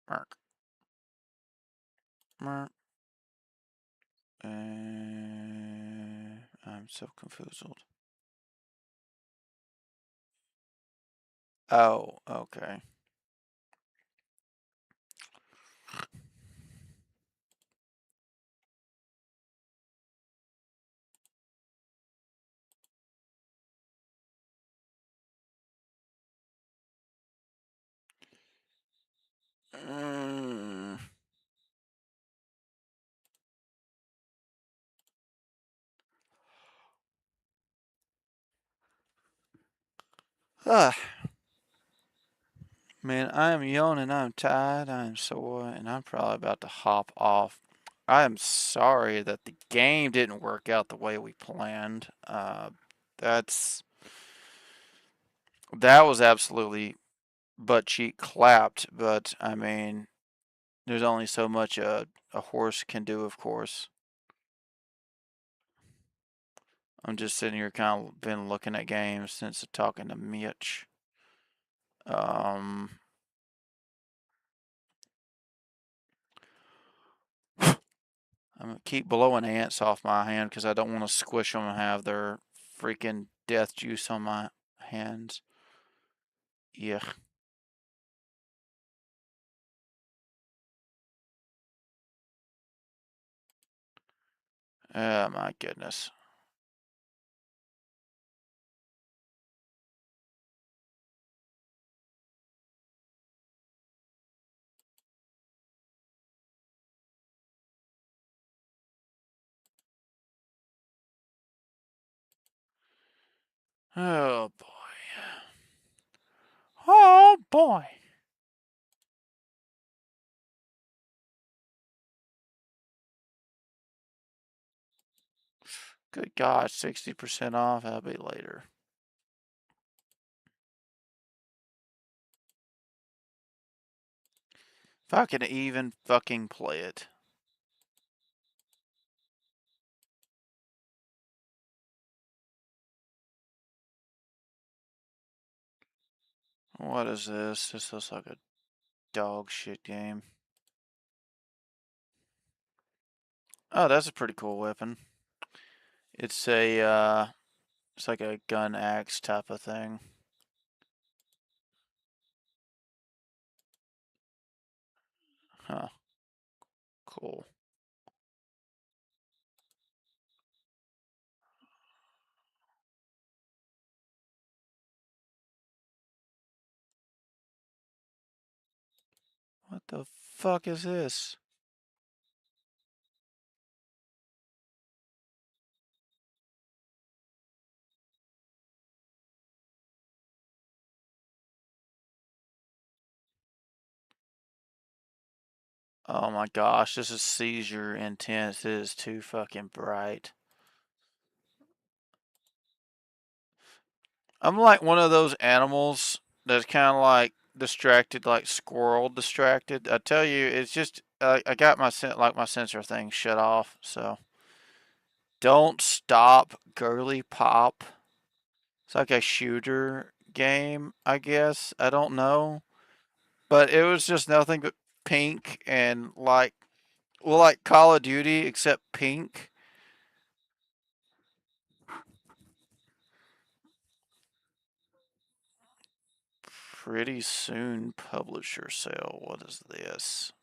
Mark. Mark. I'm so confused. Oh, okay. Mm. Ah, man, I am yawning. I'm tired. I am sore, and I'm probably about to hop off. I am sorry that the game didn't work out the way we planned. That's that was absolutely butt cheek clapped. But I mean, there's only so much a horse can do, of course. I'm just sitting here kind of been looking at games since talking to Mitch. Um, I'm gonna keep blowing ants off my hand because I don't want to squish them and have their freaking death juice on my hands. Yuck. Oh my goodness. Oh boy. Oh boy. Good God, 60% off. That'll be later. If I can even fucking play it. What is this? This looks like a dog shit game. Oh, that's a pretty cool weapon. It's it's like a gun axe type of thing. Huh. Cool. What the fuck is this? Oh my gosh, this is seizure intense. It is too fucking bright. I'm like one of those animals that's kind of like distracted, like squirrel distracted. I tell you, it's just I got my my sensor thing shut off. So don't stop, girly pop. It's like a shooter game, I guess. I don't know, but it was just nothing but pink and like well, like Call of Duty except pink. Pretty soon publisher sale. What is this?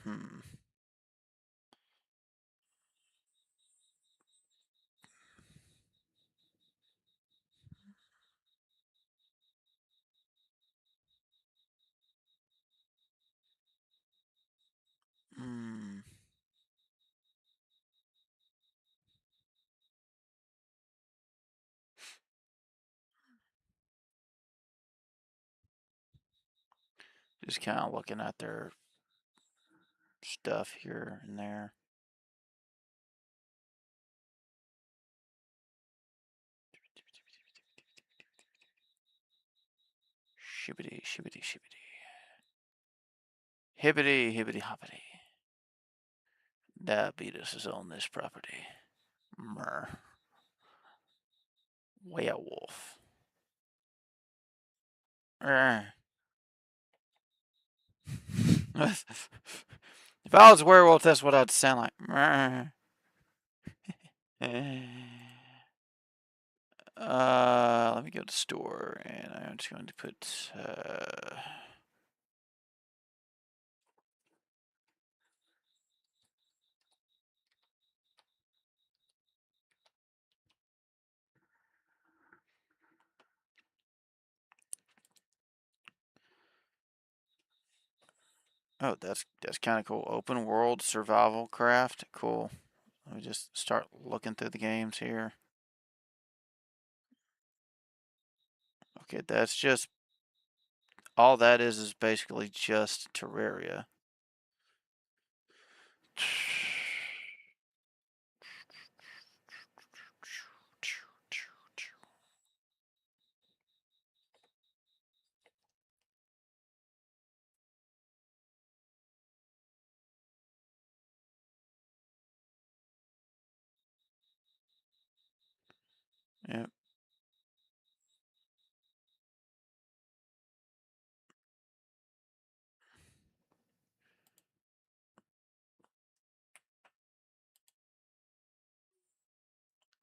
Hmm. Hmm. Just kind of looking at their stuff here and there. Shibbity, shibbity, shibbity. Hibbity, hibbity, hoppity. Diabetes is on this property. Mer. Werewolf. If I was a werewolf, that's what I'd sound like. Let me go to the store, and I'm just going to put. Oh, that's kind of cool. Open world survival craft. Cool. Let me just start looking through the games here. Okay, that's just all that is basically just Terraria. Yep.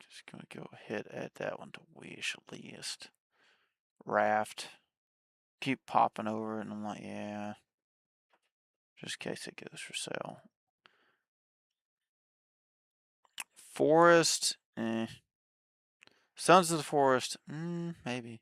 Just gonna go ahead, add that one to wish list. Raft. Keep popping over it, and I'm like, yeah. Just in case it goes for sale. Forest, Sons of the Forest, maybe.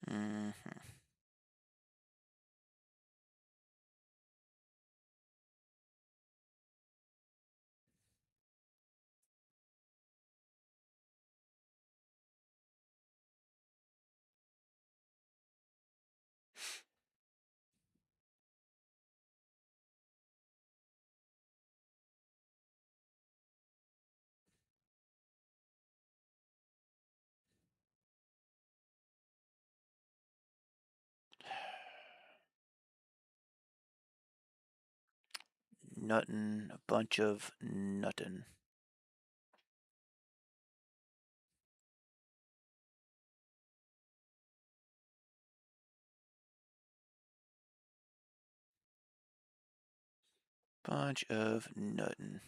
Mm-hmm. Nuttin', a bunch of nuttin'. Bunch of nuttin'.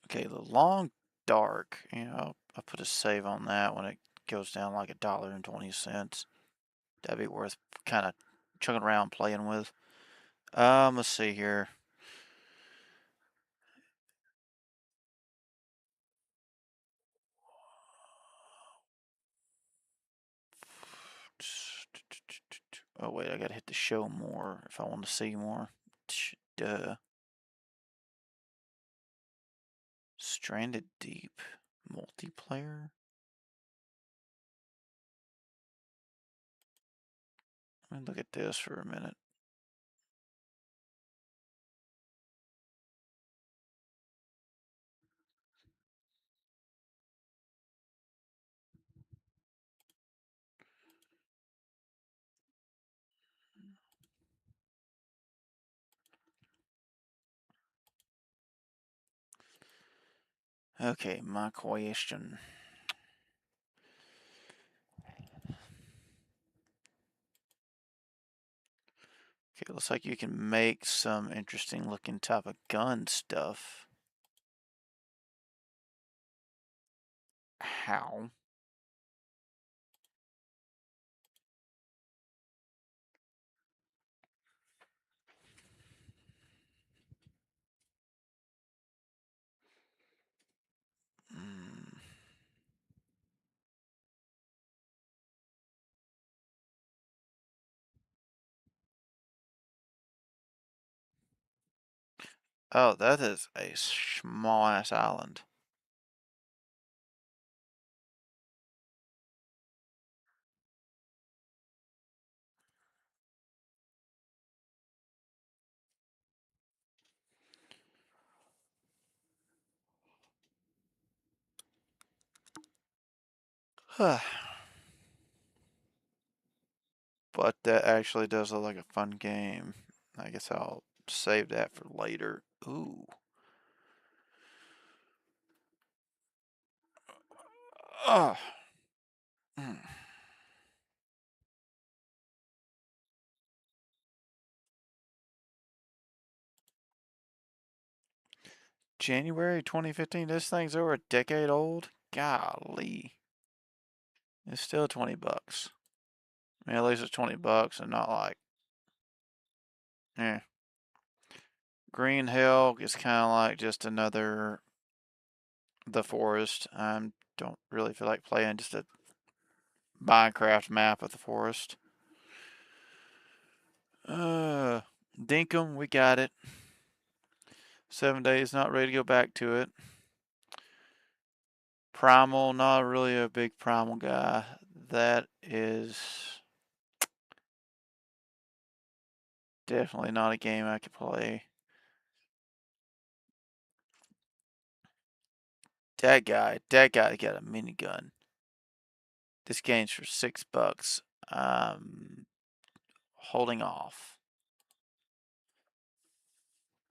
Okay, the long dark, I put a save on that when it goes down like $1.20. That'd be worth kind of chugging around playing with. Let's see here. Oh wait, I gotta hit the show more if I want to see more. Duh. Stranded Deep multiplayer. Let me look at this for a minute. Okay, my question. Okay, looks like you can make some interesting looking type of gun stuff. How? Mm. Oh, that is a small ass island. But that actually does look like a fun game. I guess I'll save that for later. Ooh. Oh. January 2015. This thing's over a decade old. Golly. It's still 20 bucks. I mean, at least it's 20 bucks and not like, eh. Green Hill is kind of like just another The Forest. I don't really feel like playing just a Minecraft map of the forest. Dinkum, we got it. 7 days, not ready to go back to it. Primal, not really a big Primal guy. That is definitely not a game I could play. That guy got a minigun. This game's for $6. Holding off.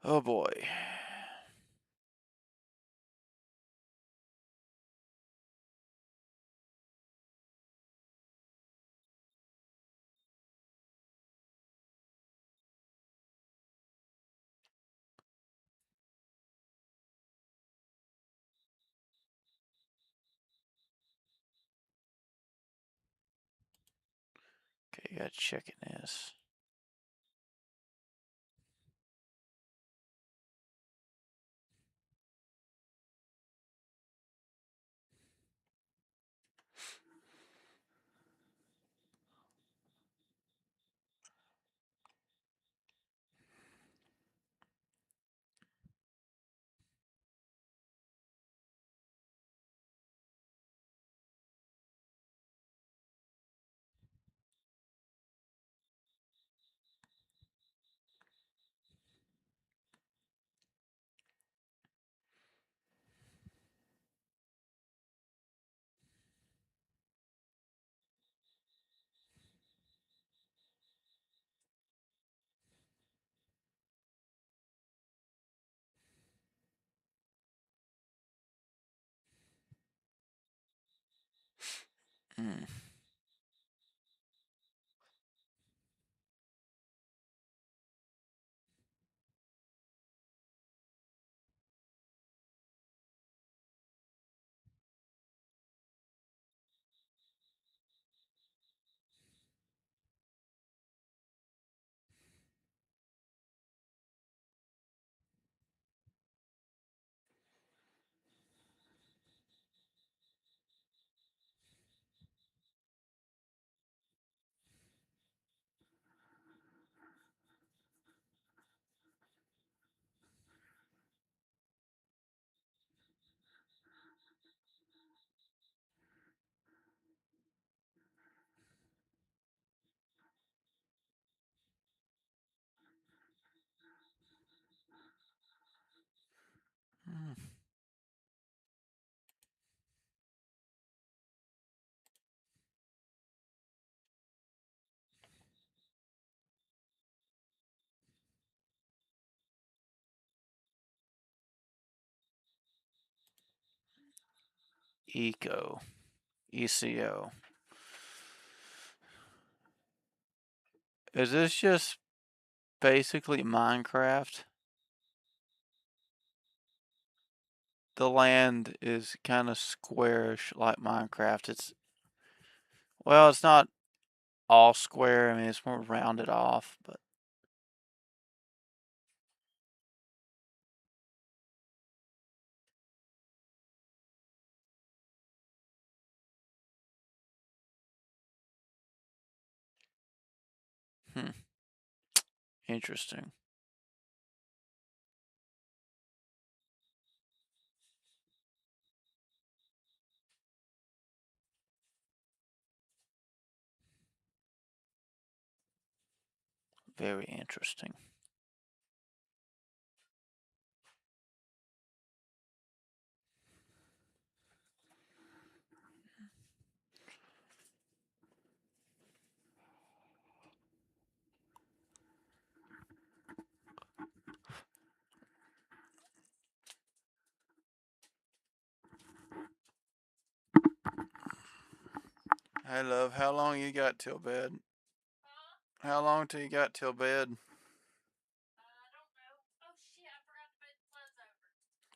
Oh boy. Okay, gotta check this. Hmm. Hmm. Eco. ECO. Is this just basically Minecraft? The land is kind of squarish like Minecraft. Well, it's not all square. I mean, it's more rounded off, but hmm, interesting. Very interesting. Hey, love, how long you got till bed? How long till you got till bed?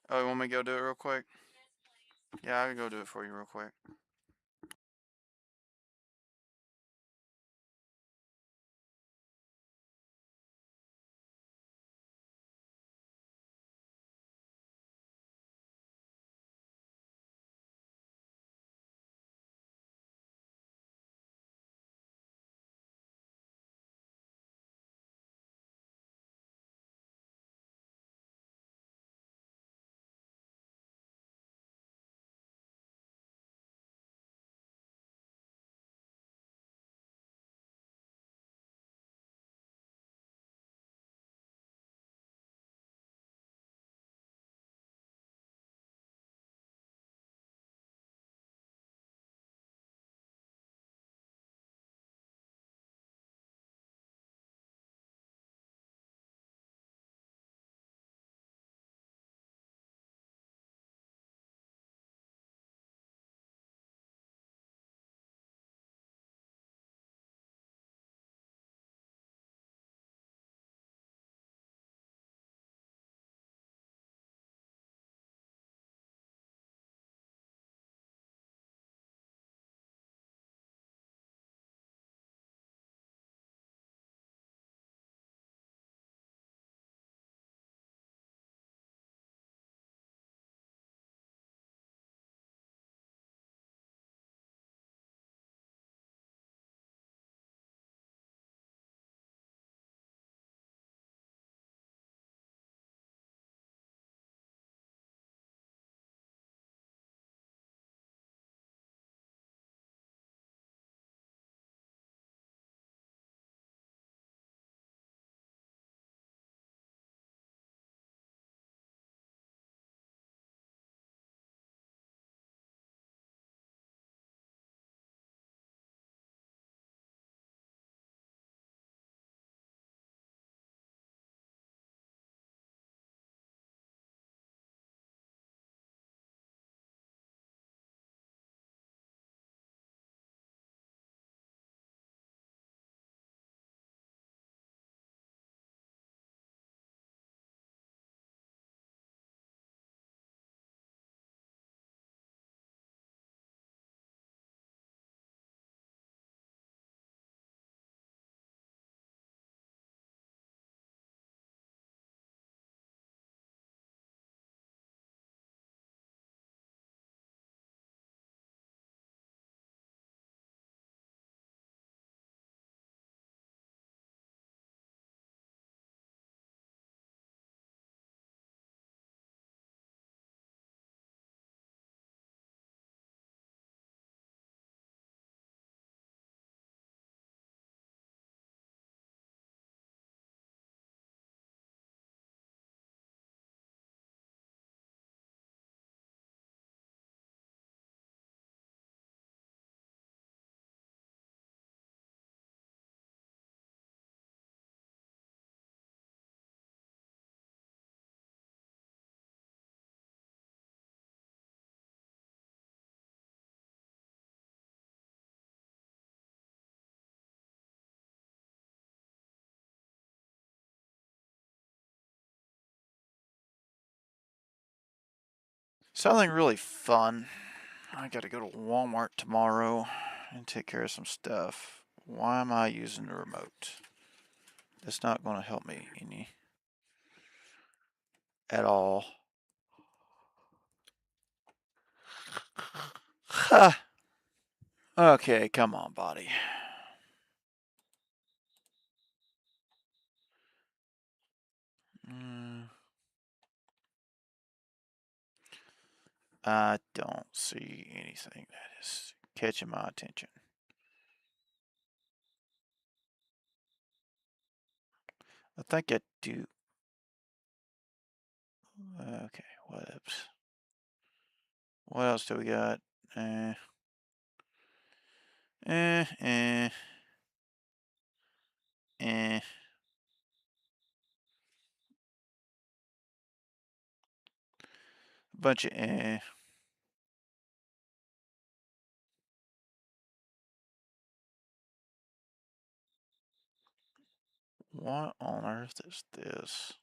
Oh, you want me to go do it real quick? Yeah, I can go do it for you real quick. Something really fun. I gotta go to Walmart tomorrow and take care of some stuff. Why am I using the remote? That's not gonna help me any at all. Okay, come on, body. I don't see anything that is catching my attention. I think I do. Okay, whatevs. What else do we got? Eh, eh, eh, eh. Bunch of eh. What on earth is this?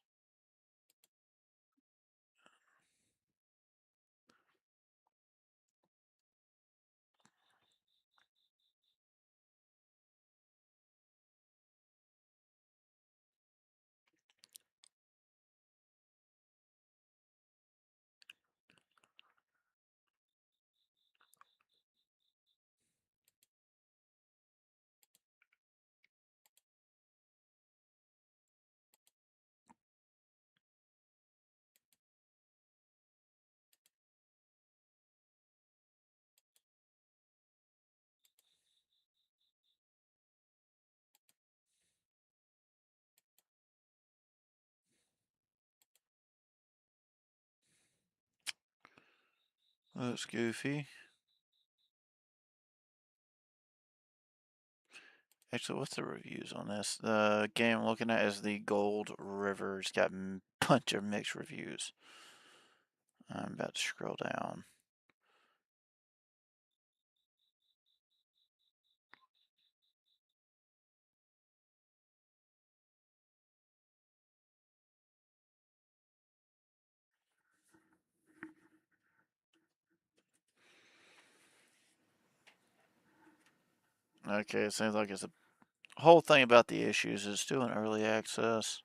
Looks goofy. Actually, what's the reviews on this? The game I'm looking at is the Gold River. It's got a bunch of mixed reviews. I'm about to scroll down. Okay, it seems like it's a whole thing about the issues is still in early access.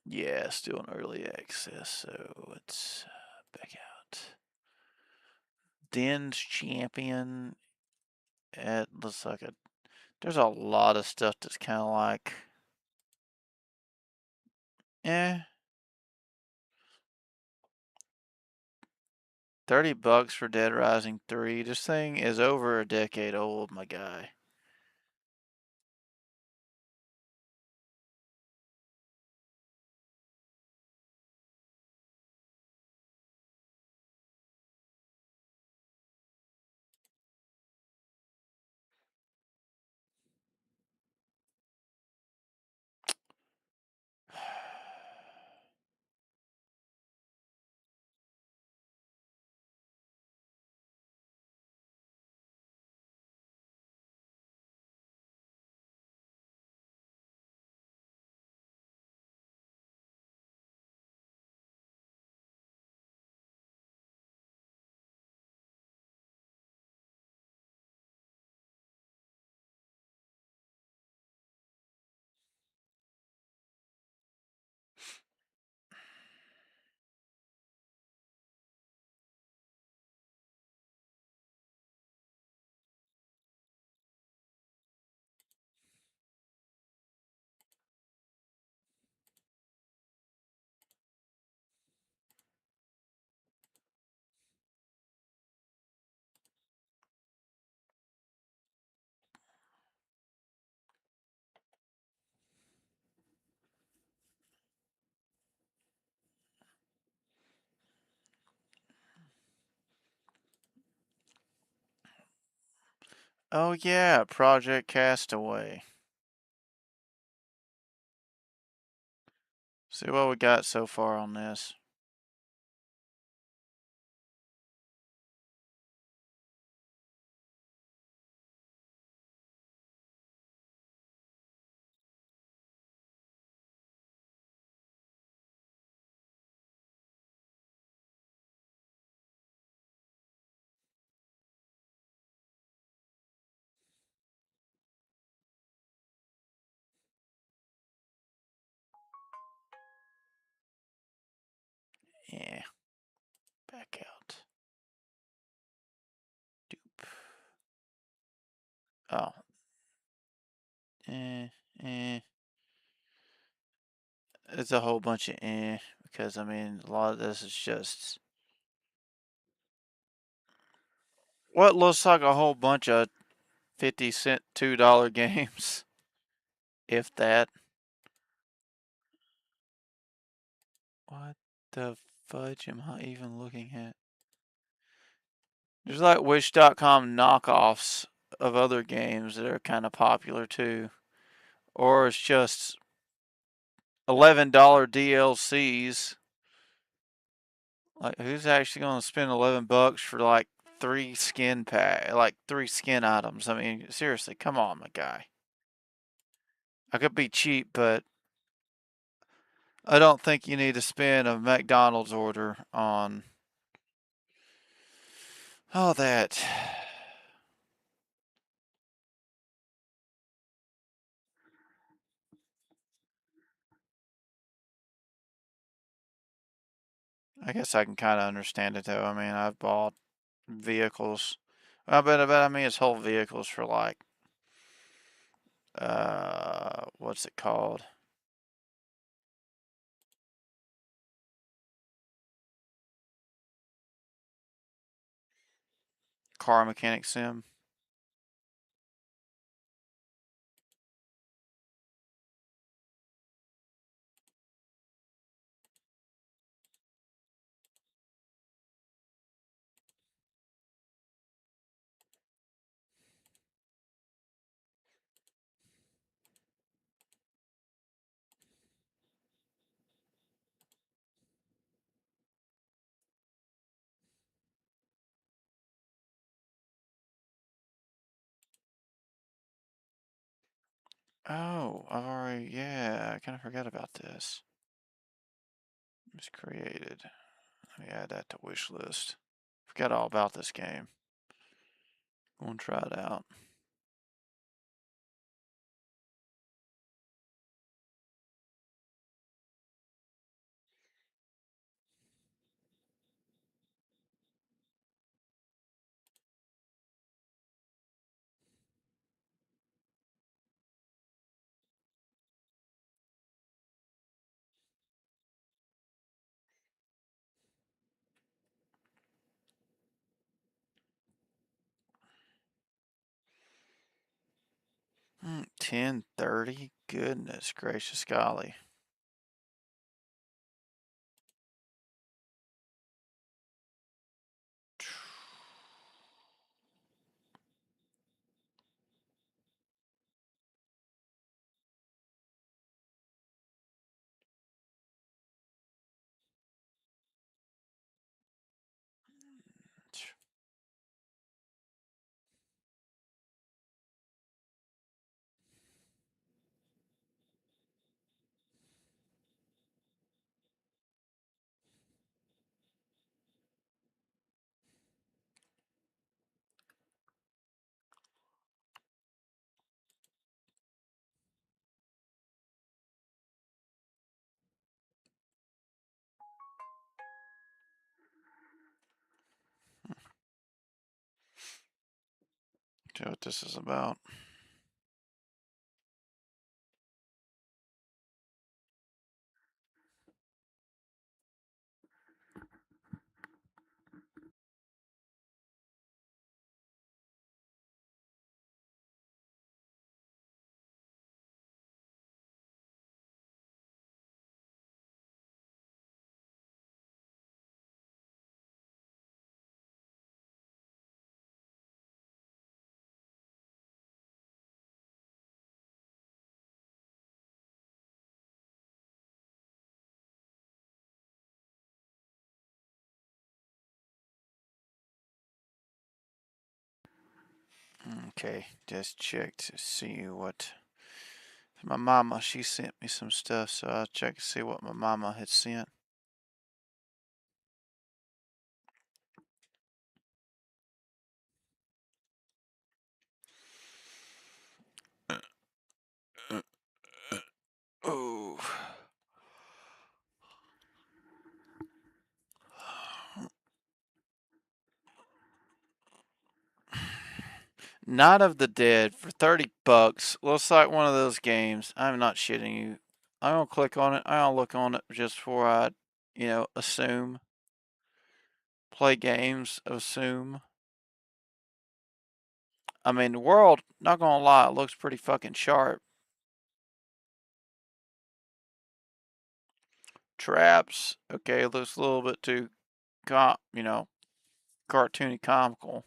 Yeah, still in early access, so let's back out. Den's Champion. It looks like there's a lot of stuff that's kind of like, eh. $30 for Dead Rising 3. This thing is over a decade old, my guy. Oh yeah, Project Castaway. See what we got so far on this. Yeah, back out. Doop. Oh. Eh, eh. It's a whole bunch of because I mean, a lot of this is just what looks like a whole bunch of 50-cent $2 games, if that. What the fudge am I even looking at? There's like Wish.com knockoffs of other games that are kind of popular too. Or it's just $11 DLCs. Like, who's actually going to spend $11 for like three skin items? I mean, seriously, come on, my guy. I could be cheap, but I don't think you need to spend a McDonald's order on all that. I guess I can kind of understand it though. I mean, I've bought vehicles. I mean, it's whole vehicles for like, what's it called? Car mechanic sim. Oh, I've already, yeah, I kind of forgot about this. It was created. Let me add that to wish list. Forgot all about this game. Go and try it out. Mm, 1030? Goodness gracious golly. See what this is about. Okay, just check to see what my mama, she sent me some stuff, so I'll check to see what my mama had sent. Oh. Night of the Dead for 30 bucks. Looks like one of those games. I'm not shitting you. I'm gonna click on it. I'm gonna look on it just before I, assume. Play games, assume. I mean, the world, not gonna lie, it looks pretty fucking sharp. Traps, okay, it looks a little bit too, cartoony comical.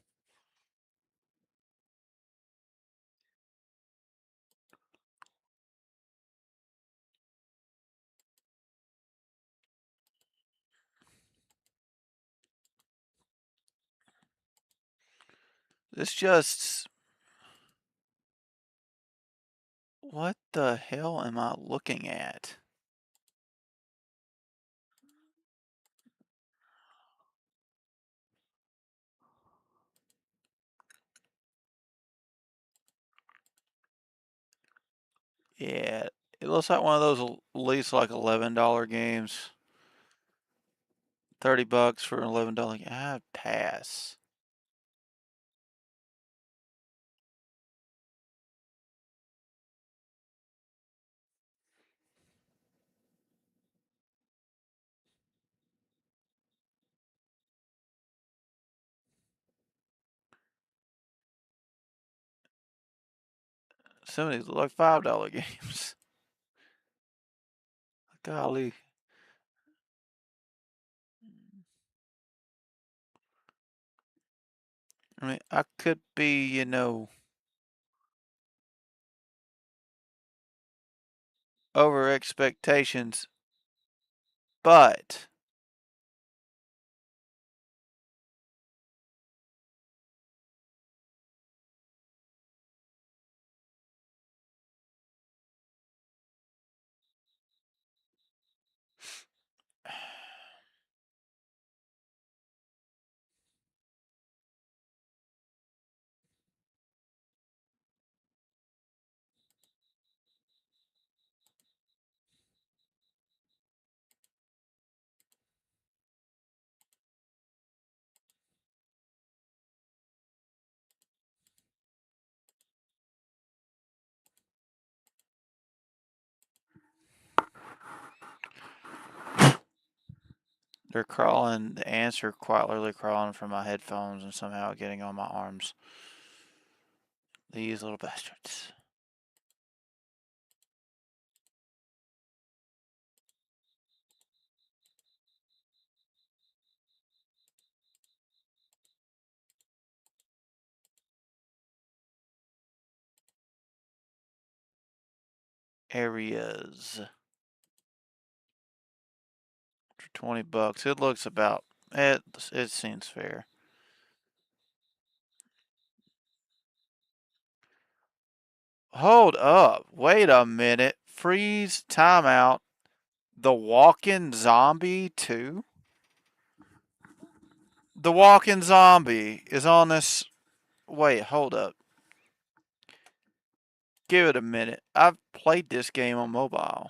This just, What the hell am I looking at? Yeah, it looks like one of those at least like $11 games. $30 for an $11 game. I'd pass. Some of these look like $5 games. Golly. I mean, I could be, over expectations, but they're crawling, the ants are quite literally crawling from my headphones and somehow getting on my arms. These little bastards. Areas for $20. It looks about it seems fair. Hold up. Wait a minute. Freeze timeout. The Walking Zombie 2? The Walking Zombie is on this. Wait, hold up. Give it a minute. I've played this game on mobile.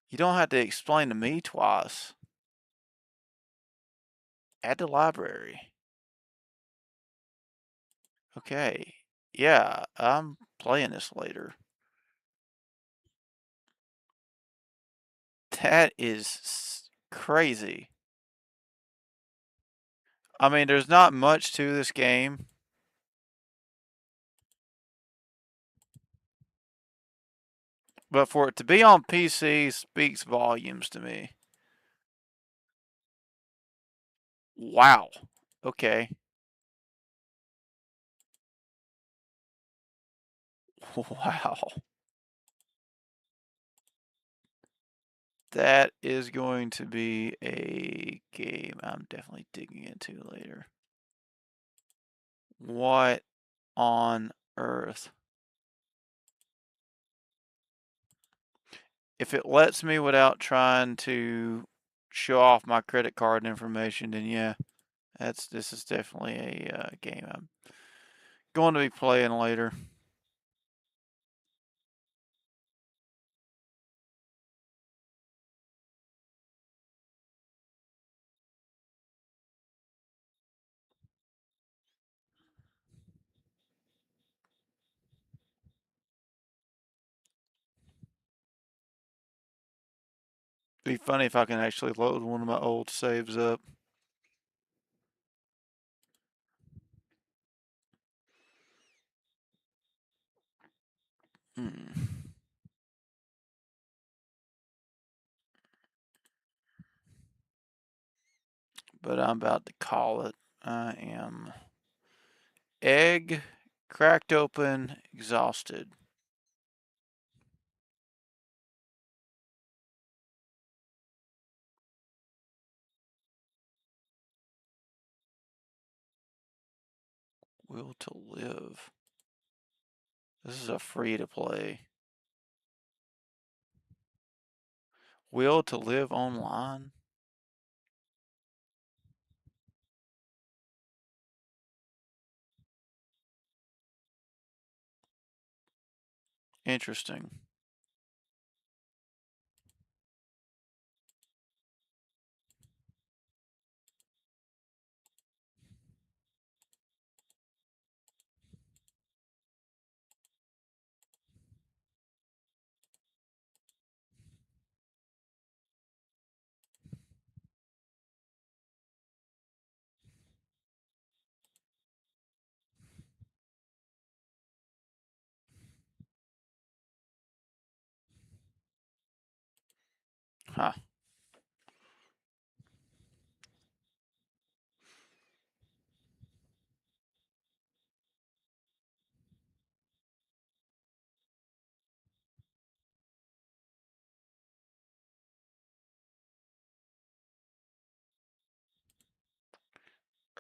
You don't have to explain to me twice. Add to library. Okay. Yeah, I'm playing this later. That is crazy. I mean, there's not much to this game. But for it to be on PC speaks volumes to me. Wow. Okay. Wow. That is going to be a game I'm definitely digging into later. What on earth? If it lets me without trying to show off my credit card information, then yeah, this is definitely a game I'm going to be playing later. Be funny if I can actually load one of my old saves up. Hmm. But I'm about to call it. I am egg cracked open, exhausted. Will to live. This is a free to play. Will to live online? Interesting. Huh.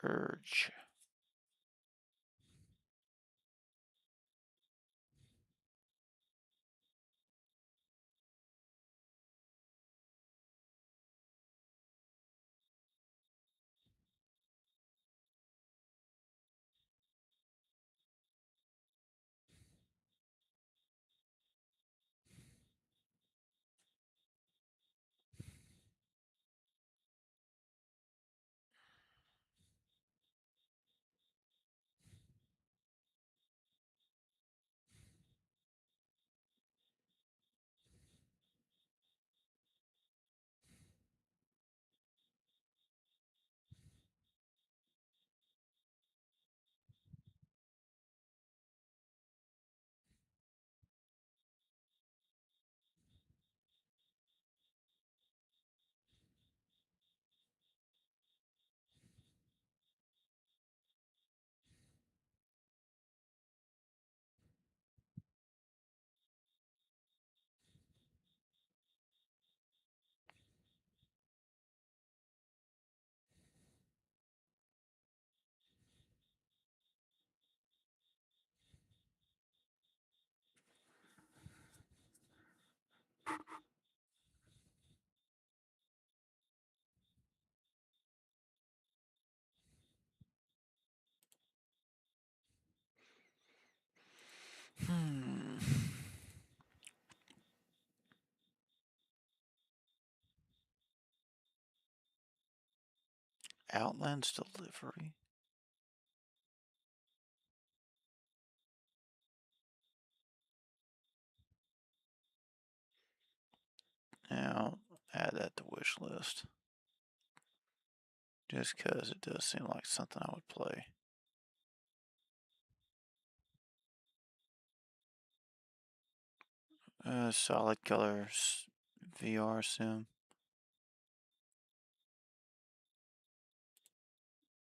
Urge. Hmm. Outlands delivery. Now, add that to wish list. Just because it does seem like something I would play. Solid colors VR sim.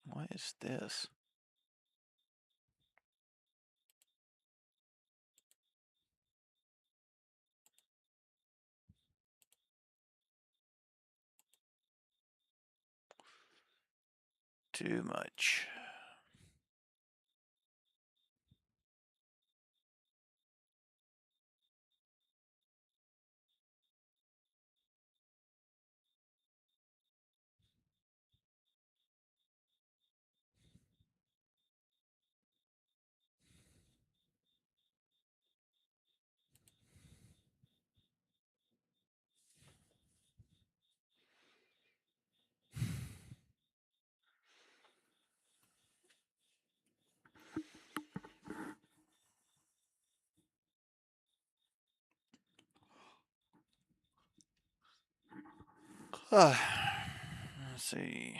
What is this? Too much. Let's see.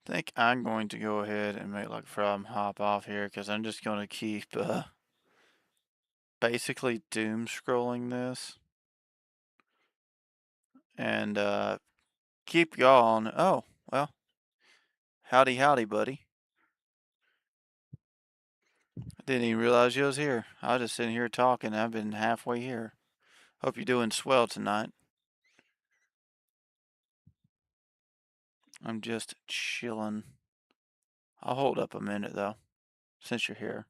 I think I'm going to go ahead and make like from hop off here because I'm just going to keep basically doom scrolling this and keep y'all on. Oh, well, howdy, howdy, buddy. I didn't even realize you was here. I was just sitting here talking. I've been halfway here. Hope you're doing swell tonight. I'm just chilling. I'll hold up a minute though, since you're here.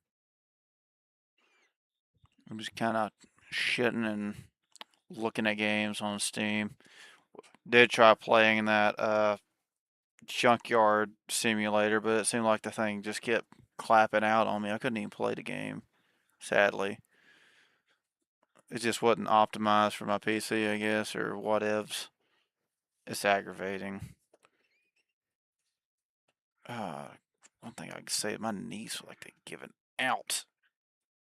I'm just kind of shitting and looking at games on Steam. Did try playing that Junkyard simulator, but it seemed like the thing just kept clapping out on me. I couldn't even play the game, sadly. It just wasn't optimized for my PC, I guess, or whatevs. It's aggravating. One thing I can say, my knees feel like they're giving out.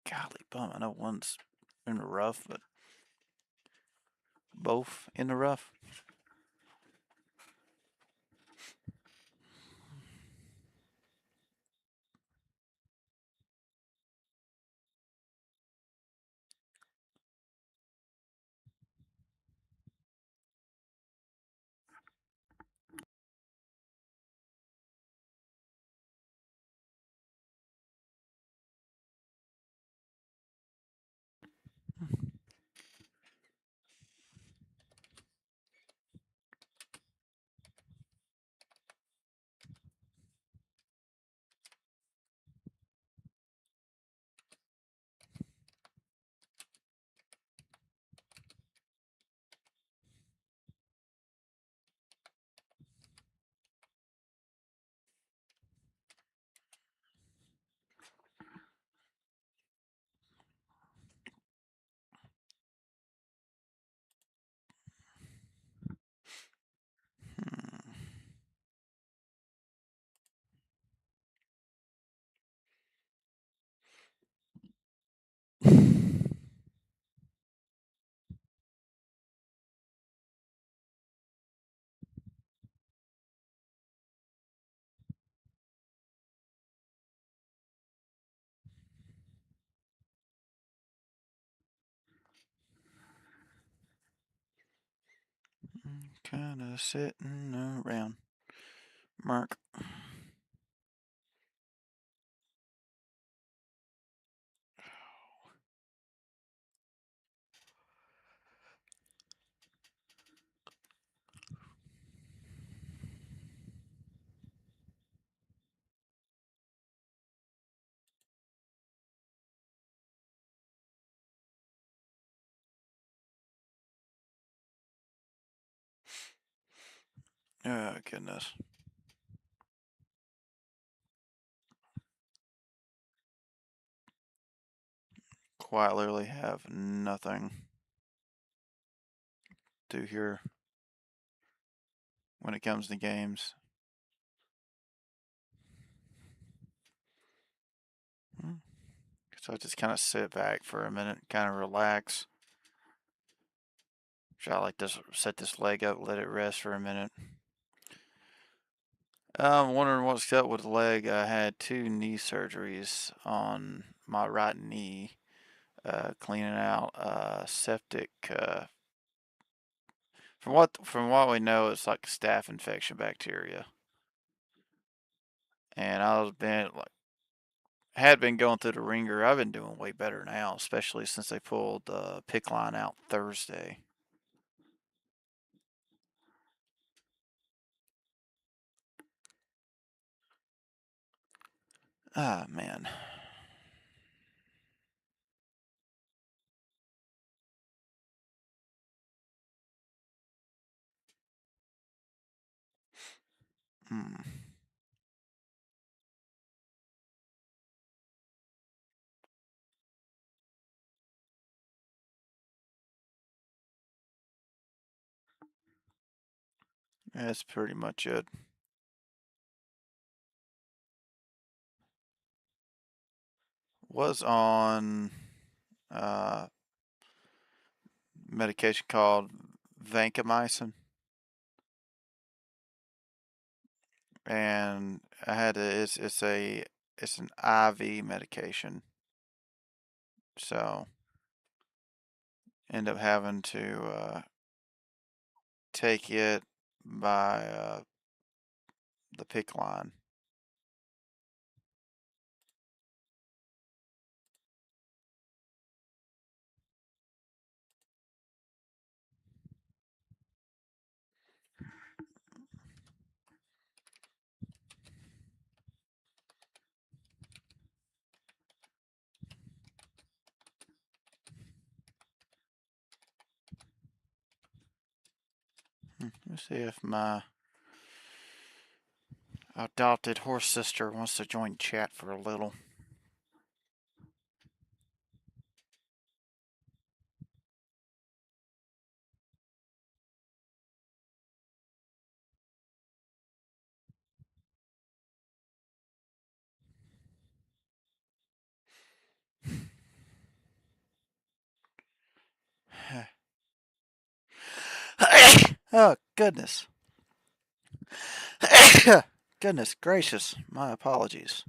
Golly bum, I know one's in the rough, but both in the rough. Kinda sitting around. Mark. Oh, goodness. Quite literally have nothing to here when it comes to games. So I just kind of sit back for a minute, kind of relax. Try to like this, set this leg up, let it rest for a minute. I'm wondering what's up with the leg. I had 2 knee surgeries on my right knee, cleaning out septic. From what we know, it's like staph infection bacteria, and I was been like had been going through the ringer. I've been doing way better now, especially since they pulled the pick line out Thursday. Ah, man. Hmm. That's pretty much it. Was on uh, medication called vancomycin, and I had to, it's an IV medication, so end up having to take it by the pick line. Let's see if my adopted horse sister wants to join chat for a little. Oh, goodness. Goodness gracious. My apologies.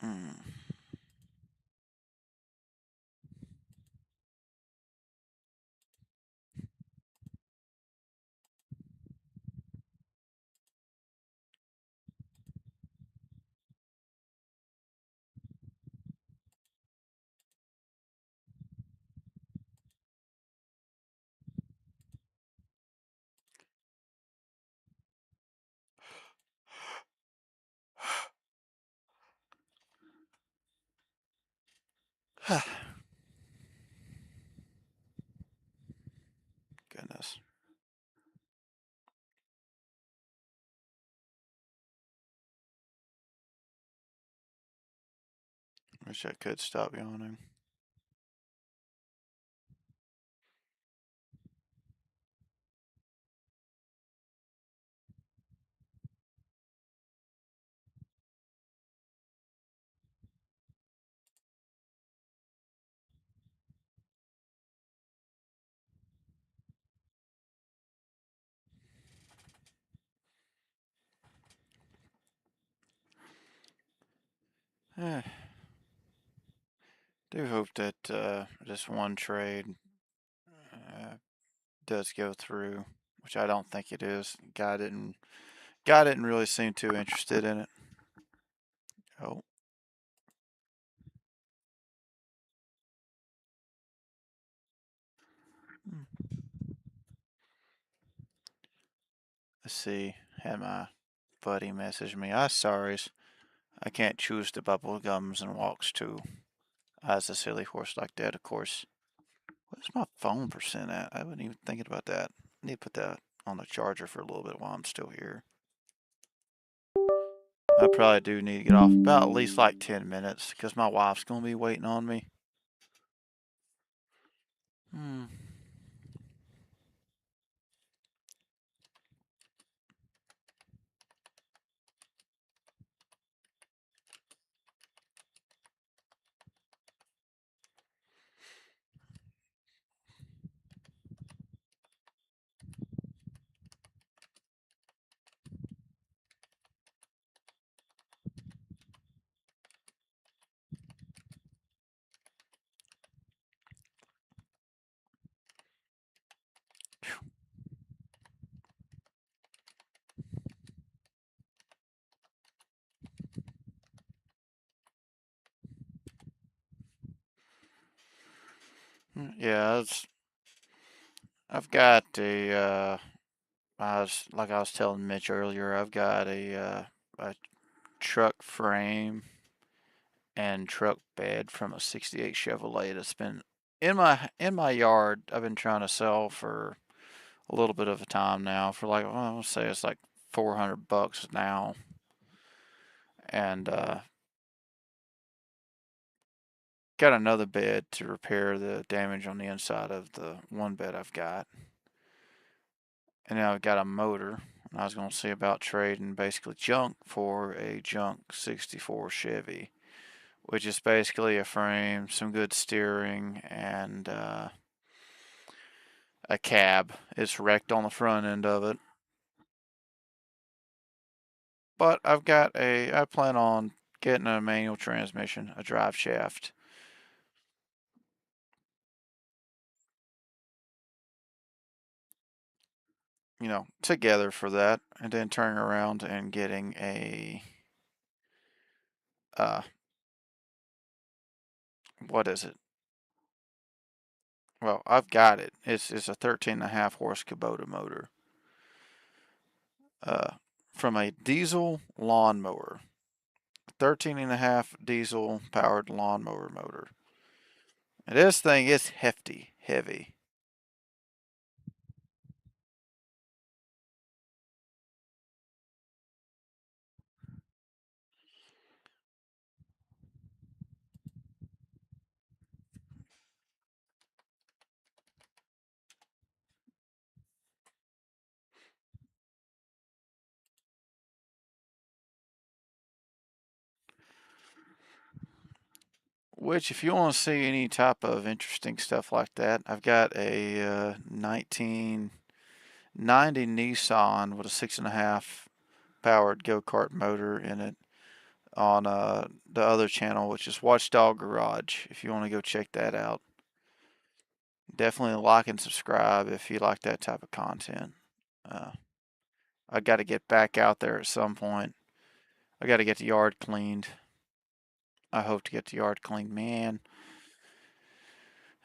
Hmm. Goodness. Wish I could stop yawning. Eh, do hope that this one trade does go through, which I don't think it is. Guy didn't really seem too interested in it. Oh. Let's see. Had my buddy message me. Sorries. I can't choose the bubble gums and walks too. As a silly horse like that, of course. Where's my phone percent at? I wasn't even thinking about that. I need to put that on the charger for a little bit while I'm still here. I probably do need to get off about at least like 10 minutes because my wife's going to be waiting on me. Hmm. Yeah, I've got I was telling Mitch earlier, I've got a truck frame and truck bed from a '68 Chevrolet that's been in my yard. I've been trying to sell for a little bit of a time now for like, well, I want to say it's like $400 now, and got another bed to repair the damage on the inside of the one bed I've got, and now I've got a motor. And I was going to see about trading basically junk for a junk '64 Chevy, which is basically a frame, some good steering, and a cab. It's wrecked on the front end of it. But I plan on getting a manual transmission, a drive shaft. 'Together for that, and then turning around and getting uh, what is it? Well, I've got it. It's a 13.5 horse Kubota motor, uh, from a diesel lawnmower, 13.5 diesel powered lawnmower motor. And this thing is hefty, heavy. Which, if you want to see any type of interesting stuff like that, I've got a 1990 Nissan with a 6.5 powered go-kart motor in it on the other channel, which is Watchdog Garage. If you want to go check that out, definitely like and subscribe if you like that type of content. Uh, I got to get back out there at some point. I got to get the yard cleaned. I hope to get the yard cleaned, man.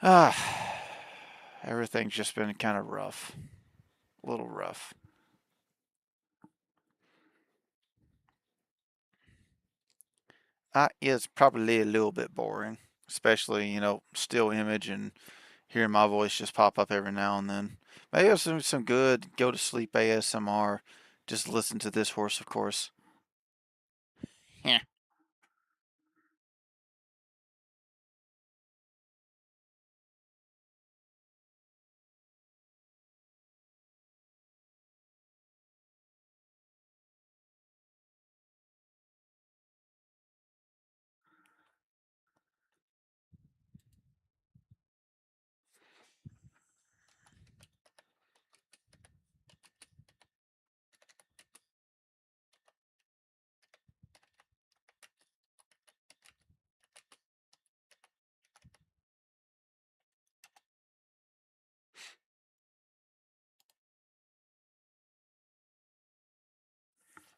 Ah, everything's just been kind of rough, a little rough. It's probably a little bit boring, especially still image and hearing my voice just pop up every now and then. Maybe have some good go to sleep ASMR. Just listen to this horse, of course. Yeah.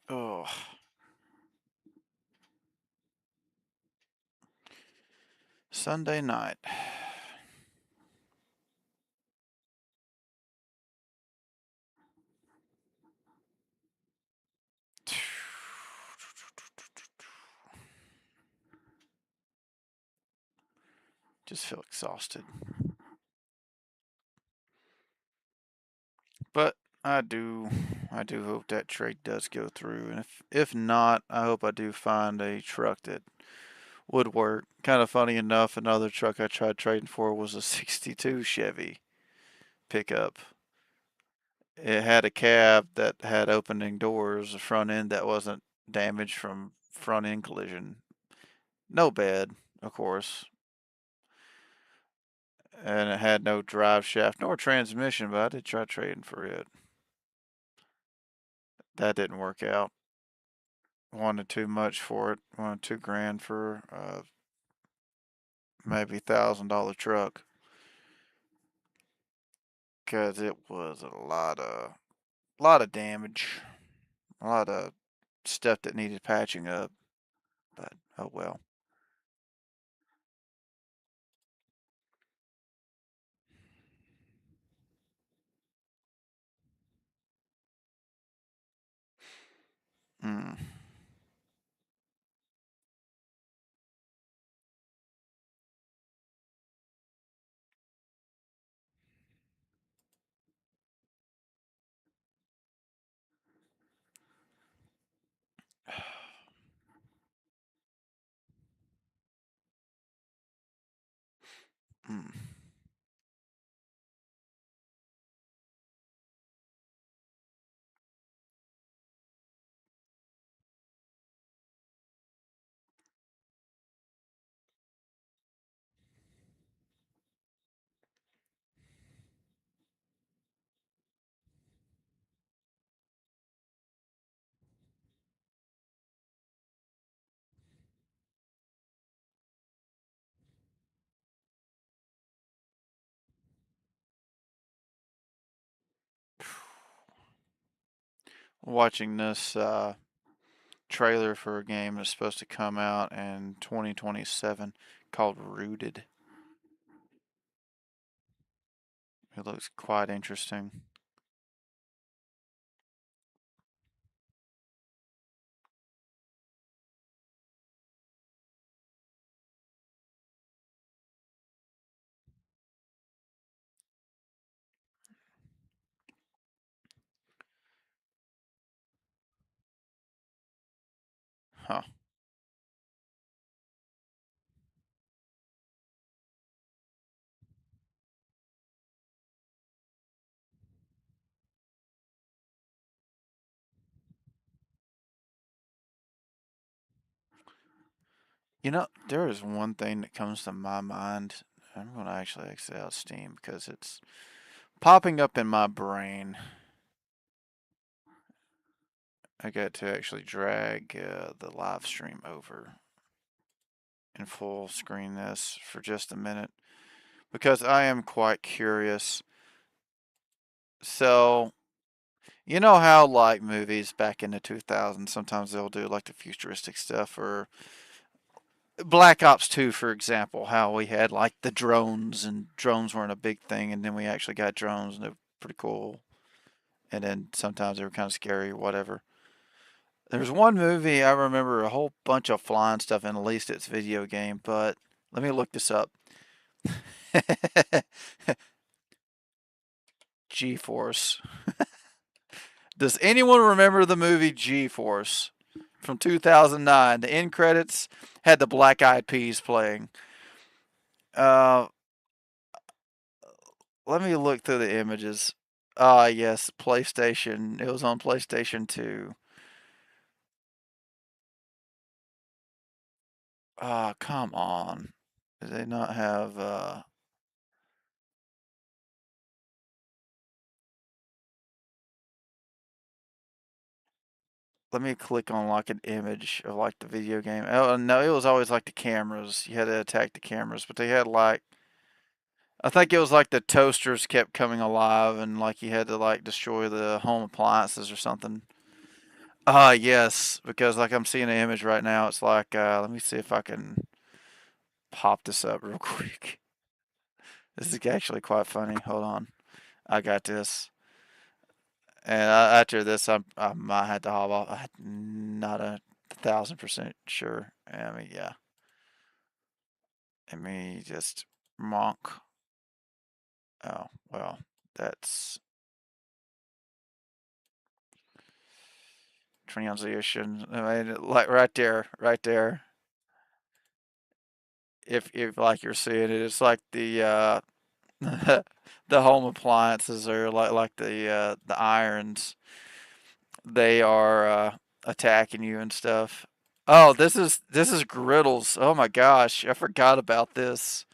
Oh, Sunday night. Just feel exhausted. But I do hope that trade does go through, and if not, I hope I do find a truck that would work. Kind of funny enough, another truck I tried trading for was a '62 Chevy pickup. It had a cab that had opening doors, a front end that wasn't damaged from front end collision. No bed, of course, and it had no drive shaft nor transmission, but I did try trading for it. That didn't work out. Wanted too much for it. Wanted 2 grand for maybe $1,000 truck, because it was a lot of damage, a lot of stuff that needed patching up. But oh well. Mm. Mm. Watching this trailer for a game that's supposed to come out in 2027 called Rooted. It looks quite interesting. Huh. You know, there is one thing that comes to my mind. I'm going to actually exit out Steam because it's popping up in my brain. I got to actually drag the live stream over and full screen this for just a minute because I am quite curious. So, you know how like movies back in the 2000s, sometimes they'll do like the futuristic stuff, or Black Ops 2, for example, how we had like the drones and drones weren't a big thing, and then we actually got drones and they're pretty cool. And then sometimes they were kind of scary or whatever. There's one movie I remember a whole bunch of flying stuff in, at least its video game, but let me look this up. G-Force. Does anyone remember the movie G-Force from 2009? The end credits had the Black Eyed Peas playing. Uh, let me look through the images. Ah, yes, PlayStation. It was on PlayStation 2. Ah, come on. Do they not have let me click on like an image of like the video game. Oh no, it was always like the cameras. You had to attack the cameras, but they had like I think it was like the toasters kept coming alive and like you had to like destroy the home appliances or something. Ah, yes, because like I'm seeing an image right now. It's like let me see if I can pop this up real quick. This is actually quite funny. Hold on. I got this. And after this, I might have to hop off. I'm not 1,000% sure. I mean, yeah. Let me just monk. Oh, well, that's pronunciation. I mean, like right there, right there. If like you're seeing it, it's like the the home appliances are like the irons. They are attacking you and stuff. Oh, this is griddles. Oh my gosh, I forgot about this.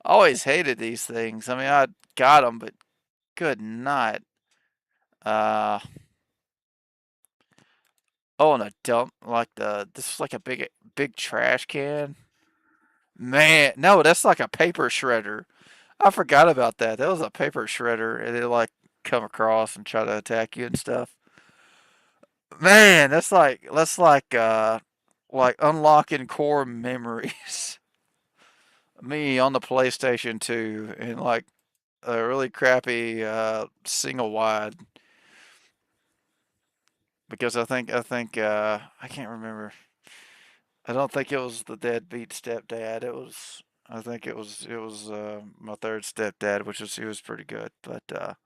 I always hated these things. I mean, I got them, but good night. Uh, oh, and a dump like this is like a big trash can. Man, no, that's like a paper shredder. I forgot about that. That was a paper shredder, and it like come across and try to attack you and stuff. Man, that's like unlocking core memories. Me on the PlayStation 2 and like a really crappy single wide. because I can't remember. I don't think it was the deadbeat stepdad. I think it was my third stepdad, which was he was pretty good. But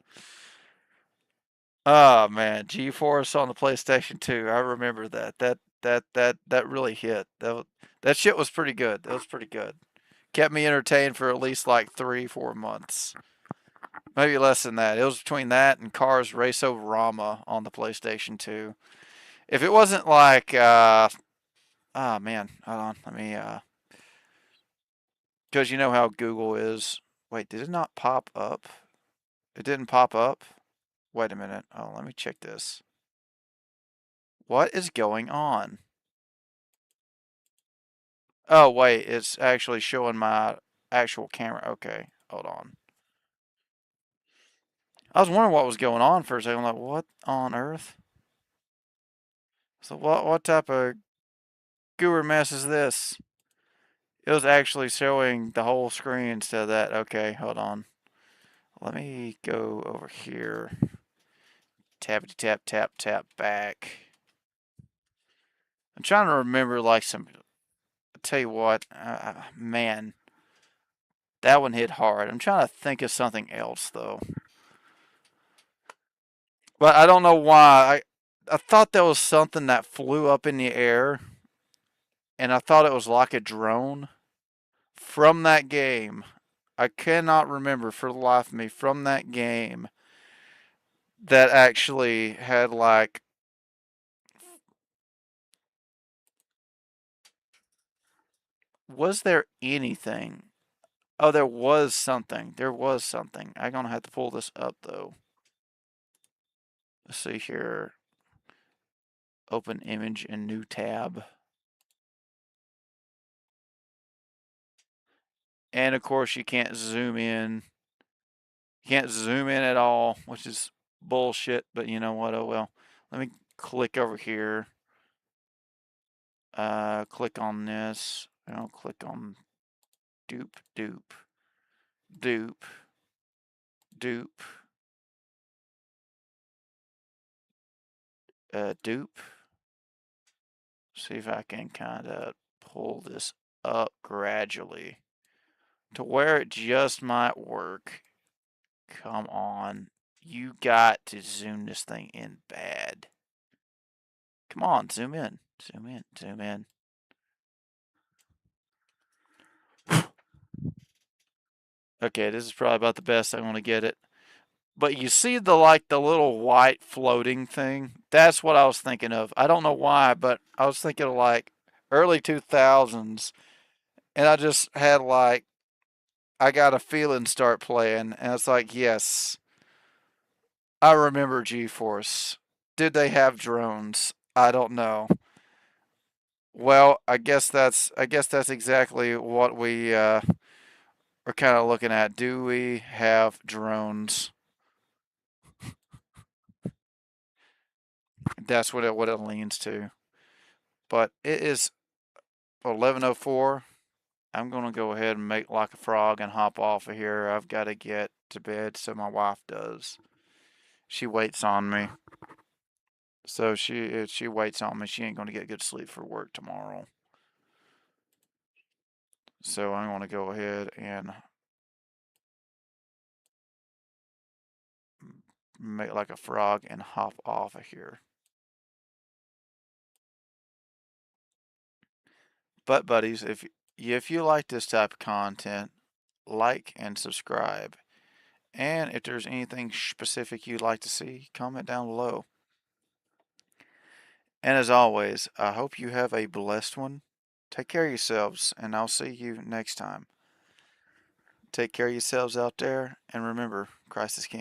oh man, G-Force on the PlayStation 2. I remember that. That really hit. That shit was pretty good. That was pretty good. Kept me entertained for at least like 3-4 months. Maybe less than that. It was between that and Cars Race Over Rama on the PlayStation 2. If it wasn't like oh man, hold on. Let me because you know how Google is. Wait, did it not pop up? It didn't pop up? Wait a minute. Oh, let me check this. What is going on? Oh, wait, it's actually showing my actual camera. Okay, hold on. I was wondering what was going on for a second. I'm like, what on earth? So what type of goober mess is this? It was actually showing the whole screen instead of that. Okay, hold on. Let me go over here. Tappity tap tap tap back. I'm trying to remember like some. I'll tell you what, man, that one hit hard. I'm trying to think of something else though, but I don't know why. I thought there was something that flew up in the air, and I thought it was like a drone from that game. I cannot remember for the life of me from that game that actually had like. Was there anything? Oh, there was something. There was something. I'm gonna have to pull this up though. Let's see here. Open image in new tab. And of course you can't zoom in. You can't zoom in at all, which is bullshit, but you know what? Oh well. Let me click over here. Click on this. I'll click on dupe, dupe, dupe, dupe, dupe. See if I can kind of pull this up gradually to where it just might work. Come on. You got to zoom this thing in bad. Come on, zoom in. Zoom in. Zoom in. Okay, this is probably about the best I'm going to get it. But you see the little white floating thing? That's what I was thinking of. I don't know why, but I was thinking of like early 2000s, and I just had like I got a feeling start playing, and it's like, yes, I remember G-Force. Did they have drones? I don't know. Well, I guess that's exactly what we are kind of looking at. Do we have drones? That's what it leans to. But it is 11:04. I'm gonna go ahead and make like a frog and hop off of here. I've got to get to bed, so my wife does. She waits on me. So if she waits on me, she ain't gonna get good sleep for work tomorrow. So I'm gonna go ahead and make like a frog and hop off of here. But buddies, if you like this type of content, like and subscribe. And if there's anything specific you'd like to see, comment down below. And as always, I hope you have a blessed one. Take care of yourselves, and I'll see you next time. Take care of yourselves out there, and remember, Christ is King.